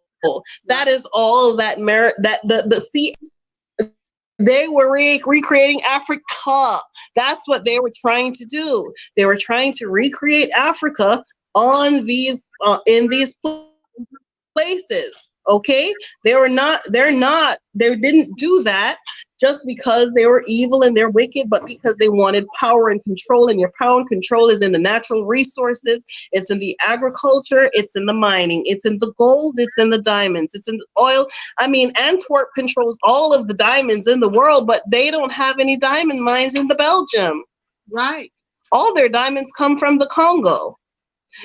[SPEAKER 2] That is all that they were recreating Africa. That's what they were trying to do. They were trying to recreate Africa on these in these places. Okay, they didn't do that just because they were evil and they're wicked, but because they wanted power and control. And your power and control is in the natural resources, it's in the agriculture, it's in the mining, it's in the gold, it's in the diamonds, it's in the oil. I mean, Antwerp controls all of the diamonds in the world, but they don't have any diamond mines in the Belgium.
[SPEAKER 1] Right.
[SPEAKER 2] All their diamonds come from the Congo.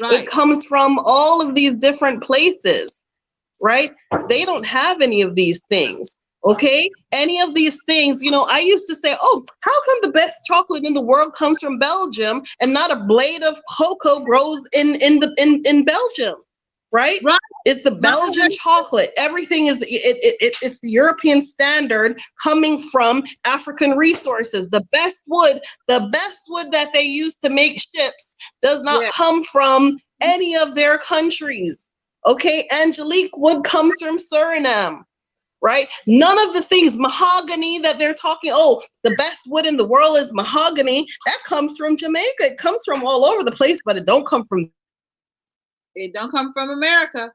[SPEAKER 2] Right. It comes from all of these different places. Right? They don't have any of these things. Okay? Any of these things, you know, I used to say, oh, how come the best chocolate in the world comes from Belgium and not a blade of cocoa grows in Belgium? right?
[SPEAKER 1] Right.
[SPEAKER 2] It's the Belgian chocolate. Everything is it's the European standard coming from African resources. The best wood that they use to make ships does not
[SPEAKER 1] Yeah.
[SPEAKER 2] come from any of their countries. Okay, Angelique wood comes from Suriname. Right? None of the things, mahogany that they're talking, oh, the best wood in the world is mahogany, that comes from Jamaica. It comes from all over the place, but it don't come from.
[SPEAKER 1] It don't come from America.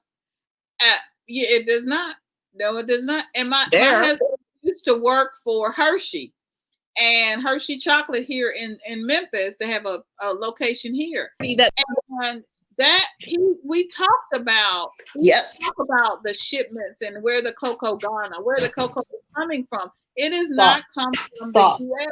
[SPEAKER 1] Yeah, it does not. No, it does not. And my husband used to work for Hershey, and Hershey Chocolate here in Memphis. They have a location here. And that we talked about. Talk about the shipments and where the cocoa Ghana, where the cocoa is coming from. It is not coming from the U.S.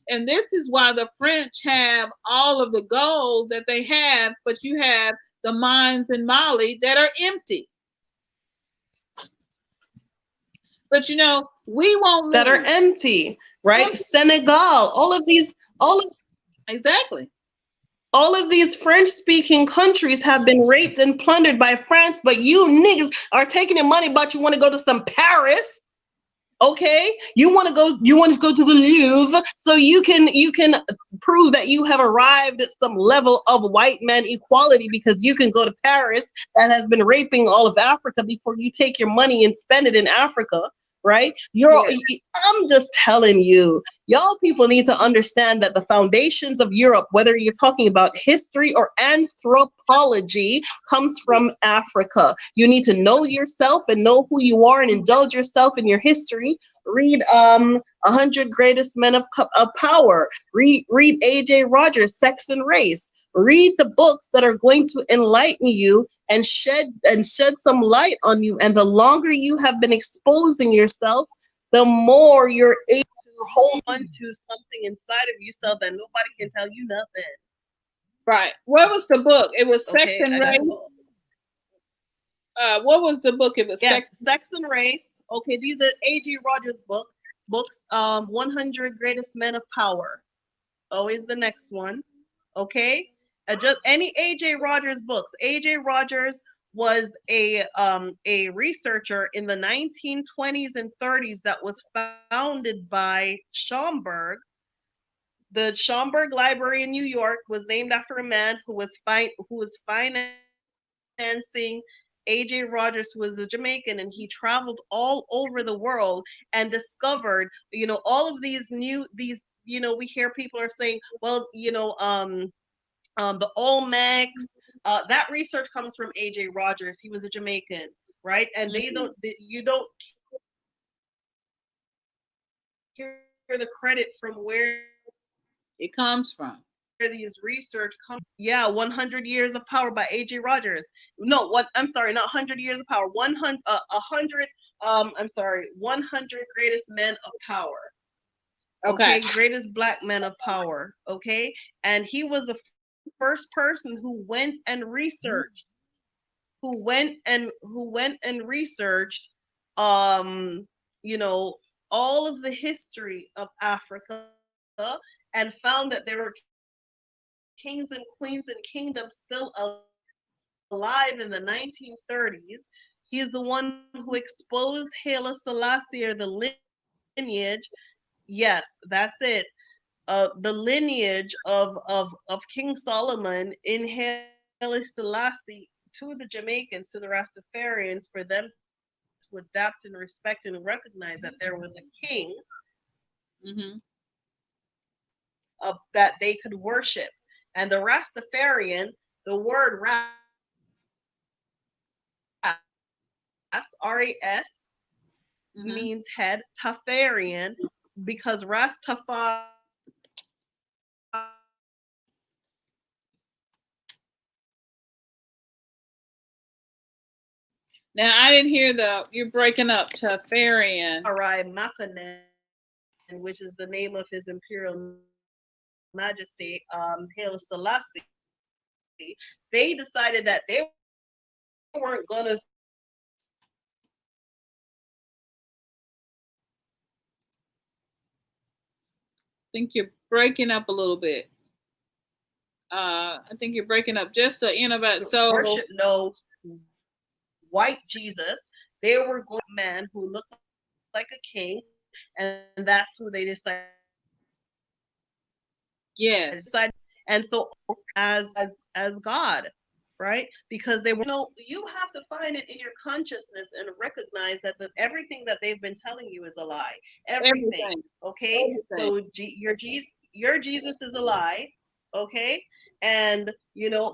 [SPEAKER 1] And this is why the French have all of the gold that they have, but you have the mines in Mali that are empty. But you know, we won't lose.
[SPEAKER 2] That are empty, right? Senegal,
[SPEAKER 1] exactly.
[SPEAKER 2] All of these French-speaking countries have been raped and plundered by France, but you niggas are taking your money, but you want to go to some Paris. Okay, you want to go to the Louvre so you can prove that you have arrived at some level of white man equality, because you can go to Paris that has been raping all of Africa before you take your money and spend it in Africa, right? I'm just telling you, y'all people need to understand that the foundations of Europe, whether you're talking about history or anthropology, comes from Africa. You need to know yourself and know who you are and indulge yourself in your history. Read 100 Greatest Men of Power. Read A.J. Rogers' Sex and Race. Read the books that are going to enlighten you and shed some light on you. And the longer you have been exposing yourself, the more you're able to hold on to something inside of yourself that nobody can tell you nothing.
[SPEAKER 1] Right. What was the book? It was Sex and Race. What was the book? It was Sex
[SPEAKER 2] and Race. Okay, these are A.J. Rogers' books. 100 Greatest Men of Power. Always the next one. Okay, just any A.J. Rogers books. A.J. Rogers was a researcher in the 1920s and 30s that was founded by Schomburg. The Schomburg Library in New York was named after a man who was financing A.J. Rogers, was a Jamaican, and he traveled all over the world and discovered, all of these, we hear people are saying, well, the Olmecs, that research comes from A.J. Rogers. He was a Jamaican, right? And you don't hear the credit from where
[SPEAKER 1] it comes from.
[SPEAKER 2] These research comes. 100 Years of Power by A.J. Rogers. No, I'm sorry, not 100 Years of Power. 100 Greatest Men of Power. Okay, Greatest Black Men of Power. Okay, and he was the first person who went and researched. All of the history of Africa, and found that there were kings and queens and kingdoms still alive in the 1930s. He's the one who exposed Haile Selassie, or the lineage. Yes, that's it. The lineage of King Solomon in Haile Selassie to the Jamaicans, to the Rastafarians, for them to adapt and respect and recognize that there was a king that they could worship. And the Rastafarian, the word Ras, R-A-S, means head. Tafarian, because Rastafari.
[SPEAKER 1] Now, I didn't hear you're breaking up, Tafarian.
[SPEAKER 2] Makanen, which is the name of his imperial majesty, Haile Selassie. They decided that they weren't going to.
[SPEAKER 1] I think you're breaking up a little bit. I think you're breaking up just in about so.
[SPEAKER 2] Worship, no. white Jesus. They were going to a man who looked like a king, and that's who they decided.
[SPEAKER 1] Yes.
[SPEAKER 2] And so as God, right? Because they were, you have to find it in your consciousness and recognize that everything that they've been telling you is a lie. Everything. Okay.
[SPEAKER 1] Everything.
[SPEAKER 2] So your Jesus is a lie. Okay. And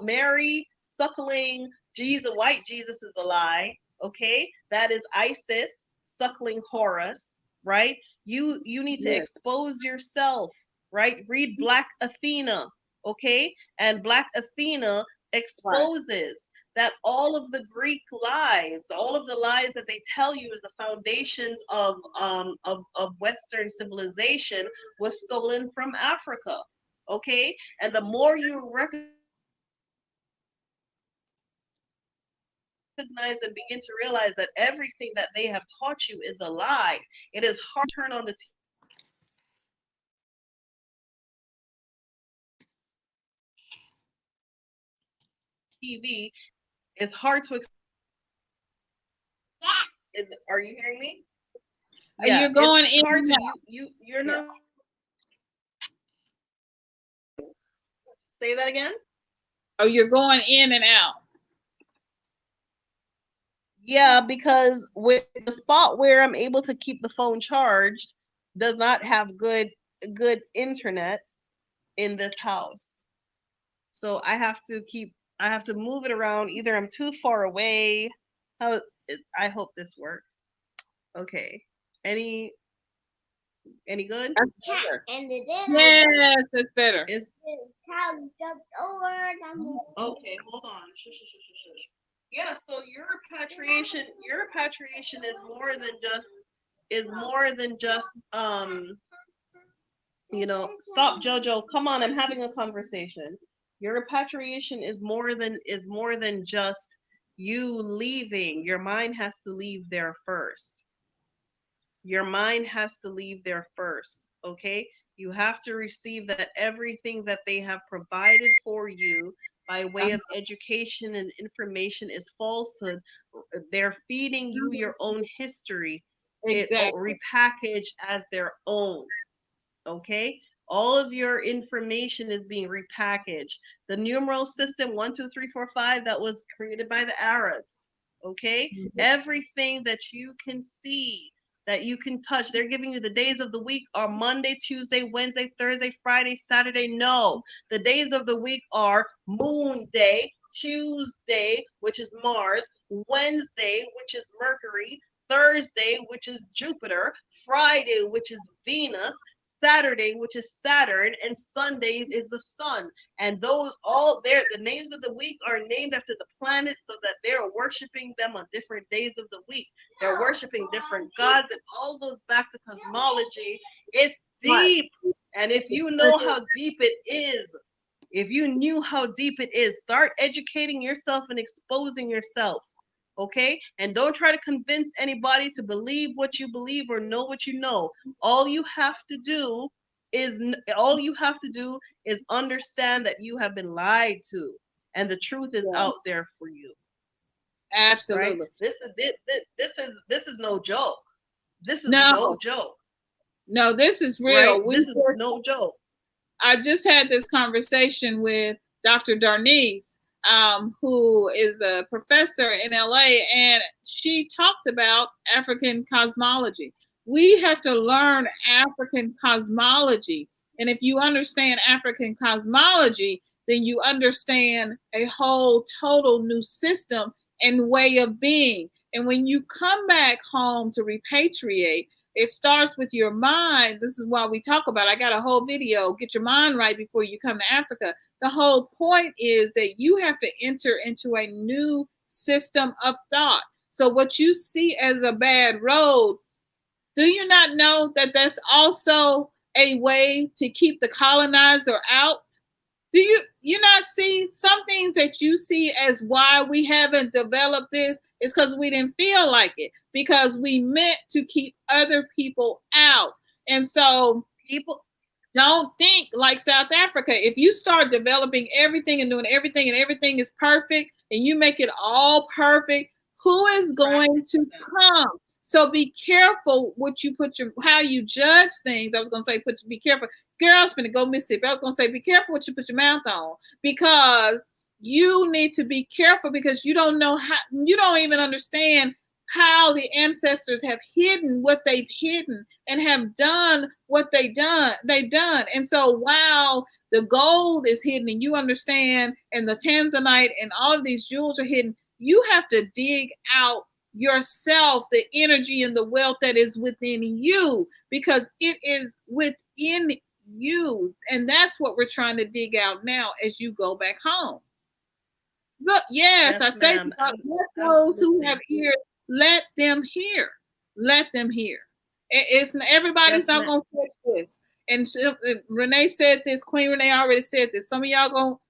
[SPEAKER 2] Mary suckling Jesus, white Jesus, is a lie. Okay. That is Isis suckling Horus, right? You need to expose yourself, right? Read Black Athena. Okay. And Black Athena exposes that all of the Greek lies, all of the lies that they tell you is the foundations of Western civilization, was stolen from Africa. Okay. And the more you recognize and begin to realize that everything that they have taught you is a lie, it is hard to turn on the TV. It's hard to are you hearing me?
[SPEAKER 1] Yeah, you're going
[SPEAKER 2] it's
[SPEAKER 1] in
[SPEAKER 2] hard
[SPEAKER 1] and
[SPEAKER 2] to,
[SPEAKER 1] out.
[SPEAKER 2] you're not. Say that again.
[SPEAKER 1] Oh, you're going in and out.
[SPEAKER 2] Yeah, because with the spot where I'm able to keep the phone charged does not have good internet in this house. So I have to move it around. Either I'm too far away. I hope this works. Okay. Any good?
[SPEAKER 1] That's better.
[SPEAKER 4] And then
[SPEAKER 1] Yes, that's better.
[SPEAKER 2] Is
[SPEAKER 4] cow jumped over.
[SPEAKER 2] okay, hold on. Shush. Yeah, so your repatriation is more than just stop, Jojo. Come on, I'm having a conversation. Your repatriation is more than just you leaving. Your mind has to leave there first. Your mind has to leave there first, okay? You have to receive that everything that they have provided for you by way of education and information is falsehood. They're feeding you your own history,
[SPEAKER 1] Exactly.
[SPEAKER 2] repackaged as their own, okay? All of your information is being repackaged. The numeral system 1, 2, 3, 4, 5 that was created by the Arabs, okay? Everything that you can see, that you can touch, they're giving you the days of the week are Monday, Tuesday, Wednesday, Thursday, Friday, Saturday. No, the days of the week are Moon Day, Tuesday, which is Mars, Wednesday, which is Mercury, Thursday, which is Jupiter, Friday, which is Venus, Saturday, which is Saturn, and Sunday is the sun. And those the names of the week are named after the planets so that they're worshiping them on different days of the week. They're worshiping different gods. It all goes back to cosmology. It's deep. And if you know how deep it is, if you knew how deep it is, start educating yourself and exposing yourself. Okay? And don't try to convince anybody to believe what you believe or know what you know. All you have to do is understand that you have been lied to and the truth is out there for you.
[SPEAKER 1] Absolutely.
[SPEAKER 2] Right? This is no joke. This is no joke.
[SPEAKER 1] No, this is real.
[SPEAKER 2] Right? This is no joke.
[SPEAKER 1] I just had this conversation with Dr. Darnice, who is a professor in LA, and she talked about African cosmology. We have to learn African cosmology. And if you understand African cosmology, then you understand a whole total new system and way of being. And when you come back home to repatriate, it starts with your mind. This is why we talk about, I got a whole video, get your mind right before you come to Africa. The whole point is that you have to enter into a new system of thought. So what you see as a bad road, do you not know that that's also a way to keep the colonizer out? Do you not see some things that you see as why we haven't developed this is because we didn't feel like it, because we meant to keep other people out. And so people don't think like South Africa. If you start developing everything and doing everything and everything is perfect, and you make it all perfect, who is going to come? So be careful what you put how you judge things. I was gonna say be careful. Girl, I was gonna go Mississippi. I was gonna say be careful what you put your mouth on, because you need to be careful, because you don't know how, you don't even understand how the ancestors have hidden what they've hidden and have done what they've done. And so while the gold is hidden, and you understand, and the Tanzanite and all of these jewels are hidden, you have to dig out yourself the energy and the wealth that is within you, because it is within you. And that's what we're trying to dig out now as you go back home. Look, yes, I say, let those who have ears, let them hear. Let them hear. It's everybody's not going to catch this. And Renae said this. Queen Renae already said this. Some of y'all going to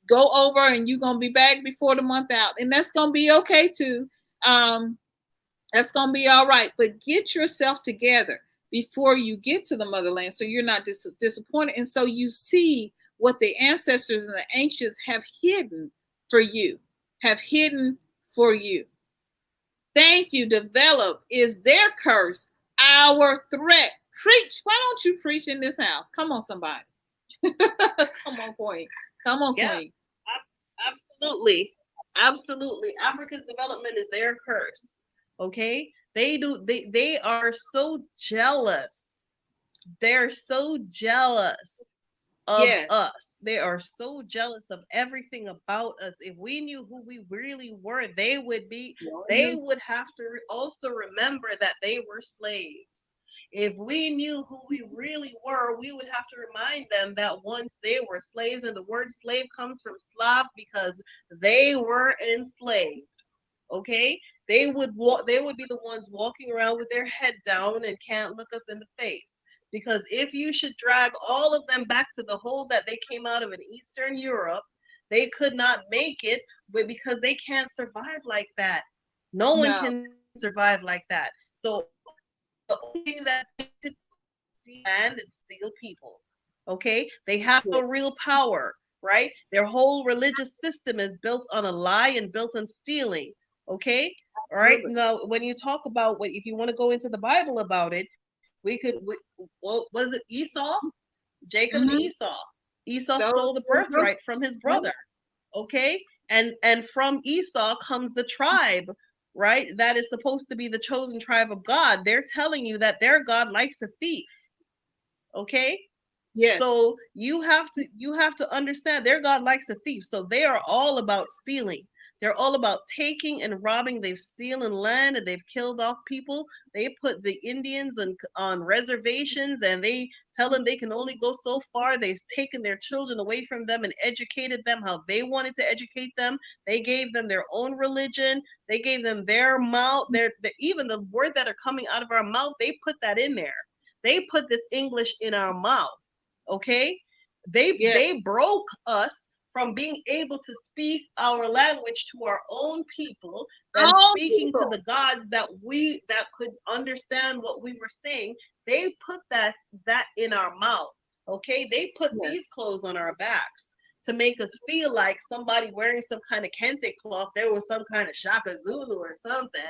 [SPEAKER 1] go over, and you're going to be back before the month out. And that's going to be okay too. That's going to be all right. But get yourself together before you get to the motherland, so you're not disappointed. And so you see what the ancestors and the ancients have hidden for you, Thank you. Develop is their curse, our threat. Preach. Why don't you preach in this house? Come on, somebody. Come on, Queen. Come on, Queen.
[SPEAKER 2] Absolutely. Africa's development is their curse. Okay? They are so jealous. They're so jealous of us. They are so jealous of everything about us. If we knew who we really were, they would have to also remember that they were slaves. If we knew who we really were, we would have to remind them that once they were slaves, and the word slave comes from Slav because they were enslaved. Okay? They would be the ones walking around with their head down and can't look us in the face. Because if you should drag all of them back to the hole that they came out of in Eastern Europe, they could not make it, because they can't survive like that. No one can survive like that. So the only thing that they could stand is steal people. Okay? They have no real power, right? Their whole religious system is built on a lie and built on stealing. Okay? All right. Now, when you talk about if you want to go into the Bible about it, was it Esau? Jacob and Esau. Esau stole the birthright from his brother. Okay? And from Esau comes the tribe, right? That is supposed to be the chosen tribe of God. They're telling you that their God likes a thief. Okay? Yes. So you have to understand their God likes a thief. So they are all about stealing. They're all about taking and robbing. They've stolen land and they've killed off people. They put the Indians on reservations, and they tell them they can only go so far. They've taken their children away from them and educated them how they wanted to educate them. They gave them their own religion. They gave them their mouth. Even the word that are coming out of our mouth, they put that in there. They put this English in our mouth. Okay? They broke us from being able to speak our language to our own people, and speaking to the gods that could understand what we were saying. They put that in our mouth. Okay? They put these clothes on our backs to make us feel like somebody wearing some kind of kente cloth, there was some kind of Shaka Zulu or something.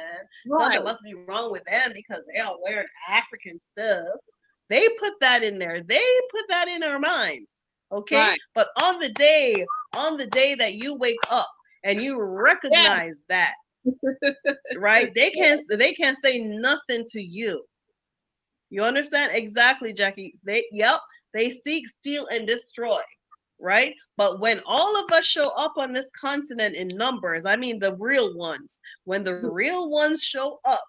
[SPEAKER 2] Something must be wrong with them because they are wearing African stuff. They put that in there. They put that in our minds. Okay. Right. But on the day that you wake up and you recognize that, right? They can't say nothing to you. You understand? Exactly, Jackie. They seek, steal, and destroy. Right? But when all of us show up on this continent in numbers, I mean the real ones, when the real ones show up,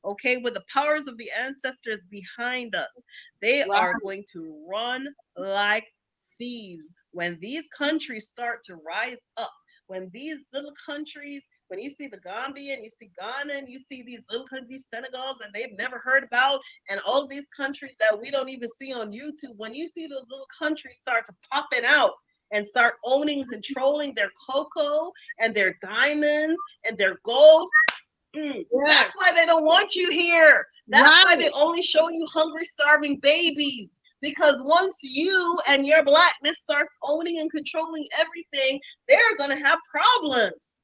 [SPEAKER 2] okay, with the powers of the ancestors behind us, they are going to run like thieves. When these countries start to rise up, when these little countries, when you see the Gambian, you see Ghana, and you see these little countries, Senegals, that they've never heard about, and all of these countries that we don't even see on YouTube, when you see those little countries start to pop it out and start owning, controlling their cocoa and their diamonds and their gold, that's why they don't want you here. That's why they only show you hungry, starving babies. Because once you and your blackness starts owning and controlling everything, they're going to have problems.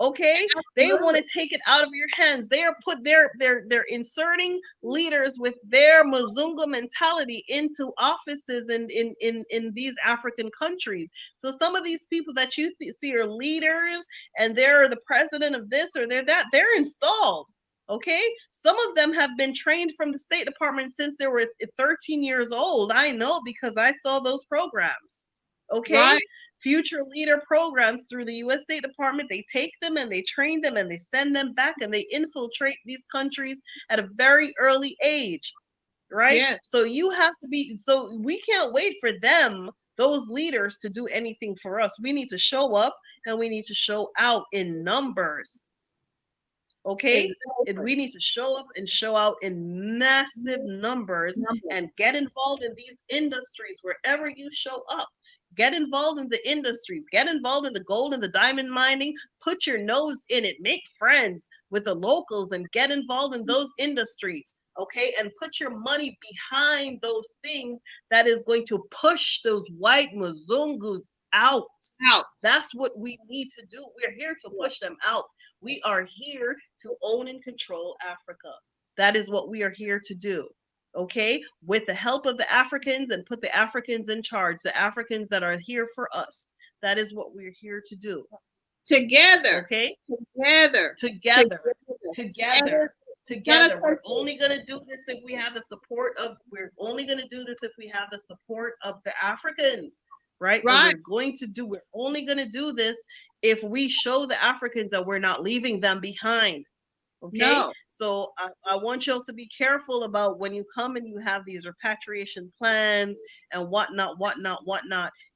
[SPEAKER 2] Okay, they want to take it out of your hands. They are they're inserting leaders with their Mzungu mentality into offices in these African countries. So some of these people that you see are leaders, and they're the president of this or they're that. They're installed. Okay, some of them have been trained from the State Department since they were 13 years old. I know because I saw those programs. Okay.
[SPEAKER 1] Right.
[SPEAKER 2] Future leader programs through the U.S. State Department. They take them and they train them and they send them back and they infiltrate these countries at a very early age, right?
[SPEAKER 1] Yes.
[SPEAKER 2] So you have to be, so we can't wait for them, those leaders, to do anything for us. We need to show up and we need to show out in numbers. Okay,
[SPEAKER 1] Exactly.
[SPEAKER 2] we need to show up and show out in massive numbers and get involved in these industries wherever you show up. Get involved in the industries, get involved in the gold and the diamond mining, put your nose in it, make friends with the locals and get involved in those industries, okay? And put your money behind those things that is going to push those white Mzungus out. That's what we need to do. We're here to push them out. We are here to own and control Africa. That is what we are here to do. Okay, with the help of the Africans, and put the Africans in charge, the Africans that are here for us. That is what we're here to do.
[SPEAKER 1] Together.
[SPEAKER 2] Okay?
[SPEAKER 1] Together.
[SPEAKER 2] We're only going to do this if we have the support of, we're the Africans, right?
[SPEAKER 1] Right.
[SPEAKER 2] We're only going to do this if we show the Africans that we're not leaving them behind. Okay, no. So I want y'all to be careful about when you come and you have these repatriation plans and whatnot.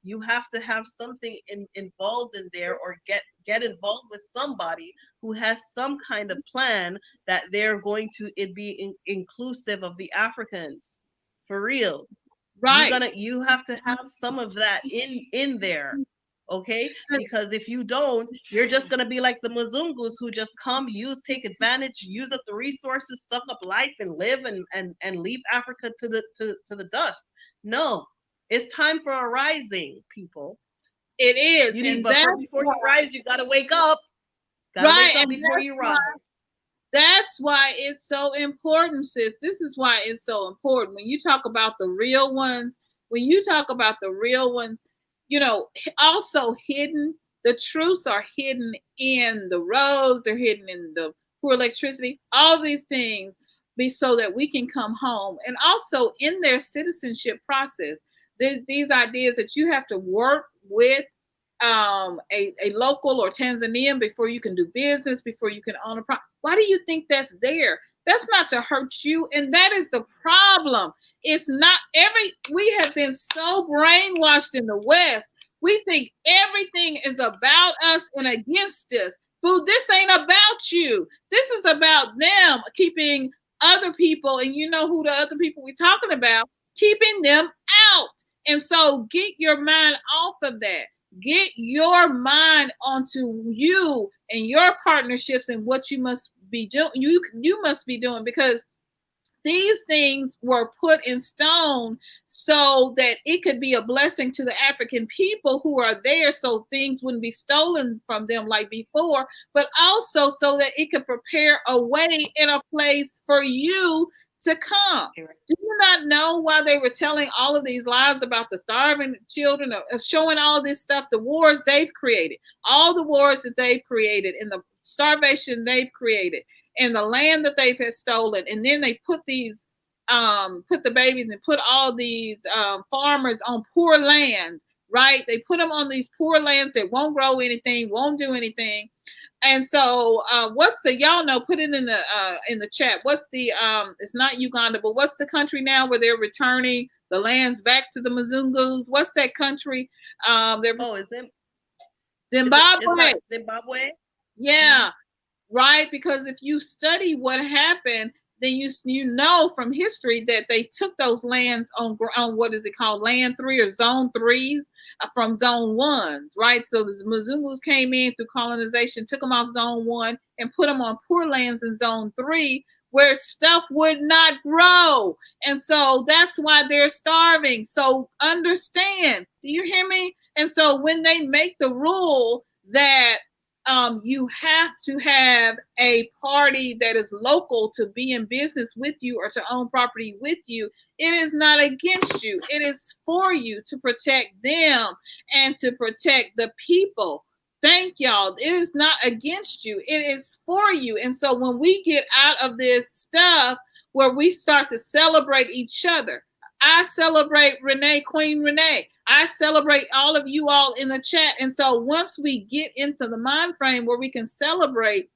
[SPEAKER 2] You have to have something involved in there, or get involved with somebody who has some kind of plan that they're going to be inclusive of the Africans, for real.
[SPEAKER 1] Right.
[SPEAKER 2] You have to have some of that in there. Okay, because if you don't, you're just gonna be like the Mzungus who just come, take advantage, use up the resources, suck up life, and live and leave Africa to the dust. No, it's time for a rising, people.
[SPEAKER 1] It is.
[SPEAKER 2] Before you rise, you gotta wake up. Wake up before you rise.
[SPEAKER 1] That's why it's so important, sis. This is why it's so important. When you talk about the real ones, you know, also hidden, the truths are hidden in the roads, they're hidden in the poor electricity, all these things, so that we can come home. And also in their citizenship process, these ideas that you have to work with a local or Tanzanian before you can do business, before you can own a property. Why do you think that's there? That's not to hurt you. And that is the problem. It's not we have been so brainwashed in the West. We think everything is about us and against us. Boo, this ain't about you. This is about them keeping other people, and you know who the other people we're talking about, keeping them out. And so get your mind off of that. Get your mind onto you and your partnerships and what you must be doing. You must be doing, because these things were put in stone so that it could be a blessing to the African people who are there, so things wouldn't be stolen from them like before, but also so that it could prepare a way and a place for you to come. Do you not know why they were telling all of these lies about the starving children, showing all this stuff, the wars they've created, all the wars that they've created, and the starvation they've created, and the land that they've had stolen. And then they put these, put the babies and put all these farmers on poor land, right? They put them on these poor lands that won't grow anything, won't do anything. And so y'all know, put it in the chat. What's the, it's not Uganda, but what's the country now where they're returning the lands back to the Mzungus? What's that country?
[SPEAKER 2] Is it
[SPEAKER 1] Zimbabwe.
[SPEAKER 2] Zimbabwe?
[SPEAKER 1] Yeah, right. Because if you study what happened, then you know from history that they took those lands on what is it called, land 3 or zone 3s from zone 1, right? So the Mzungus came in through colonization, took them off zone 1 and put them on poor lands in zone 3 where stuff would not grow. And so that's why they're starving. So understand, do you hear me? And so when they make the rule that you have to have a party that is local to be in business with you or to own property with you. It is not against you. It is for you to protect them and to protect the people. Thank y'all. It is not against you. It is for you. And so when we get out of this stuff where we start to celebrate each other, I celebrate Renae, Queen Renae. I celebrate all of you all in the chat. And so once we get into the mind frame where we can celebrate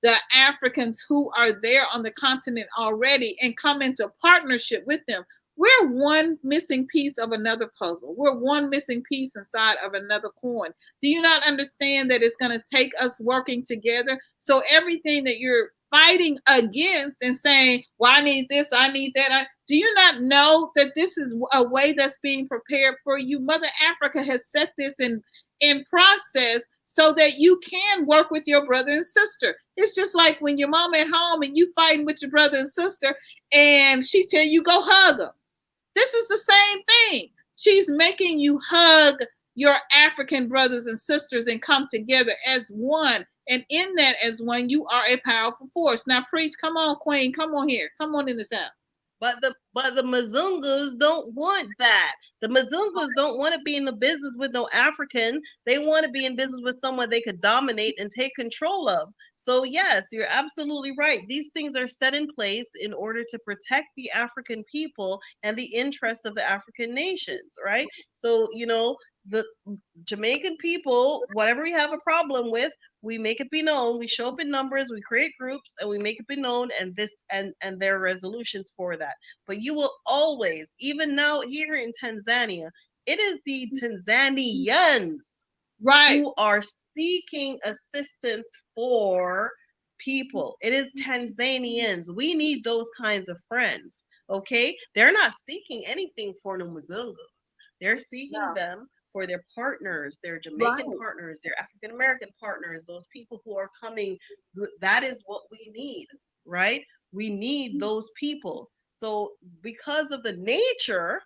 [SPEAKER 1] the Africans who are there on the continent already and come into partnership with them, we're one missing piece of another puzzle. We're one missing piece inside of another coin. Do you not understand that it's going to take us working together? So everything that you're fighting against and saying, well, I need this, I need that. Do you not know that this is a way that's being prepared for you? Mother Africa has set this in process so that you can work with your brother and sister. It's just like when your mom at home and you fighting with your brother and sister and she tell you go hug them. This is the same thing. She's making you hug your African brothers and sisters and come together as one. And in that as one, you are a powerful force. Now preach, come on, Queen, come on here. Come on in this house.
[SPEAKER 2] But the Mzungus don't want that. The Mzungus don't want to be in the business with no African. They want to be in business with someone they could dominate and take control of. So yes, you're absolutely right. These things are set in place in order to protect the African people and the interests of the African nations, right? So, you know, the Jamaican people, whatever we have a problem with, we make it be known, we show up in numbers, we create groups, and we make it be known, and there are resolutions for that. But you will always, even now here in Tanzania, it is the Tanzanians who are seeking assistance for people. It is Tanzanians. We need those kinds of friends, okay? They're not seeking anything for the Mzungus. They're seeking them for their partners, their Jamaican partners, their African American partners, those people who are coming. That is what we need, right? We need those people. So because of the nature,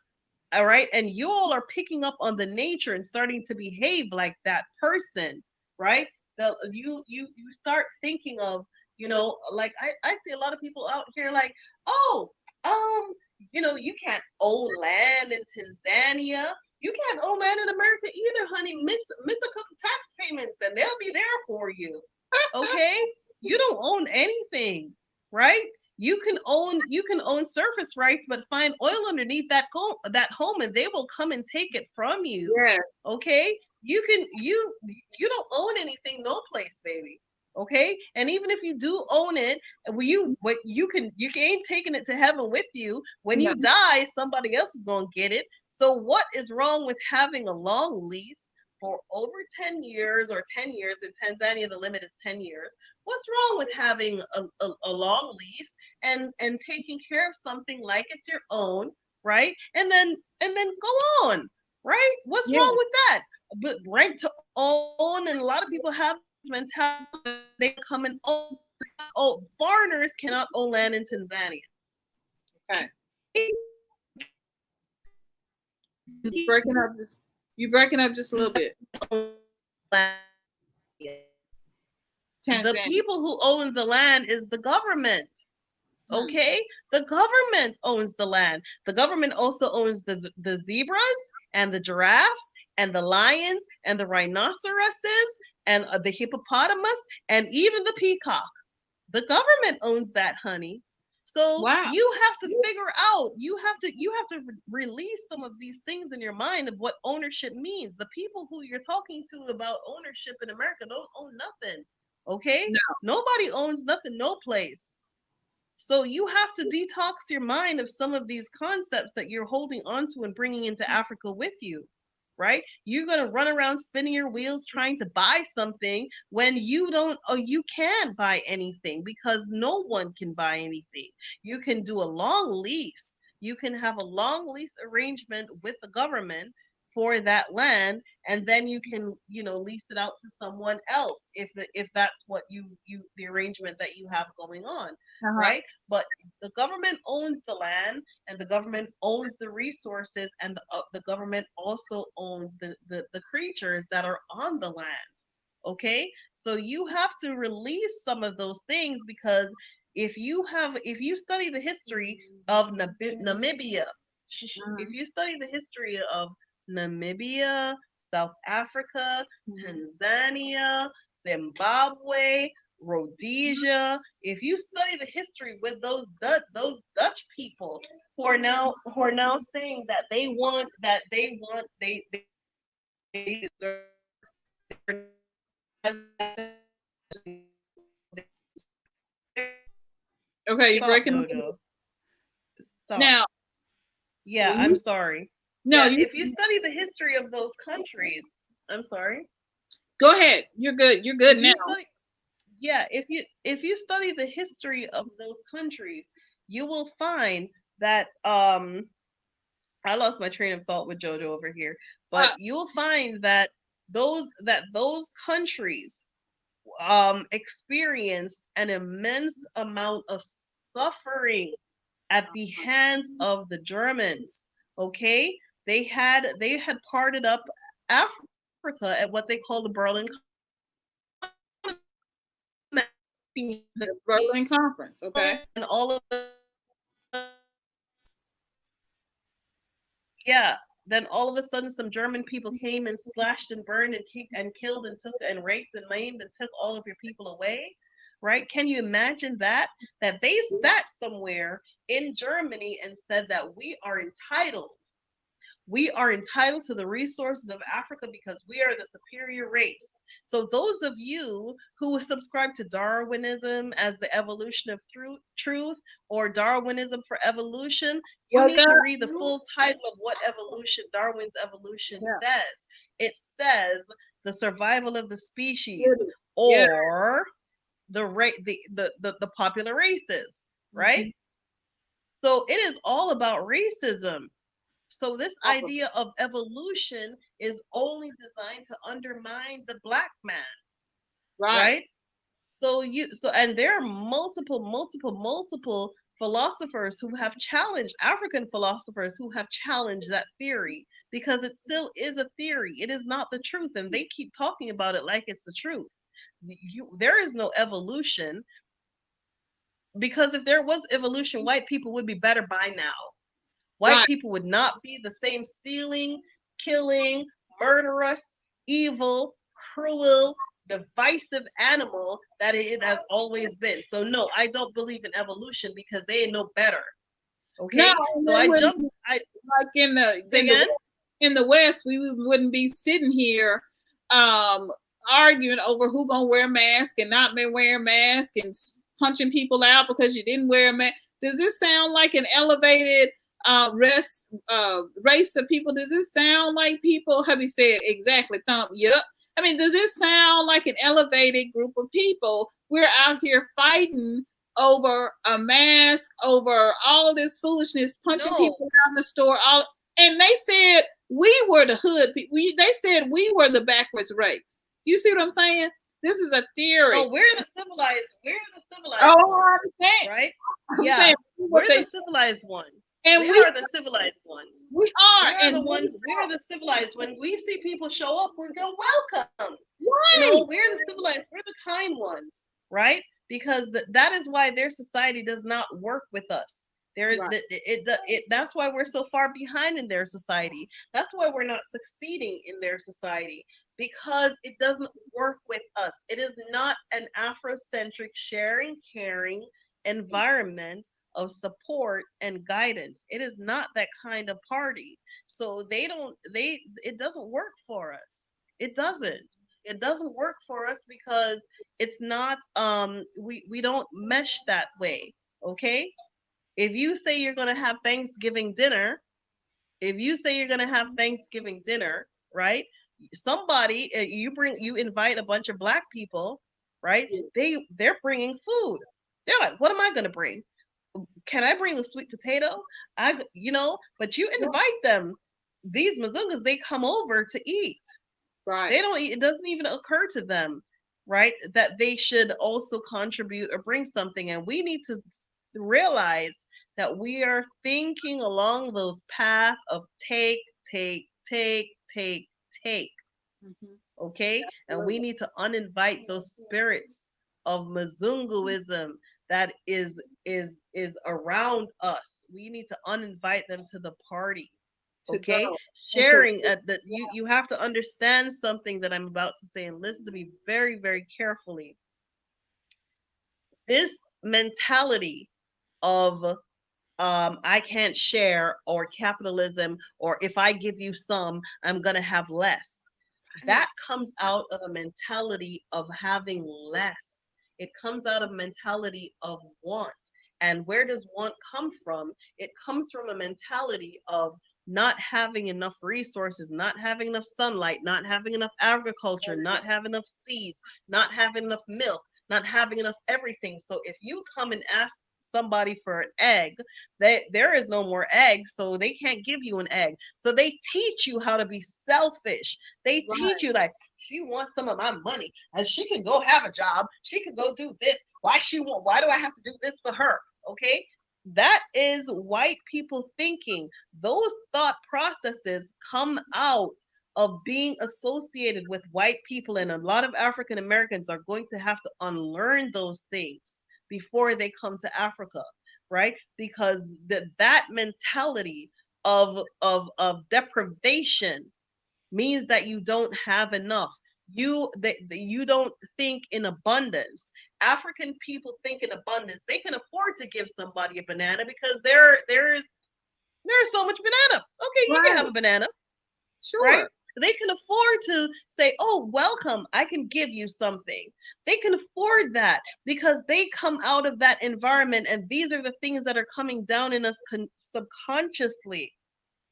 [SPEAKER 2] all right, and you all are picking up on the nature and starting to behave like that person, right? You start thinking of, you know, like I see a lot of people out here like, oh, you know, you can't own land in Tanzania. You can't own land in America either, honey. Miss a couple tax payments and they'll be there for you. Okay? You don't own anything, right? You can own surface rights, but find oil underneath that home and they will come and take it from you.
[SPEAKER 1] Yes.
[SPEAKER 2] Okay? You don't own anything no place, baby. Okay, and even if you do own it, you ain't taking it to heaven with you. When you die, somebody else is gonna get it. So what is wrong with having a long lease for over 10 years or 10 years? In Tanzania, the limit is 10 years. What's wrong with having a long lease and taking care of something like it's your own, right? And then go on, right? What's wrong with that? But rent to own, and a lot of people have mentality. They come and own. Oh, foreigners cannot own land in Tanzania.
[SPEAKER 1] Okay. You're breaking up just a little bit.
[SPEAKER 2] The people who own the land is the government. Okay, the government owns the land. The government also owns the zebras and the giraffes and the lions and the rhinoceroses and the hippopotamus and even the peacock. The government owns that, honey. So you have to figure out, you have to release some of these things in your mind of what ownership means. The people who you're talking to about ownership in America don't own nothing. Okay? No. Nobody owns nothing, no place. So you have to detox your mind of some of these concepts that you're holding onto and bringing into Africa with you, right? You're going to run around spinning your wheels trying to buy something when you can't buy anything, because no one can buy anything. You can do a long lease. You can have a long lease arrangement with the government for that land, and then you can, lease it out to someone else if that's what the arrangement that you have going on, right? But the government owns the land, and the government owns the resources, and the government also owns the creatures that are on the land. Okay, so you have to release some of those things, because if you study the history of Namibia, if you study the history of Namibia, South Africa, Tanzania, Zimbabwe, Rhodesia, if you study the history with those Dutch people who are now saying that they deserve
[SPEAKER 1] Okay, you're
[SPEAKER 2] stop,
[SPEAKER 1] breaking up.
[SPEAKER 2] Jojo. Stop.
[SPEAKER 1] Now,
[SPEAKER 2] Yeah, I'm sorry.
[SPEAKER 1] no,
[SPEAKER 2] Yeah, if you study the history of those countries, I'm sorry.
[SPEAKER 1] go ahead. You're good. You're good now.
[SPEAKER 2] If you study the history of those countries, you will find that I lost my train of thought with Jojo over here, but you will find that those countries experienced an immense amount of suffering at the hands of the Germans. Okay, they had parted up Africa at what they call the Berlin
[SPEAKER 1] Conference. Okay,
[SPEAKER 2] and all of then all of a sudden some German people came and slashed and burned and killed and took and raped and maimed and took all of your people away, right? Can you imagine that they sat somewhere in Germany and said that we are entitled to the resources of Africa because we are the superior race. So those of you who subscribe to Darwinism as the evolution of truth, or Darwinism for evolution, you need to read the full title of what Darwin's evolution says. It says the survival of the species, or the popular races, right? So it is all about racism. So this idea of evolution is only designed to undermine the Black man, right? So and there are multiple philosophers who have challenged, African philosophers who have challenged that theory, because it still is a theory. It is not the truth, and they keep talking about it like it's the truth. There is no evolution, because if there was evolution, white people would be better by now. White people would not be the same stealing, killing, murderous, evil, cruel, divisive animal that it has always been. So no, I don't believe in evolution, because they ain't no better. Okay,
[SPEAKER 1] no,
[SPEAKER 2] so I jumped.
[SPEAKER 1] Like in the West, we wouldn't be sitting here arguing over who gonna wear a mask and not wear a mask and punching people out because you didn't wear a mask. Does this sound like an elevated race of people? Does this sound like people? Have you said exactly? Thump. Yep. I mean, does this sound like an elevated group of people? We're out here fighting over a mask, over all of this foolishness, punching people out in the store. And they said we were the hood people. They said we were the backwards race. You see what I'm saying? This is a theory.
[SPEAKER 2] Oh, we're the civilized.
[SPEAKER 1] Oh, I understand.
[SPEAKER 2] Right?
[SPEAKER 1] Yeah,
[SPEAKER 2] we're the civilized ones. And we are the civilized ones.
[SPEAKER 1] We are.
[SPEAKER 2] We are the civilized. When we see people show up, we're going to welcome.
[SPEAKER 1] Right.
[SPEAKER 2] You know, we're the civilized. We're the kind ones, right? Because that is why their society does not work with us. That's why we're so far behind in their society. That's why we're not succeeding in their society, because it doesn't work with us. It is not an Afrocentric, sharing, caring environment of support and guidance. It is not that kind of party. So it doesn't work for us. It doesn't work for us, because it's not we don't mesh that way. Okay, if you say you're going to have Thanksgiving dinner, right? Somebody you invite a bunch of Black people, right? They're bringing food. They're like, what am I going to bring? Can I bring the sweet potato? But you invite them. These Mazungas, they come over to eat.
[SPEAKER 1] Right.
[SPEAKER 2] They don't eat. It doesn't even occur to them, right, that they should also contribute or bring something. And we need to realize that we are thinking along those paths of take. Okay, and we need to uninvite those spirits of Mzunguism that is around us. We need to uninvite them to the party.
[SPEAKER 1] To
[SPEAKER 2] Okay,
[SPEAKER 1] go.
[SPEAKER 2] sharing that you have to understand something that I'm about to say, and listen to me very, very carefully. This mentality of I can't share, or capitalism, or if I give you some, I'm gonna have less. That comes out of a mentality of having less. It comes out of a mentality of want. And where does want come from? It comes from a mentality of not having enough resources, not having enough sunlight, not having enough agriculture, not having enough seeds, not having enough milk, not having enough everything. So if you come and ask somebody for an egg, there is no more eggs, so they can't give you an egg. So they teach you how to be selfish. They teach you, like, she wants some of my money and she can go have a job, she can go do this. Why do I have to do this for her? Okay, that is white people thinking. Those thought processes come out of being associated with white people, and a lot of African Americans are going to have to unlearn those things before they come to Africa, right? Because that mentality of deprivation means that you don't have enough. You don't think in abundance. African people think in abundance. They can afford to give somebody a banana because there's so much banana. Okay, you can have a banana,
[SPEAKER 1] Sure.
[SPEAKER 2] right? They can afford to say, oh, welcome, I can give you something. They can afford that because they come out of that environment, and these are the things that are coming down in us subconsciously.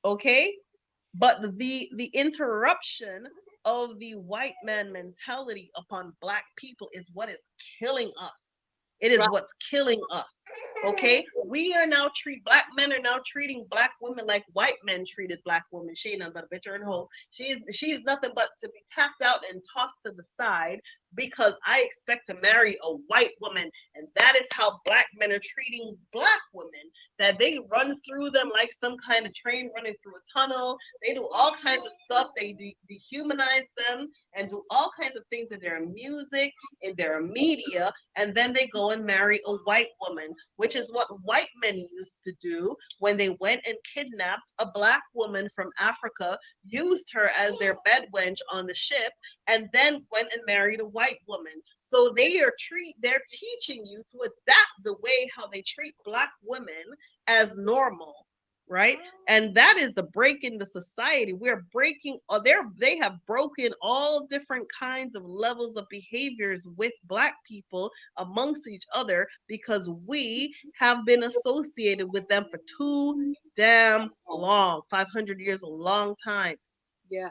[SPEAKER 2] Okay, but the interruption of the white man mentality upon Black people is what is killing us. It is what's killing us. Okay, we are now Black men are now treating Black women like white men treated Black women. She ain't nothing but a bitch and hoe. She's nothing but to be tapped out and tossed to the side because I expect to marry a white woman, and that is how Black men are treating Black women. That they run through them like some kind of train running through a tunnel. They do all kinds of stuff. They dehumanize them and do all kinds of things in their music, in their media, and then they go and marry a white woman, which is what white men used to do when they went and kidnapped a Black woman from Africa, used her as their bed wench on the ship, and then went and married a white woman. So they're teaching you to adapt the way how they treat Black women as normal, right? And that is the break in the society. We're breaking, or they have broken all different kinds of levels of behaviors with Black people amongst each other because we have been associated with them for too damn long. 500 years, a long time.
[SPEAKER 1] Yeah.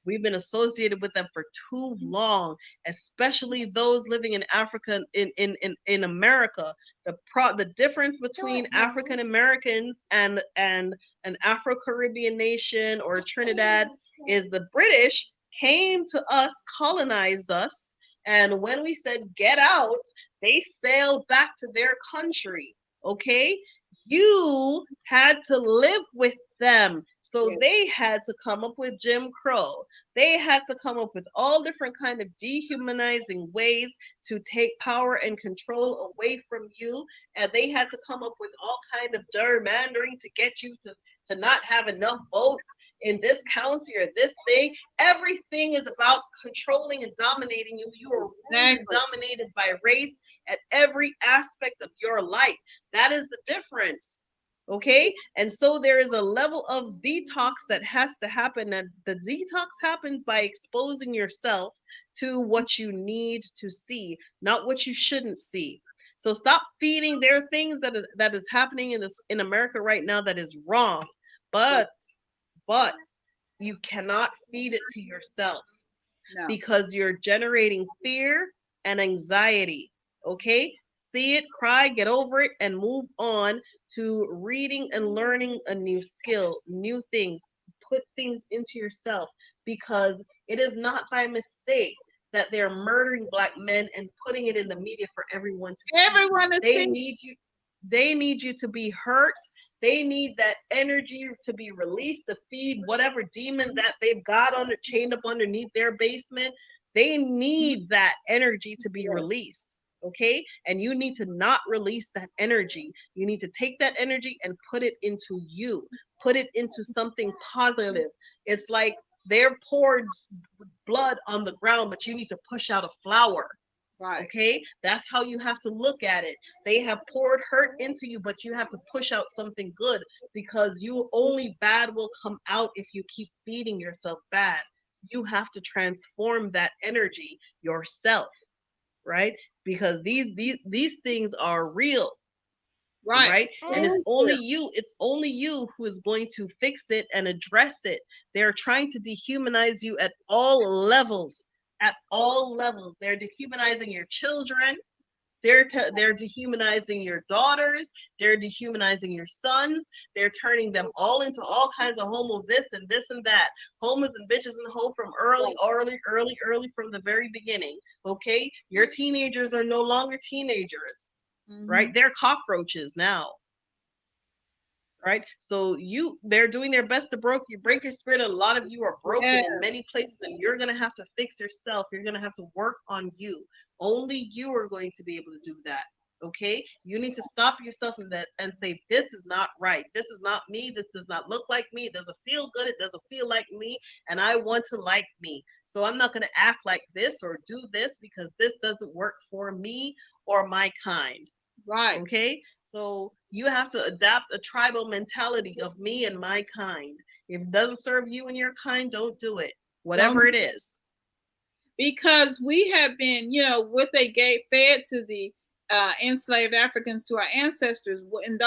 [SPEAKER 2] We've been associated with them for too long, especially those living in Africa, in America. The difference between African Americans and an Afro-Caribbean nation or Trinidad is the British came to us, colonized us, and when we said get out, they sailed back to their country. Okay? You had to live with them. So they had to come up with Jim Crow. They had to come up with all different kind of dehumanizing ways to take power and control away from you. And they had to come up with all kind of gerrymandering to get you to not have enough votes in this county or this thing. Everything is about controlling and dominating you. You are dominated by race at every aspect of your life. That is the difference. Okay, and so there is a level of detox that has to happen, and the detox happens by exposing yourself to what you need to see, not what you shouldn't see. So stop feeding. There are things that is happening in America right now that is wrong, but you cannot feed it to yourself because you're generating fear and anxiety. Okay, see it, cry, get over it, and move on to reading and learning a new skill, new things. Put things into yourself because it is not by mistake that they're murdering Black men and putting it in the media for everyone to see. They need you to be hurt. They need that energy to be released to feed whatever demon that they've got chained up underneath their basement. They need that energy to be released. Okay, and you need to not release that energy. You need to take that energy and put it into you, put it into something positive. It's like they're poured blood on the ground, but you need to push out a flower.
[SPEAKER 1] Right.
[SPEAKER 2] Okay, that's how you have to look at it. They have poured hurt into you, but you have to push out something good, because only bad will come out if you keep feeding yourself bad. You have to transform that energy yourself, right? Because these things are real. Right. And it's only you who is going to fix it and address it. They're trying to dehumanize you at all levels. They're dehumanizing your children. They're dehumanizing your daughters. They're dehumanizing your sons. They're turning them all into all kinds of homo this and that. Homos and bitches and hoe from early from the very beginning. Okay, your teenagers are no longer teenagers. Right? They're cockroaches now. Right? So they're doing their best to break your spirit. A lot of you are broken in many places, and you're going to have to fix yourself. You're going to have to work on you. Only you are going to be able to do that. Okay? You need to stop yourself in that and say, this is not right. This is not me. This does not look like me. It doesn't feel good. It doesn't feel like me. And I want to like me. So I'm not going to act like this or do this, because this doesn't work for me or my kind.
[SPEAKER 1] Right.
[SPEAKER 2] Okay, so you have to adapt a tribal mentality of me and my kind. If it doesn't serve you and your kind, don't do it, whatever it is.
[SPEAKER 1] Because we have been, what they fed to the enslaved Africans, to our ancestors. And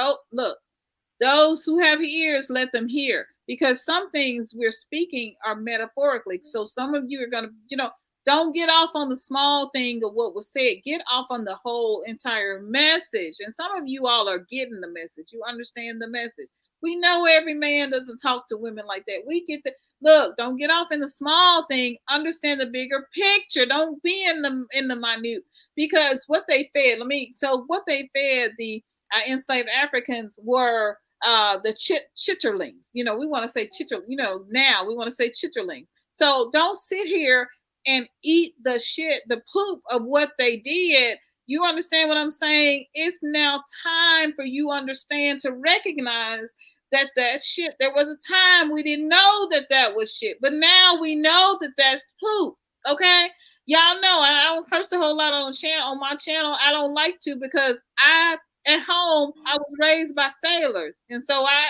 [SPEAKER 1] those who have ears, let them hear. Because some things we're speaking are metaphorically. So some of you are going to, don't get off on the small thing of what was said. Get off on the whole entire message. And some of you all are getting the message. You understand the message. We know every man doesn't talk to women like that. We get the look. Don't get off in the small thing. Understand the bigger picture. Don't be in the minute. Because what they fed. What they fed the enslaved Africans were the chitterlings. We want to say chitter. Now we want to say chitterlings. So don't sit here and eat the poop of what they did. You understand what I'm saying? It's now time for you to recognize that shit, there was a time we didn't know that was shit, but now we know that that's poop. Okay? Y'all know I don't curse a whole lot on my channel. I don't like to, because at home I was raised by sailors, and so I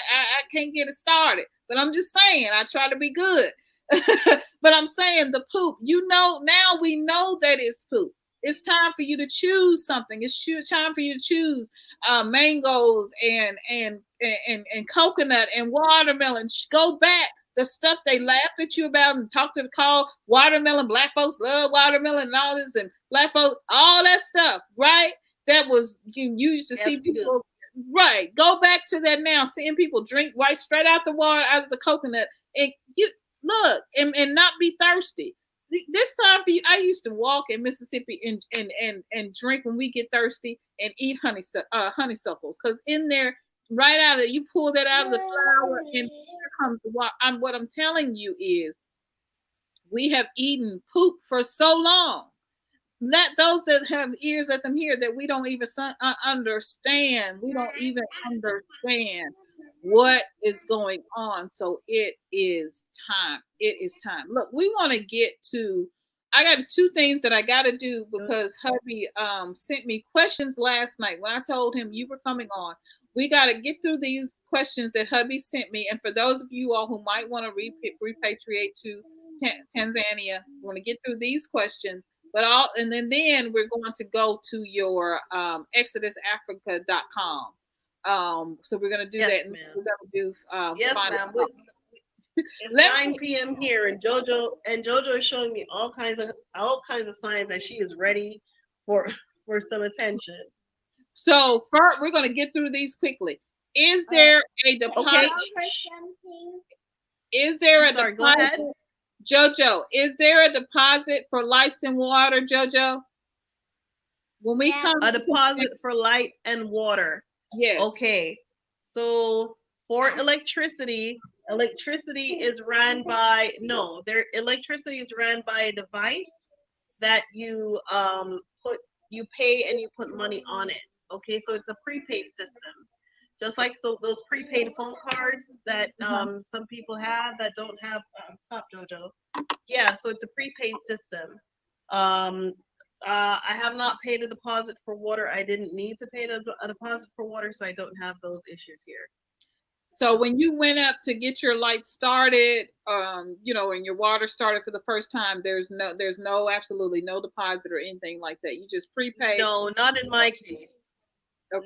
[SPEAKER 1] can't get it started. But I'm just saying, I try to be good. But I'm saying the poop, now we know that it's poop. It's time for you to choose something. It's time for you to choose mangoes and coconut and watermelon. Go back. The stuff they laughed at you about and called watermelon. Black folks love watermelon and all this, and black folks, all that stuff, right? That was, you used to see people. Right. Go back to that now. Seeing people drink right straight out the water, out of the coconut. And you look and not be thirsty. This time for you, I used to walk in Mississippi and drink when we get thirsty, and eat honeysuckles, because in there, right out of it, you pull that out of the flower, and here comes the water. What I'm telling you is, we have eaten poop for so long. Let those that have ears, let them hear, that we don't even understand. We don't even understand what is going on. So it is time. It is time. Look, we want to get to, I got 2 things that I got to do, because hubby sent me questions last night when I told him you were coming on. We got to get through these questions that hubby sent me. And for those of you all who might want to repatriate to Tanzania, we want to get through these questions. And then we're going to go to your XodusAfrica.com. So we're going to do that.
[SPEAKER 2] Ma'am.
[SPEAKER 1] We're going to do
[SPEAKER 2] yes, ma'am. It's 9 p.m. here, and Jojo is showing me all kinds of signs that she is ready for some attention.
[SPEAKER 1] So first, we're going to get through these quickly. Is there a deposit?
[SPEAKER 2] Okay.
[SPEAKER 1] Is there a deposit?
[SPEAKER 2] Go ahead.
[SPEAKER 1] Jojo, is there a deposit for lights and water, Jojo? When we come,
[SPEAKER 2] a deposit for light and water.
[SPEAKER 1] Yes.
[SPEAKER 2] Okay. So for electricity is ran by electricity is ran by a device that you pay and you put money on it. Okay, so it's a prepaid system. Just like those prepaid phone cards that some people have that don't have stop Jojo. Yeah, so it's a prepaid system. Um, I have not paid a deposit for water. I didn't need to pay a deposit for water, so I don't have those issues here.
[SPEAKER 1] So when you went up to get your light started, you know, and your water started for the first time, there's absolutely no deposit or anything like that. You just prepaid.
[SPEAKER 2] No, not in my case.
[SPEAKER 1] Okay.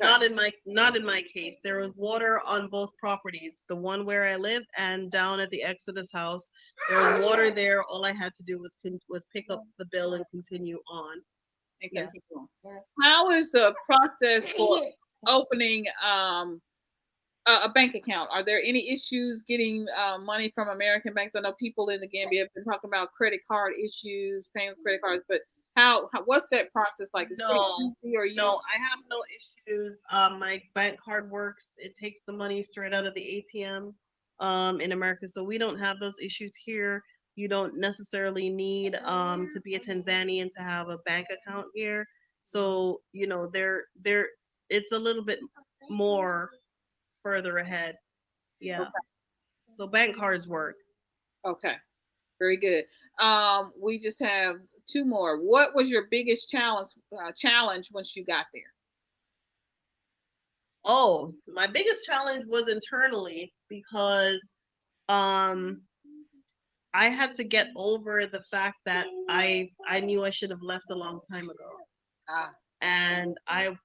[SPEAKER 2] Not in my case. There was water on both properties, the one where I live and down at the Xodus house. There was water there. All I had to do was pick up the bill and continue on.
[SPEAKER 1] Okay. Yes. How is the process for opening a bank account? Are there any issues getting money from American banks? I know people in the Gambia have been talking about credit card issues, paying with credit cards, but what's that process like?
[SPEAKER 2] No, I have no issues. My bank card works. It takes the money straight out of the ATM in America, so we don't have those issues here. You don't necessarily need to be a Tanzanian to have a bank account here. So, you know, it's a little bit more further ahead. Yeah. Okay. So bank cards work.
[SPEAKER 1] Okay. Very good. We just have two more. What was your biggest challenge once you got there?
[SPEAKER 2] Oh, my biggest challenge was internally because I had to get over the fact that I knew I should have left a long time ago. And I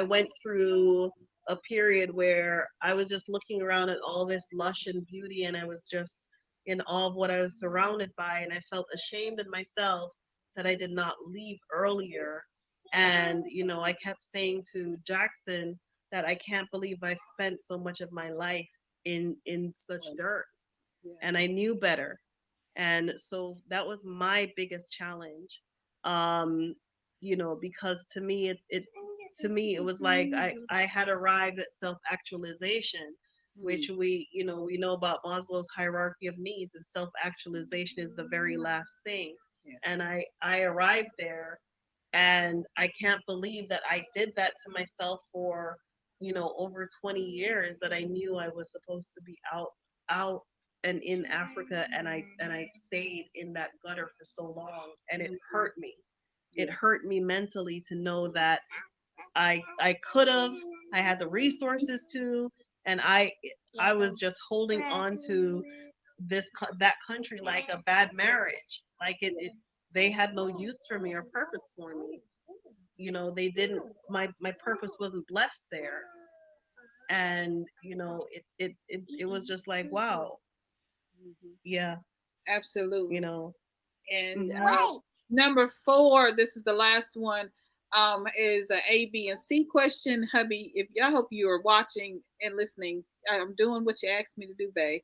[SPEAKER 2] went through a period where I was just looking around at all this lush and beauty, and I was just in awe of what I was surrounded by, and I felt ashamed in myself that I did not leave earlier. And you know, I kept saying to Jackson that I can't believe I spent so much of my life in such dirt, and I knew better. And so that was my biggest challenge. You know, because to me it was like I had arrived at self-actualization, which we know about Maslow's hierarchy of needs, and self-actualization is the very last thing. And I arrived there, and I can't believe that I did that to myself for over 20 years, that I knew I was supposed to be out and in Africa, and I stayed in that gutter for so long, and it hurt me. It hurt me mentally to know that I could have, I had the resources to, and I was just holding on to that country like a bad marriage. Like they had no use for me or purpose for me. You know, they didn't. My purpose wasn't blessed there, and you know, it was just like, wow. Yeah,
[SPEAKER 1] absolutely.
[SPEAKER 2] You know.
[SPEAKER 1] And number 4, this is the last one, is a A, B, and C question. Hubby, I hope you are watching and listening. I'm doing what you asked me to do, babe.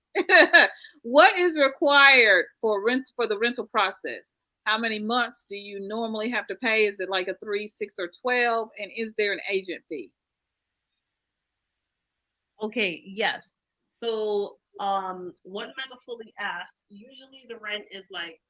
[SPEAKER 1] What is required for the rental process? How many months do you normally have to pay? Is it like a 3, 6, or 12? And is there an agent fee?
[SPEAKER 2] Okay, yes. So what Mega Fully asks, usually the rent is like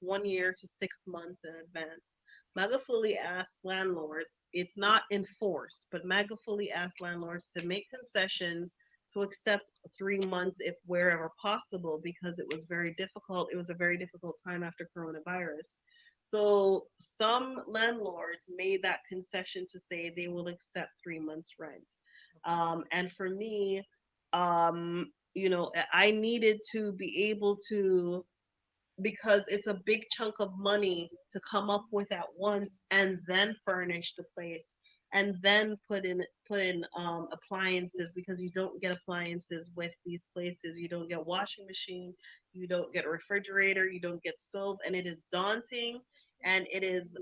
[SPEAKER 2] 1 year to 6 months in advance. Mega Fully asks landlords, it's not enforced, but Mega Fully asks landlords to make concessions to accept 3 months if wherever possible, because it was very difficult. It was a very difficult time after coronavirus. So some landlords made that concession to say they will accept 3 months rent. And for me, you know, I needed to be able to, because it's a big chunk of money to come up with at once and then furnish the place and then put in appliances, because you don't get appliances with these places. You don't get washing machine, you don't get a refrigerator, you don't get stove, and it is daunting, and it is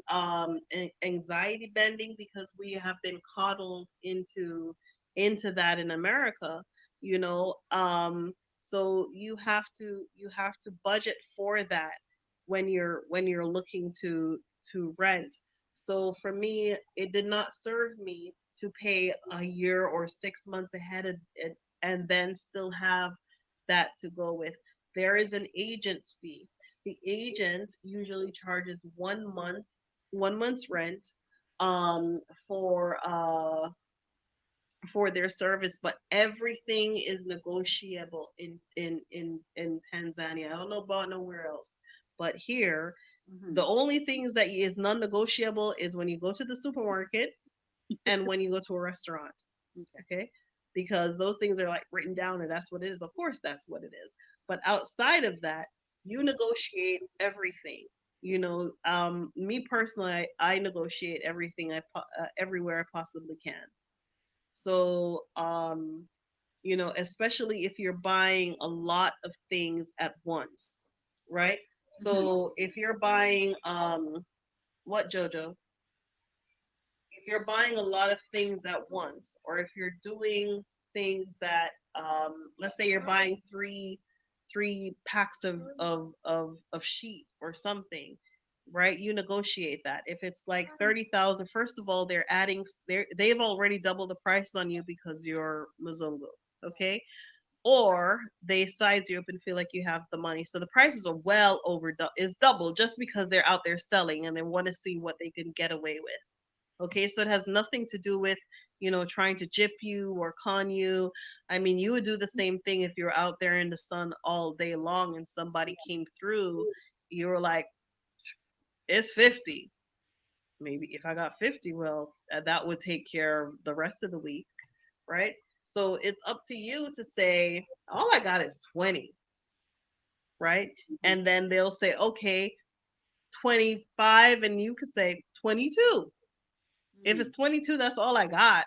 [SPEAKER 2] anxiety bending, because we have been coddled into that in America, you know. So you have to budget for that when you're looking to rent. So for me, it did not serve me to pay a year or 6 months ahead and then still have that to go with. There is an agent's fee. The agent usually charges 1 month's rent um, for uh, for their service, but everything is negotiable in Tanzania. I don't know about nowhere else, but here the only things that is non-negotiable is when you go to the supermarket and when you go to a restaurant. Okay, because those things are like written down and that's what it is. Of course, that's what it is. But outside of that, you negotiate everything. Me personally, I negotiate everything everywhere I possibly can. So, especially if you're buying a lot of things at once, right? So if you're buying, what, Jojo? If you're buying a lot of things at once, or if you're doing things that, let's say you're buying three packs of sheets or something, right? You negotiate that. If it's like 30,000, first of all, they've already doubled the price on you because you're Mzungu, okay? Or they size you up and feel like you have the money. So the prices are well over is double just because they're out there selling and they want to see what they can get away with. Okay, so it has nothing to do with, trying to gyp you or con you. I mean, you would do the same thing if you're out there in the sun all day long and somebody came through, you were like, it's 50. Maybe if I got 50, well, that would take care of the rest of the week, right? So it's up to you to say, all I got is 20, right? And then they'll say, okay, 25, and you could say 22. If it's 22, that's all I got,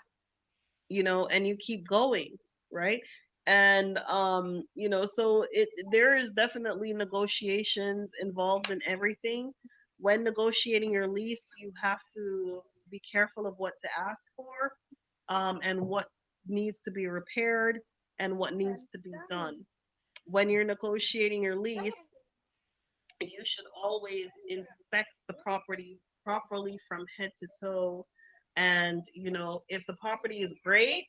[SPEAKER 2] and you keep going, right? And so there is definitely negotiations involved in everything. When negotiating your lease, you have to be careful of what to ask for, and what needs to be repaired and what needs to be done. When you're negotiating your lease, you should always inspect the property properly from head to toe. And, if the property is great,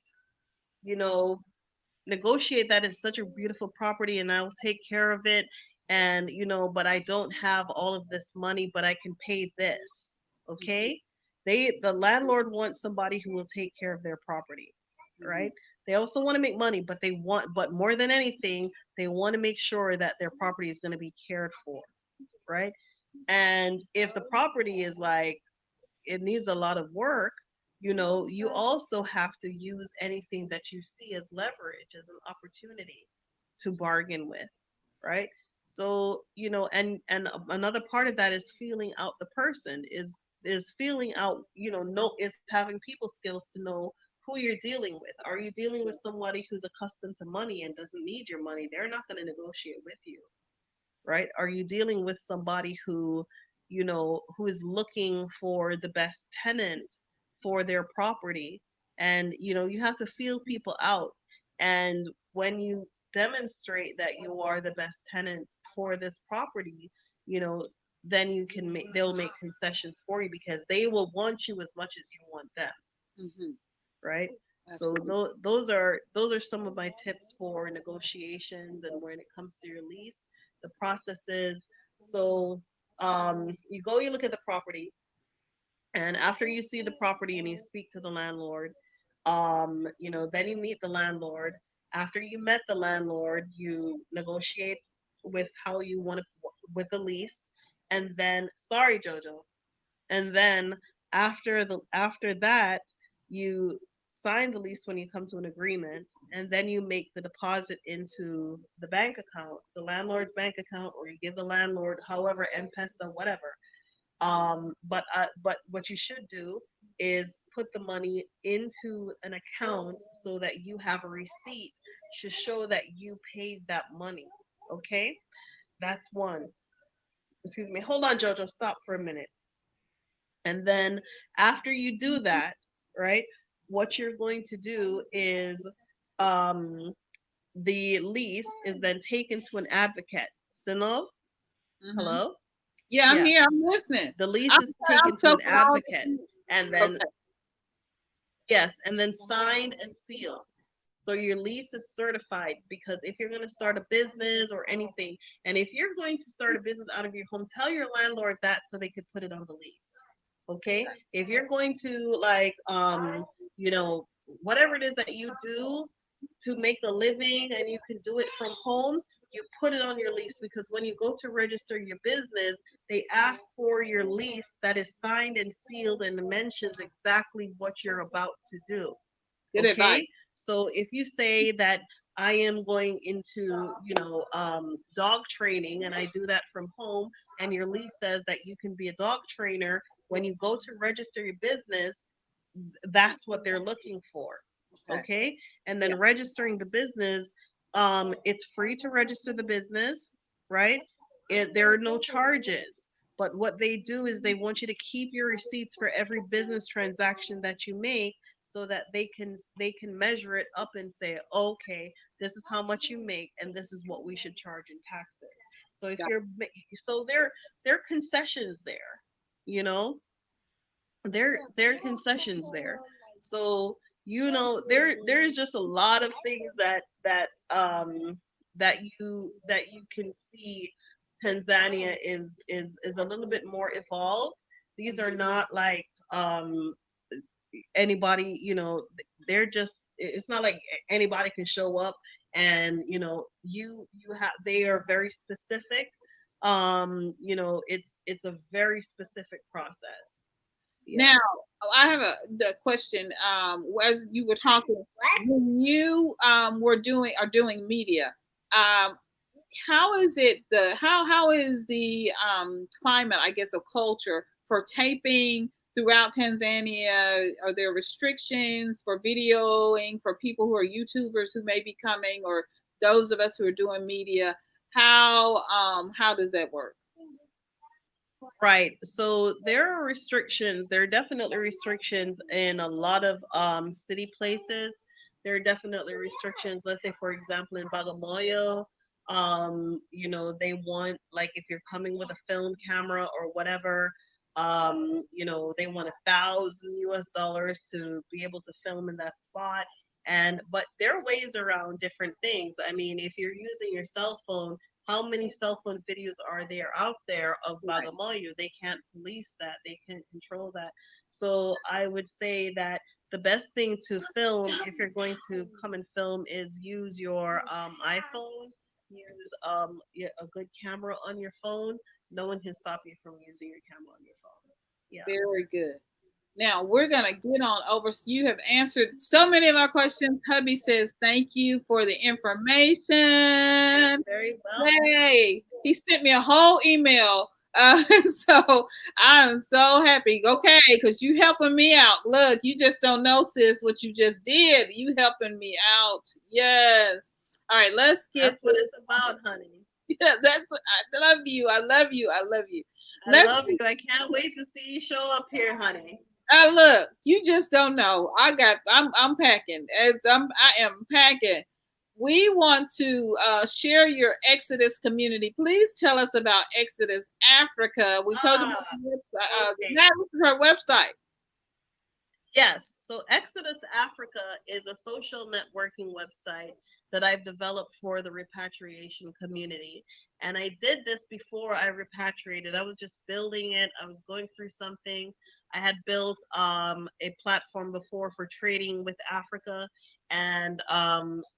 [SPEAKER 2] you know, negotiate that it's such a beautiful property and I'll take care of it. And, but I don't have all of this money, but I can pay this. Okay. The landlord wants somebody who will take care of their property, right? They also want to make money, but more than anything, they want to make sure that their property is going to be cared for, right? And if the property is like, it needs a lot of work, you also have to use anything that you see as leverage, as an opportunity to bargain with, right? So, and another part of that is feeling out the person, is feeling out, is having people skills to know who you're dealing with. Are you dealing with somebody who's accustomed to money and doesn't need your money? They're not going to negotiate with you, right? Are you dealing with somebody who who is looking for the best tenant for their property? And you have to feel people out, and when you demonstrate that you are the best tenant for this property, then they'll make concessions for you because they will want you as much as you want them. Right. Absolutely. So those are some of my tips for negotiations. And when it comes to your lease, the process is, so you look at the property, and after you see the property and you speak to the landlord, then you meet the landlord. After you met the landlord, you negotiate with how you want to, with the lease. And then, sorry, Jojo. And then after that, you sign the lease when you come to an agreement, and then you make the deposit into the bank account, the landlord's bank account, or you give the landlord, however, M-Pesa, whatever. But what you should do is put the money into an account so that you have a receipt to show that you paid that money. Okay, that's one. Excuse me. Hold on, Jojo. Stop for a minute. And then after you do that, right, what you're going to do is, the lease is then taken to an advocate. SYNOLVE? Hello?
[SPEAKER 1] Yeah, I'm here. I'm listening.
[SPEAKER 2] The lease is taken to an advocate, and then Yes, and then signed and sealed. So your lease is certified, because if you're going to start a business or anything, and if you're going to start a business out of your home, tell your landlord that so they could put it on the lease. Okay? If you're going to like you know, whatever it is that you do to make a living and you can do it from home, you put it on your lease, because when you go to register your business, they ask for your lease that is signed and sealed and mentions exactly what you're about to do.
[SPEAKER 1] Good advice.
[SPEAKER 2] Okay, so if you say that I am going into, you know, dog training, and I do that from home, and your lease says that you can be a dog trainer, when you go to register your business, that's what they're looking for.
[SPEAKER 1] Okay.
[SPEAKER 2] Okay, and then
[SPEAKER 1] Yeah.
[SPEAKER 2] registering the business, it's free to register the business, right? There are no charges. But what they do is they want you to keep your receipts for every business transaction that you make, so that they can measure it up and say, okay, this is how much you make, and this is what we should charge in taxes. So if
[SPEAKER 1] Got
[SPEAKER 2] you're so there are concessions there, you know, there are concessions there. So you know, there's just a lot of things that you can see. Tanzania is a little bit more evolved. These are not like anybody, you know, they're just, it's not like anybody can show up, and you know, you have, they are very specific. You know, it's a very specific process. Yeah.
[SPEAKER 1] Now, I have the question. As you were talking, when you are doing media, um, how is it how is the climate, I guess, of culture for taping throughout Tanzania? Are there restrictions for videoing for people who are YouTubers who may be coming, or those of us who are doing media? How does that work?
[SPEAKER 2] Right. So there are restrictions. There are definitely restrictions in a lot of city places. There are definitely restrictions. Let's say, for example, in Bagamoyo, you know, they want, like, if you're coming with a film camera or whatever, you know, they want $1,000 to be able to film in that spot. And but there are ways around different things. I mean, if you're using your cell phone, how many cell phone videos are there out there of
[SPEAKER 1] Right.
[SPEAKER 2] Bagamoyo? They can't police that. They can't control that. So I would say that the best thing to film, if you're going to come and film, is use your iPhone. Use a good camera on your phone. No one can stop you from using your camera on your phone. Yeah.
[SPEAKER 1] Very good. Now we're gonna get on over. You have answered so many of our questions. Hubby says thank you for the information.
[SPEAKER 2] Very well.
[SPEAKER 1] Hey, he sent me a whole email. So I'm so happy. Okay, because you helping me out. Look, you just don't know, sis, what you just did. You helping me out. Yes. All right, let's get
[SPEAKER 2] That's what it's about, honey.
[SPEAKER 1] yeah, that's I love you. I love you. I love you.
[SPEAKER 2] I
[SPEAKER 1] Let's
[SPEAKER 2] love you. I can't wait to see you show up here, honey.
[SPEAKER 1] look, you just don't know. I'm packing. I am packing. We want to share your Exodus community. Please tell us about Exodus Africa. We told you
[SPEAKER 2] Ah, okay.
[SPEAKER 1] that was her website.
[SPEAKER 2] Yes. So Exodus Africa is a social networking website that I've developed for the repatriation community. And I did this before I repatriated. I was just building it. I was going through something. I had built a platform before for trading with Africa. And,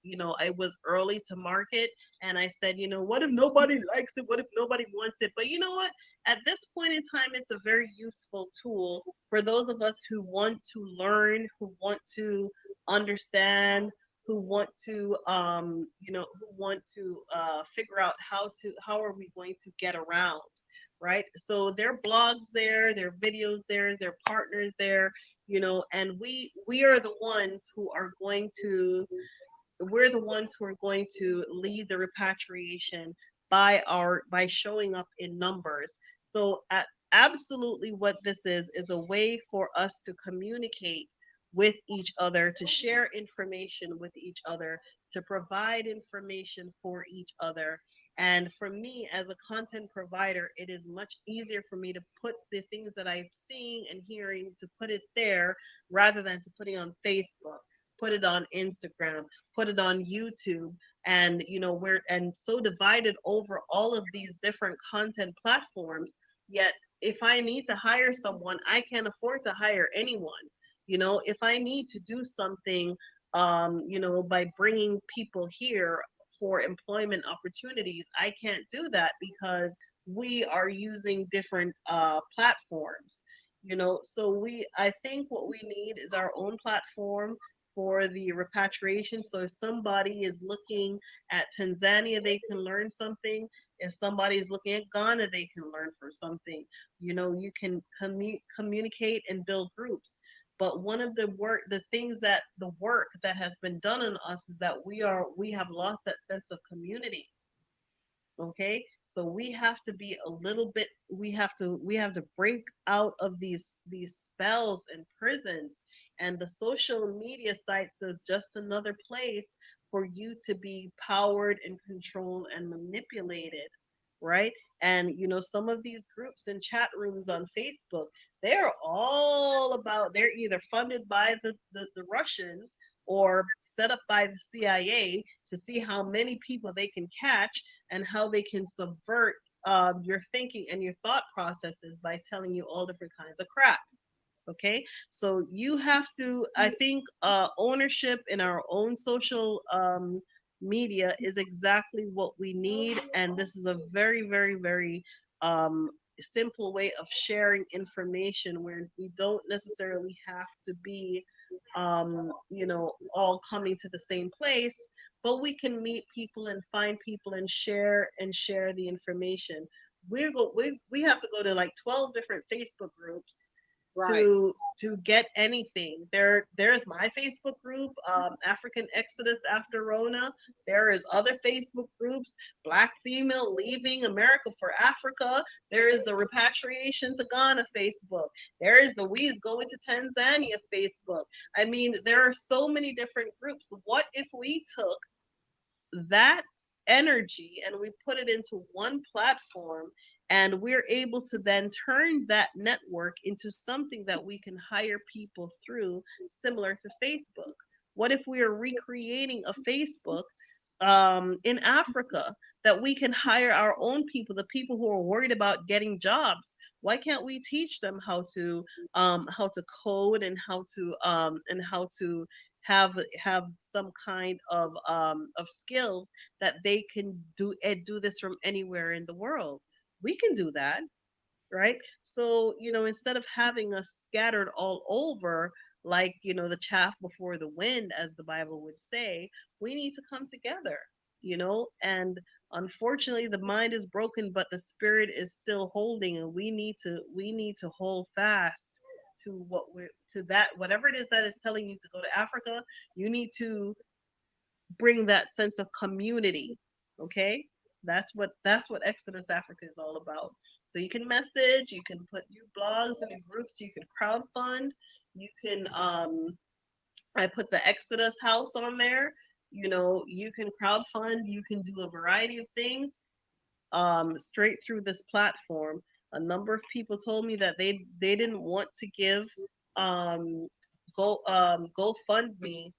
[SPEAKER 2] you know, I was early to market. And I said, you know, what if nobody likes it? What if nobody wants it? But you know what? At this point in time, it's a very useful tool for those of us who want to learn, who want to understand, who want to you know, who want to figure out how are we going to get around, right? So there are blogs there, there are videos there are partners there, you know, and we are the ones who are going to, we're the ones who are going to lead the repatriation by showing up in numbers. So absolutely what this is a way for us to communicate with each other, to share information with each other, to provide information for each other. And for me as a content provider, it is much easier for me to put the things that I'm seeing and hearing, to put it there rather than to put it on Facebook, put it on Instagram, put it on YouTube. And we're so divided over all of these different content platforms. Yet if I need to hire someone, I can't afford to hire anyone. If I need to do something, by bringing people here for employment opportunities, I can't do that because we are using different platforms. So I think what we need is our own platform for the repatriation. So if somebody is looking at Tanzania, they can learn something. If somebody is looking at Ghana, they can learn for something. You can communicate and build groups. But one of the work that has been done on us is that we have lost that sense of community. Okay, so we have to be a little bit, we have to break out of these spells and prisons. And the social media sites is just another place for you to be powered and controlled and manipulated, right? And some of these groups and chat rooms on Facebook, they're either funded by the Russians or set up by the CIA to see how many people they can catch and how they can subvert your thinking and your thought processes by telling you all different kinds of crap. Okay, so you have to, I think, ownership in our own social media is exactly what we need. And this is a very, very, very simple way of sharing information where we don't necessarily have to be, all coming to the same place, but we can meet people and find people and share the information. We have to go to like 12 different Facebook groups
[SPEAKER 1] Right.
[SPEAKER 2] to get anything. There's my Facebook group, African Exodus After Rona. There is other Facebook groups, Black Female Leaving America for Africa. There is the Repatriation to Ghana Facebook. There is the We's Going to Tanzania Facebook. I mean, there are so many different groups. What if we took that energy and we put it into one platform, and we're able to then turn that network into something that we can hire people through, similar to Facebook? What if we are recreating a Facebook in Africa, that we can hire our own people, the people who are worried about getting jobs? Why can't we teach them how to code and how to have some kind of skills that they can do this from anywhere in the world? We can do that, right? So, instead of having us scattered all over, like, the chaff before the wind, as the Bible would say, we need to come together, and unfortunately the mind is broken, but the spirit is still holding, and we need to hold fast to whatever it is that is telling you to go to Africa. You need to bring that sense of community. Okay, that's what Exodus Africa is all about. So you can message, you can put your blogs and your groups, you can crowdfund, you can I put the Exodus house on there. You can crowdfund, you can do a variety of things straight through this platform. A number of people told me that they didn't want to give um GoFundMe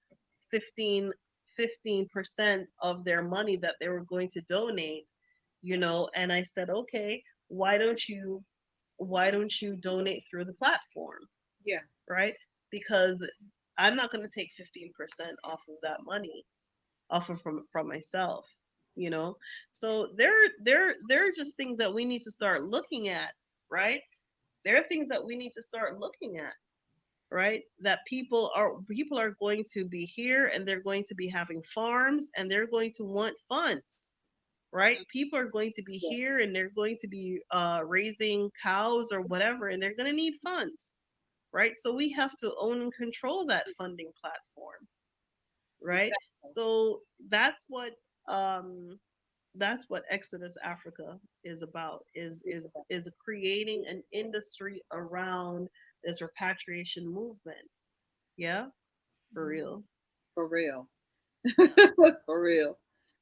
[SPEAKER 2] 15 15% of their money that they were going to donate, and I said, okay, why don't you donate through the platform?
[SPEAKER 1] Yeah.
[SPEAKER 2] Right? Because I'm not going to take 15% off of that money, off of from myself, you know. So there are just things that we need to start looking at, right? There are things that we need to start looking at, right? That people are going to be here, and they're going to be having farms, and they're going to want funds, right? People are going to be here, and they're going to be raising cows or whatever, and they're going to need funds, right? So we have to own and control that funding platform, right? So um that's what Exodus Africa is about, is creating an industry around this repatriation movement. Yeah, for real.
[SPEAKER 1] For real. For real.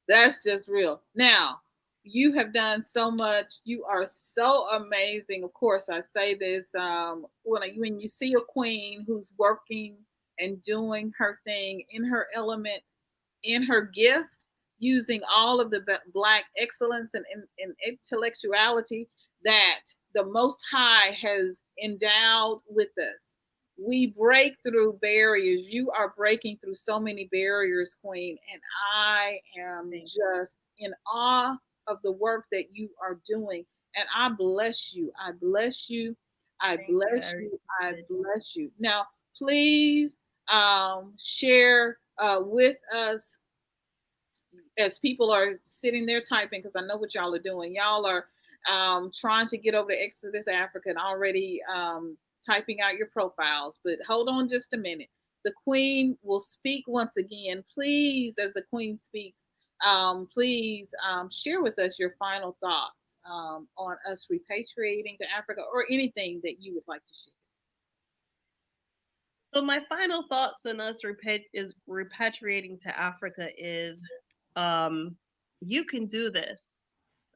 [SPEAKER 1] That's just real. Now, You have done so much. You are so amazing. Of course, I say this when you see a queen who's working and doing her thing in her element, in her gift, using all of the Black excellence and intellectuality that the Most High has endowed with us. We break through barriers. You are breaking through so many barriers, Queen, and I am just in awe of the work that you are doing. And I bless you. I bless you. I bless you. I bless you. Now, please share with us as people are sitting there typing, because I know what y'all are doing. Y'all are trying to get over to Exodus Africa and already typing out your profiles. But hold on just a minute. The Queen will speak once again. Please, as the Queen speaks, please share with us your final thoughts on us repatriating to Africa, or anything that you would like to share.
[SPEAKER 2] So my final thoughts on us repatriating to Africa is, you can do this,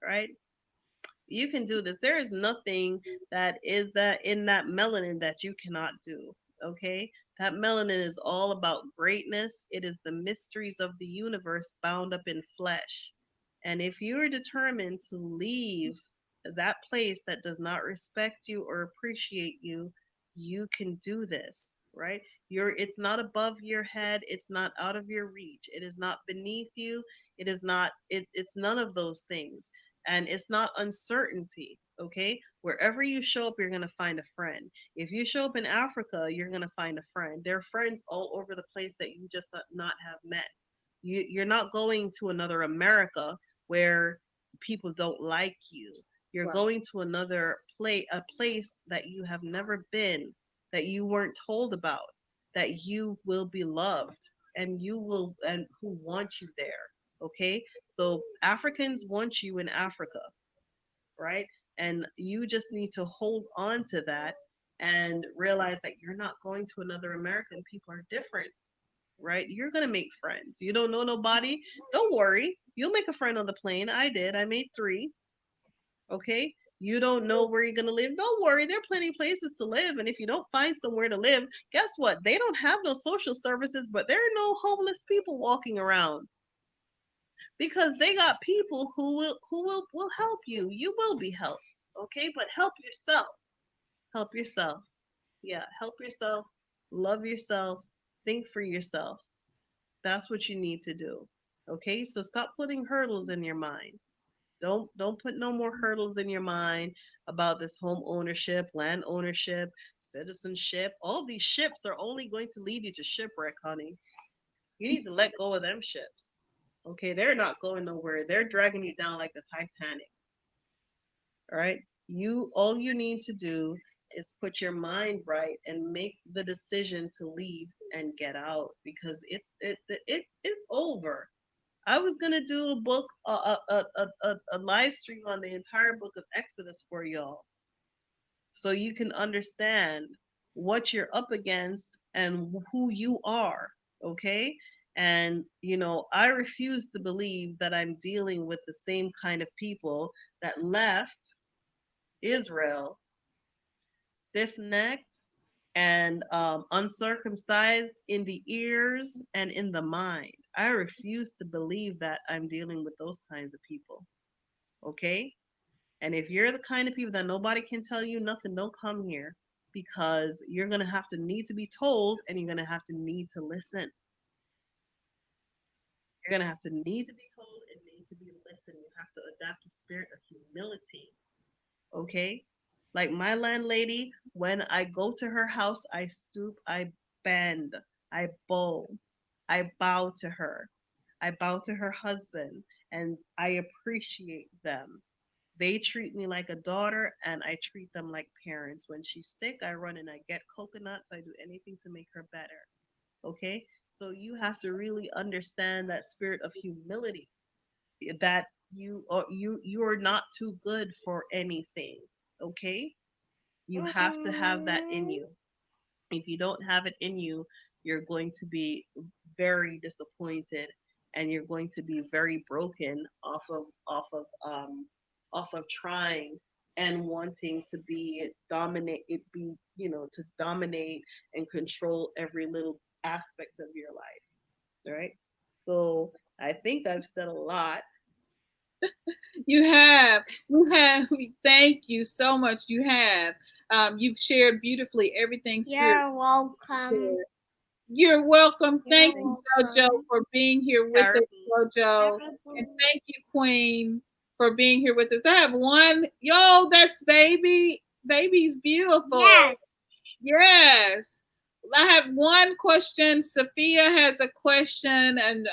[SPEAKER 2] right? You can do this. There is nothing that is that in that melanin that you cannot do. Okay? That melanin is all about greatness. It is the mysteries of the universe bound up in flesh. And if you are determined to leave that place that does not respect you or appreciate you, you can do this, right? It's not above your head, it's not out of your reach. It is not beneath you. It is not it's none of those things. And it's not uncertainty. Okay, wherever you show up, you're going to find a friend. If you show up in Africa, you're going to find a friend. There are friends all over the place that you just not have met. You're not going to another America where people don't like you. You're
[SPEAKER 1] Right.
[SPEAKER 2] going to another a place that you have never been, that you weren't told about, that you will be loved, and who want you there. Okay, so Africans want you in Africa, right? And you just need to hold on to that and realize that you're not going to another America and people are different, right? You're going to make friends. You don't know nobody. Don't worry. You'll make a friend on the plane. I did. I made 3. Okay? You don't know where you're going to live. Don't worry. There are plenty of places to live. And if you don't find somewhere to live, guess what? They don't have no social services, but there are no homeless people walking around, because they got people who will help you. You will be helped. Okay? But help yourself. Help yourself. Yeah, help yourself. Love yourself. Think for yourself. That's what you need to do. Okay? So stop putting hurdles in your mind. Don't put no more hurdles in your mind about this home ownership, land ownership, citizenship. All these ships are only going to lead you to shipwreck, honey. You need to let go of them ships. Okay, they're not going nowhere. They're dragging you down like the Titanic. All right? All you need to do is put your mind right and make the decision to leave and get out, because it's over. I was gonna do a book, a live stream on the entire book of Exodus for y'all, so you can understand what you're up against and who you are. Okay, and I refuse to believe that I'm dealing with the same kind of people that left Israel stiff-necked and uncircumcised in the ears and in the mind. I refuse to believe that I'm dealing with those kinds of people. Okay? And if you're the kind of people that nobody can tell you nothing, don't come here, because you're going to have to need to be told, and you're going to have to need to listen. You're going to have to need to be told and need to be listened. You have to adapt a spirit of humility. Okay? Like my landlady, when I go to her house, I stoop, I bend, I bow, I bow to her. I bow to her husband, and I appreciate them. They treat me like a daughter, and I treat them like parents. When she's sick, I run and I get coconuts. I do anything to make her better. Okay? So you have to really understand that spirit of humility, that you are not too good for anything. Okay? You have to have that in you. If you don't have it in you, you're going to be very disappointed and you're going to be very broken off of trying and wanting to to dominate and control every little aspect of your life, right? So I think I've said a lot.
[SPEAKER 1] You have. You have. Thank you so much. You have. You've shared beautifully everything.
[SPEAKER 4] You're welcome.
[SPEAKER 1] You're welcome.
[SPEAKER 4] You're
[SPEAKER 1] Thank you, JoJo,
[SPEAKER 4] welcome.
[SPEAKER 1] for being here with us, JoJo.
[SPEAKER 4] You're
[SPEAKER 1] And
[SPEAKER 4] welcome.
[SPEAKER 1] thank you, Queen, for being here with us. I have one. Yo, that's baby. Baby's beautiful.
[SPEAKER 4] Yes.
[SPEAKER 1] Yes. I have one question. Sophia has a question, and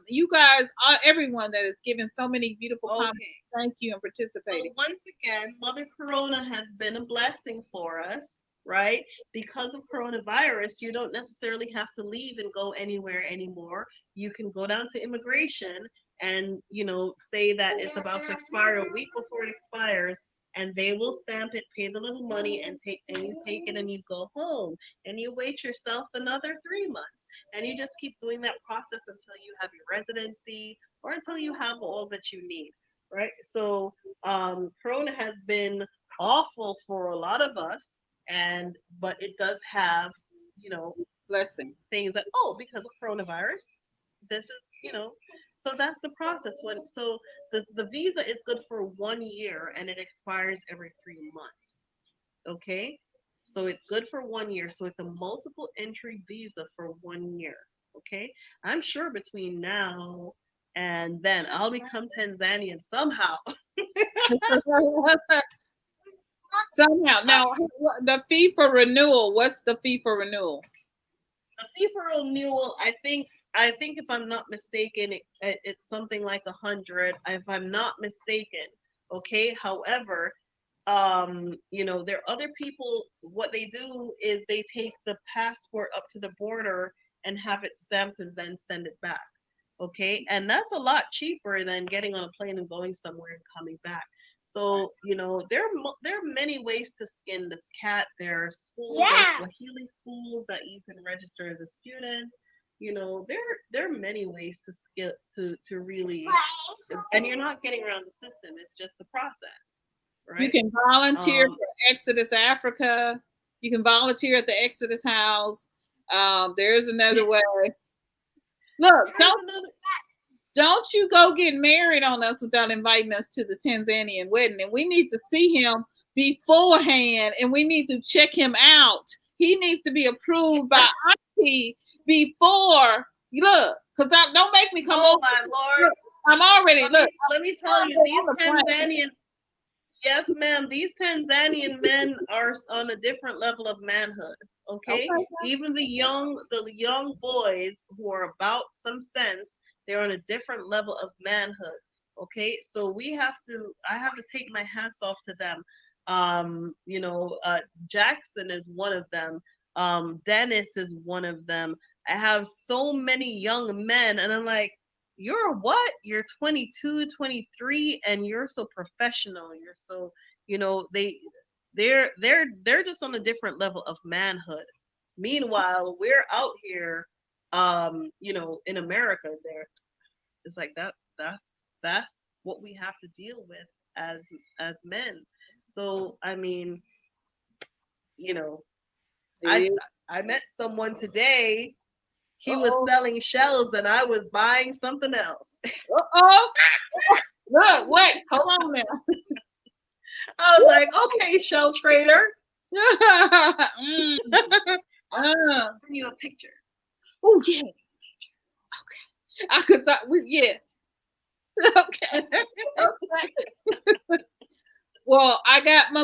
[SPEAKER 1] you guys, everyone that is giving so many beautiful comments, thank you and participating.
[SPEAKER 2] So once again, Mother Corona has been a blessing for us, right? Because of coronavirus, you don't necessarily have to leave and go anywhere anymore. You can go down to immigration and, say that it's about to expire a week before it expires, and they will stamp it, pay the little money, and you take it and you go home, and you wait yourself another 3 months, and you just keep doing that process until you have your residency or until you have all that you need, right? So Corona has been awful for a lot of us, but it does have,
[SPEAKER 1] Blessings.
[SPEAKER 2] things that, because of coronavirus, this is, so that's the process. The visa is good for 1 year and it expires every 3 months. Okay, so it's good for 1 year, so it's a multiple entry visa for 1 year. Okay, I'm sure between now and then I'll become Tanzanian somehow.
[SPEAKER 1] Somehow. Now, the fee for renewal, what's the fee for renewal?
[SPEAKER 2] The fee for renewal, I think if I'm not mistaken, it's something like 100. If I'm not mistaken, okay. However, there are other people. What they do is they take the passport up to the border and have it stamped and then send it back. Okay, and that's a lot cheaper than getting on a plane and going somewhere and coming back. So there are many ways to skin this cat. There are schools, there's Swahili schools that you can register as a student. There are many ways to really, and you're not getting around the system. It's just the process, right?
[SPEAKER 1] You can volunteer for Exodus Africa. You can volunteer at the Exodus House. There's another way. Look, don't you go get married on us without inviting us to the Tanzanian wedding. And we need to see him beforehand, and we need to check him out. He needs to be approved by Auntie before. Look, because don't make me come over.
[SPEAKER 2] Oh my Lord!
[SPEAKER 1] Look, I'm already.
[SPEAKER 2] Let me tell you, these Tanzanian. Yes, ma'am. These Tanzanian men are on a different level of manhood. Okay, even the young boys who are about some sense, they're on a different level of manhood. Okay, so I have to take my hats off to them. Jackson is one of them. Dennis is one of them. I have so many young men, and I'm like, you're what? You're 22, 23, and you're so professional. You're so, they're just on a different level of manhood. Meanwhile, we're out here, in America. It's like that's what we have to deal with as men. So I mean, I met someone today. He was selling shells and I was buying something else.
[SPEAKER 1] Look, wait, hold on now.
[SPEAKER 2] I was like, okay, shell trader. I'll send you a picture.
[SPEAKER 1] Oh, yeah. Okay. Yeah. Okay. Well, I got my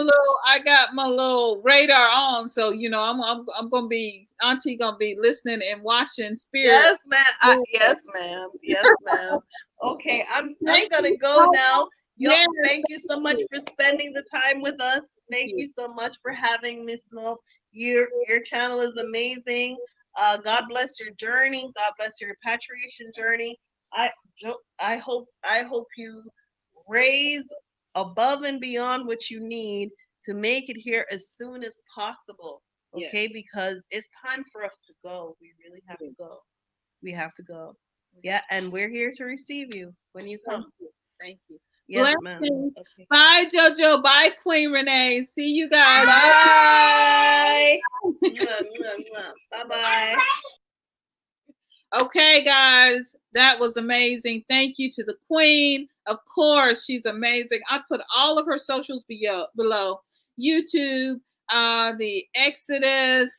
[SPEAKER 1] little radar on, so I'm gonna be Auntie gonna be listening and watching spirit.
[SPEAKER 2] Yes, ma'am. Yes, ma'am. Yes, ma'am. Okay, I'm gonna go now. Yo, thank you so much for spending the time with us. Thank you so much for having me, SYNOLVE. Your channel is amazing. God bless your journey. God bless your repatriation journey. I hope you raise above and beyond what you need to make it here as soon as possible. Okay, because it's time for us to go. We really have to go. We have to go. Yeah, and we're here to receive you when you come.
[SPEAKER 1] Thank you.
[SPEAKER 2] Yes, ma'am.
[SPEAKER 1] Okay. Bye, JoJo. Bye, Queen Renae. See you guys.
[SPEAKER 2] Bye. Bye-bye.
[SPEAKER 1] Okay, guys, that was amazing. Thank you to the Queen. Of course, she's amazing. I put all of her socials below. YouTube, the Exodus,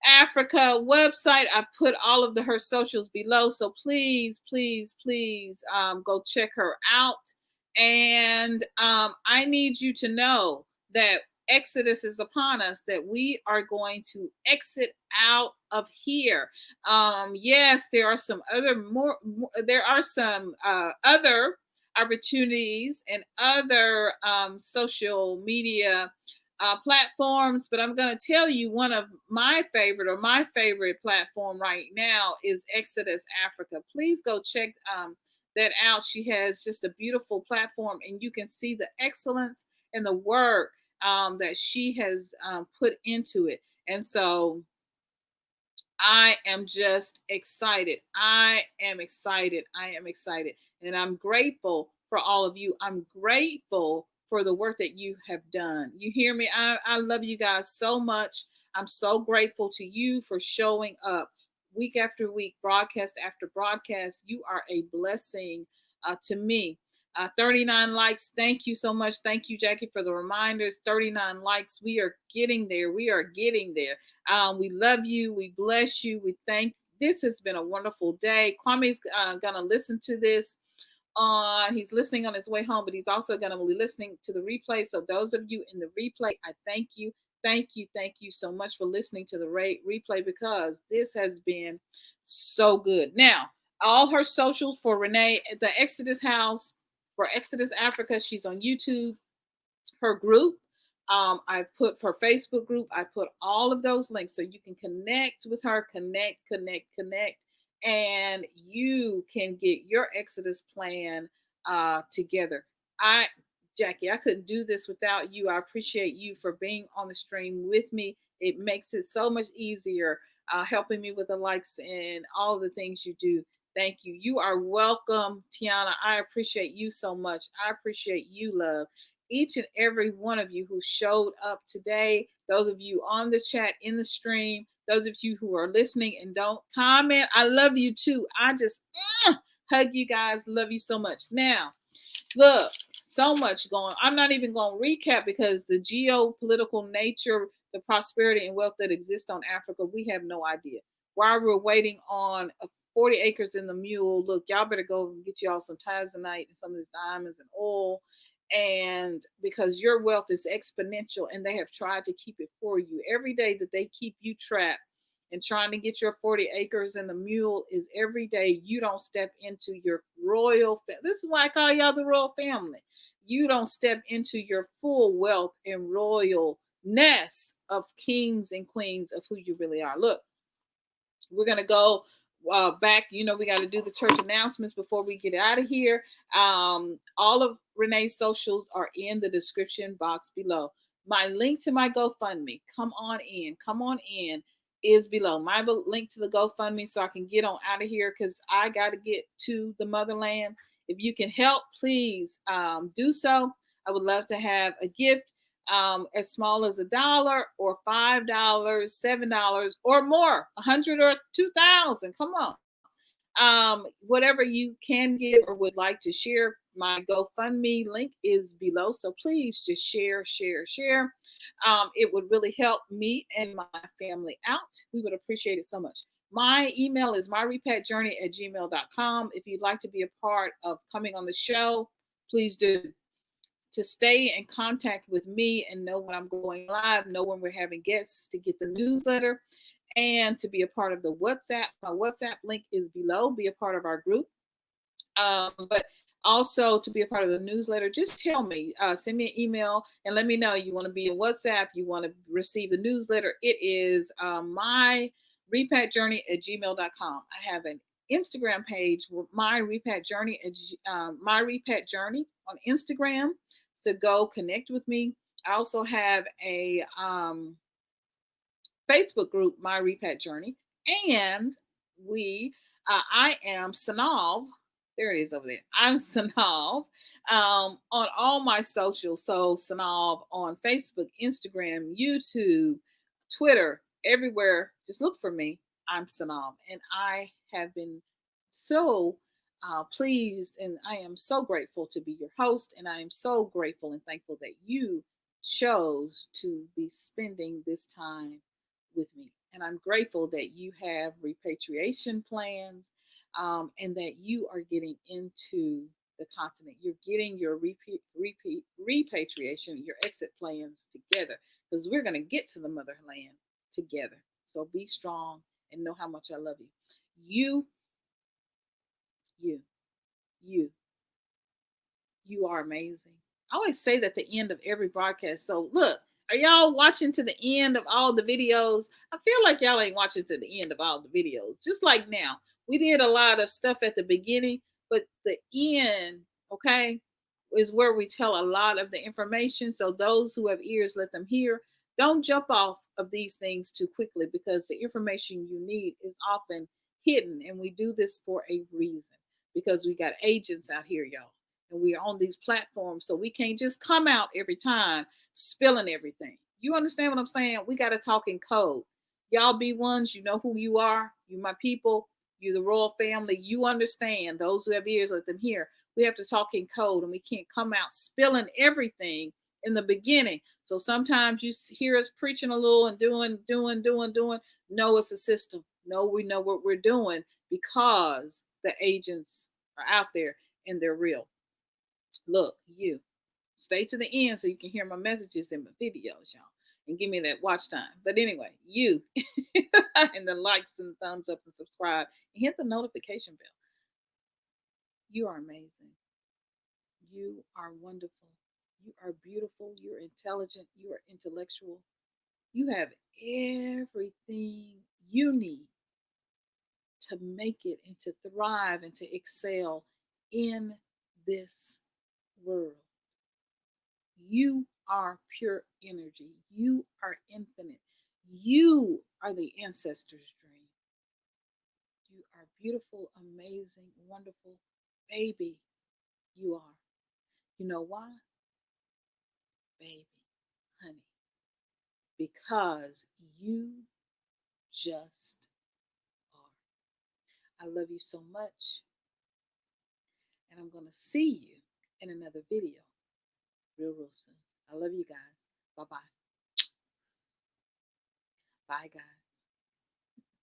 [SPEAKER 1] Africa website. I put all of her socials below. So please, please, please go check her out. And I need you to know that Exodus is upon us, that we are going to exit out of here. Yes, there are some other other opportunities and other social media platforms, but I'm going to tell you one of my favorite platform right now is Exodus Africa. Please go check that out. She has just a beautiful platform, and you can see the excellence and the work that she has put into it. And so I am just excited. I am excited. And I'm grateful for all of you. I'm grateful for the work that you have done. You hear me? I love you guys so much. I'm so grateful to you for showing up week after week, broadcast after broadcast. You are a blessing to me. 39 likes. Thank you so much. Thank you, Jackie, for the reminders. 39 likes. We are getting there. We love you. We bless you. We thank. This has been a wonderful day. Kwame's going to listen to this. He's listening on his way home, but he's also going to be listening to the replay. So those of you in the replay, I thank you. Thank you so much for listening to the replay, because this has been so good. Now, all her socials for Renae at the Exodus House, for Exodus Africa, she's on YouTube. Her group, I put her Facebook group. I put all of those links so you can connect with her, connect, and you can get your Exodus plan together. Jackie, I couldn't do this without you. I appreciate you for being on the stream with me. It makes it so much easier, helping me with the likes and all the things you do. Thank you. You are welcome, Tiana. I appreciate you so much. I appreciate you, love. Each and every one of you who showed up today, those of you on the chat, in the stream, those of you who are listening and don't comment, I love you too. I just hug you guys. Love you so much. Now, look, so much going. I'm not even going to recap, because the geopolitical nature, the prosperity and wealth that exists on Africa, we have no idea. While we're waiting on 40 acres in the mule, look, y'all better go and get y'all some Tanzanite and some of these diamonds and oil. And because your wealth is exponential, and they have tried to keep it for you. Every day that they keep you trapped and trying to get your 40 acres and the mule is every day you don't step into your royal family. This is why I call y'all the royal family. You don't step into your full wealth and royalness of kings and queens of who you really are. Look, we're going to go back. We got to do the church announcements before we get out of here. All of Renae's socials are in the description box below. My link to my GoFundMe, come on in, is below. My link to the GoFundMe, so I can get on out of here, because I got to get to the motherland. If you can help, please do so. I would love to have a gift as small as $1 or $5, $7 or more, 100 or 2,000. Come on. Whatever you can give or would like to share, my GoFundMe link is below. So please just share. It would really help me and my family out. We would appreciate it so much. My email is MyRepatJourney@gmail.com. If you'd like to be a part of coming on the show, please do. To stay in contact with me and know when I'm going live, know when we're having guests, to get the newsletter, and to be a part of the WhatsApp. My WhatsApp link is below. Be a part of our group. But also to be a part of the newsletter, just tell me, send me an email and let me know you want to be in WhatsApp, you want to receive the newsletter. It is MyRepatJourney@gmail.com. I have an Instagram page, MyRepatJourney, MyRepatJourney on Instagram. So go connect with me. I also have a Facebook group, MyRepatJourney, and we I am SYNOLVE. There it is over there. I'm SYNOLVE on all my socials. So SYNOLVE on Facebook, Instagram, YouTube, Twitter, everywhere. Just look for me. I'm SYNOLVE. And I have been so pleased, and I am so grateful to be your host. And I am so grateful and thankful that you chose to be spending this time with me. And I'm grateful that you have repatriation plans, and that you are getting into the continent. You're getting your repatriation, your exit plans together, because we're going to get to the motherland together. So be strong and know how much I love you. You, you, you are amazing. I always say that at the end of every broadcast. So look, are y'all watching to the end of all the videos? I feel like y'all ain't watching to the end of all the videos. Just like now, we did a lot of stuff at the beginning, but the end, okay, is where we tell a lot of the information. So those who have ears, let them hear. Don't jump off of these things too quickly, because the information you need is often hidden. And we do this for a reason, because we got agents out here, y'all. And we are on these platforms, so we can't just come out every time spilling everything. You understand what I'm saying? We got to talk in code. Y'all B1s, you know who you are. You my people. You the royal family. You understand. Those who have ears, let them hear. We have to talk in code, and we can't come out spilling everything in the beginning. So sometimes you hear us preaching a little and doing. No, it's a system. No, we know what we're doing, because the agents are out there and they're real. Look, you stay to the end so you can hear my messages in my videos, y'all, and give me that watch time. But anyway, you and the likes and thumbs up and subscribe and hit the notification bell. You are amazing. You are wonderful. You are beautiful. You're intelligent. You are intellectual. You have everything you need to make it and to thrive and to excel in this world. You are pure energy. You are infinite. You are the ancestors' dream. You are beautiful, amazing, wonderful baby. You are. You know why? Baby, honey. Because you just are. I love you so much. And I'm going to see you in another video real soon. I love you guys. Bye-bye. Bye, guys.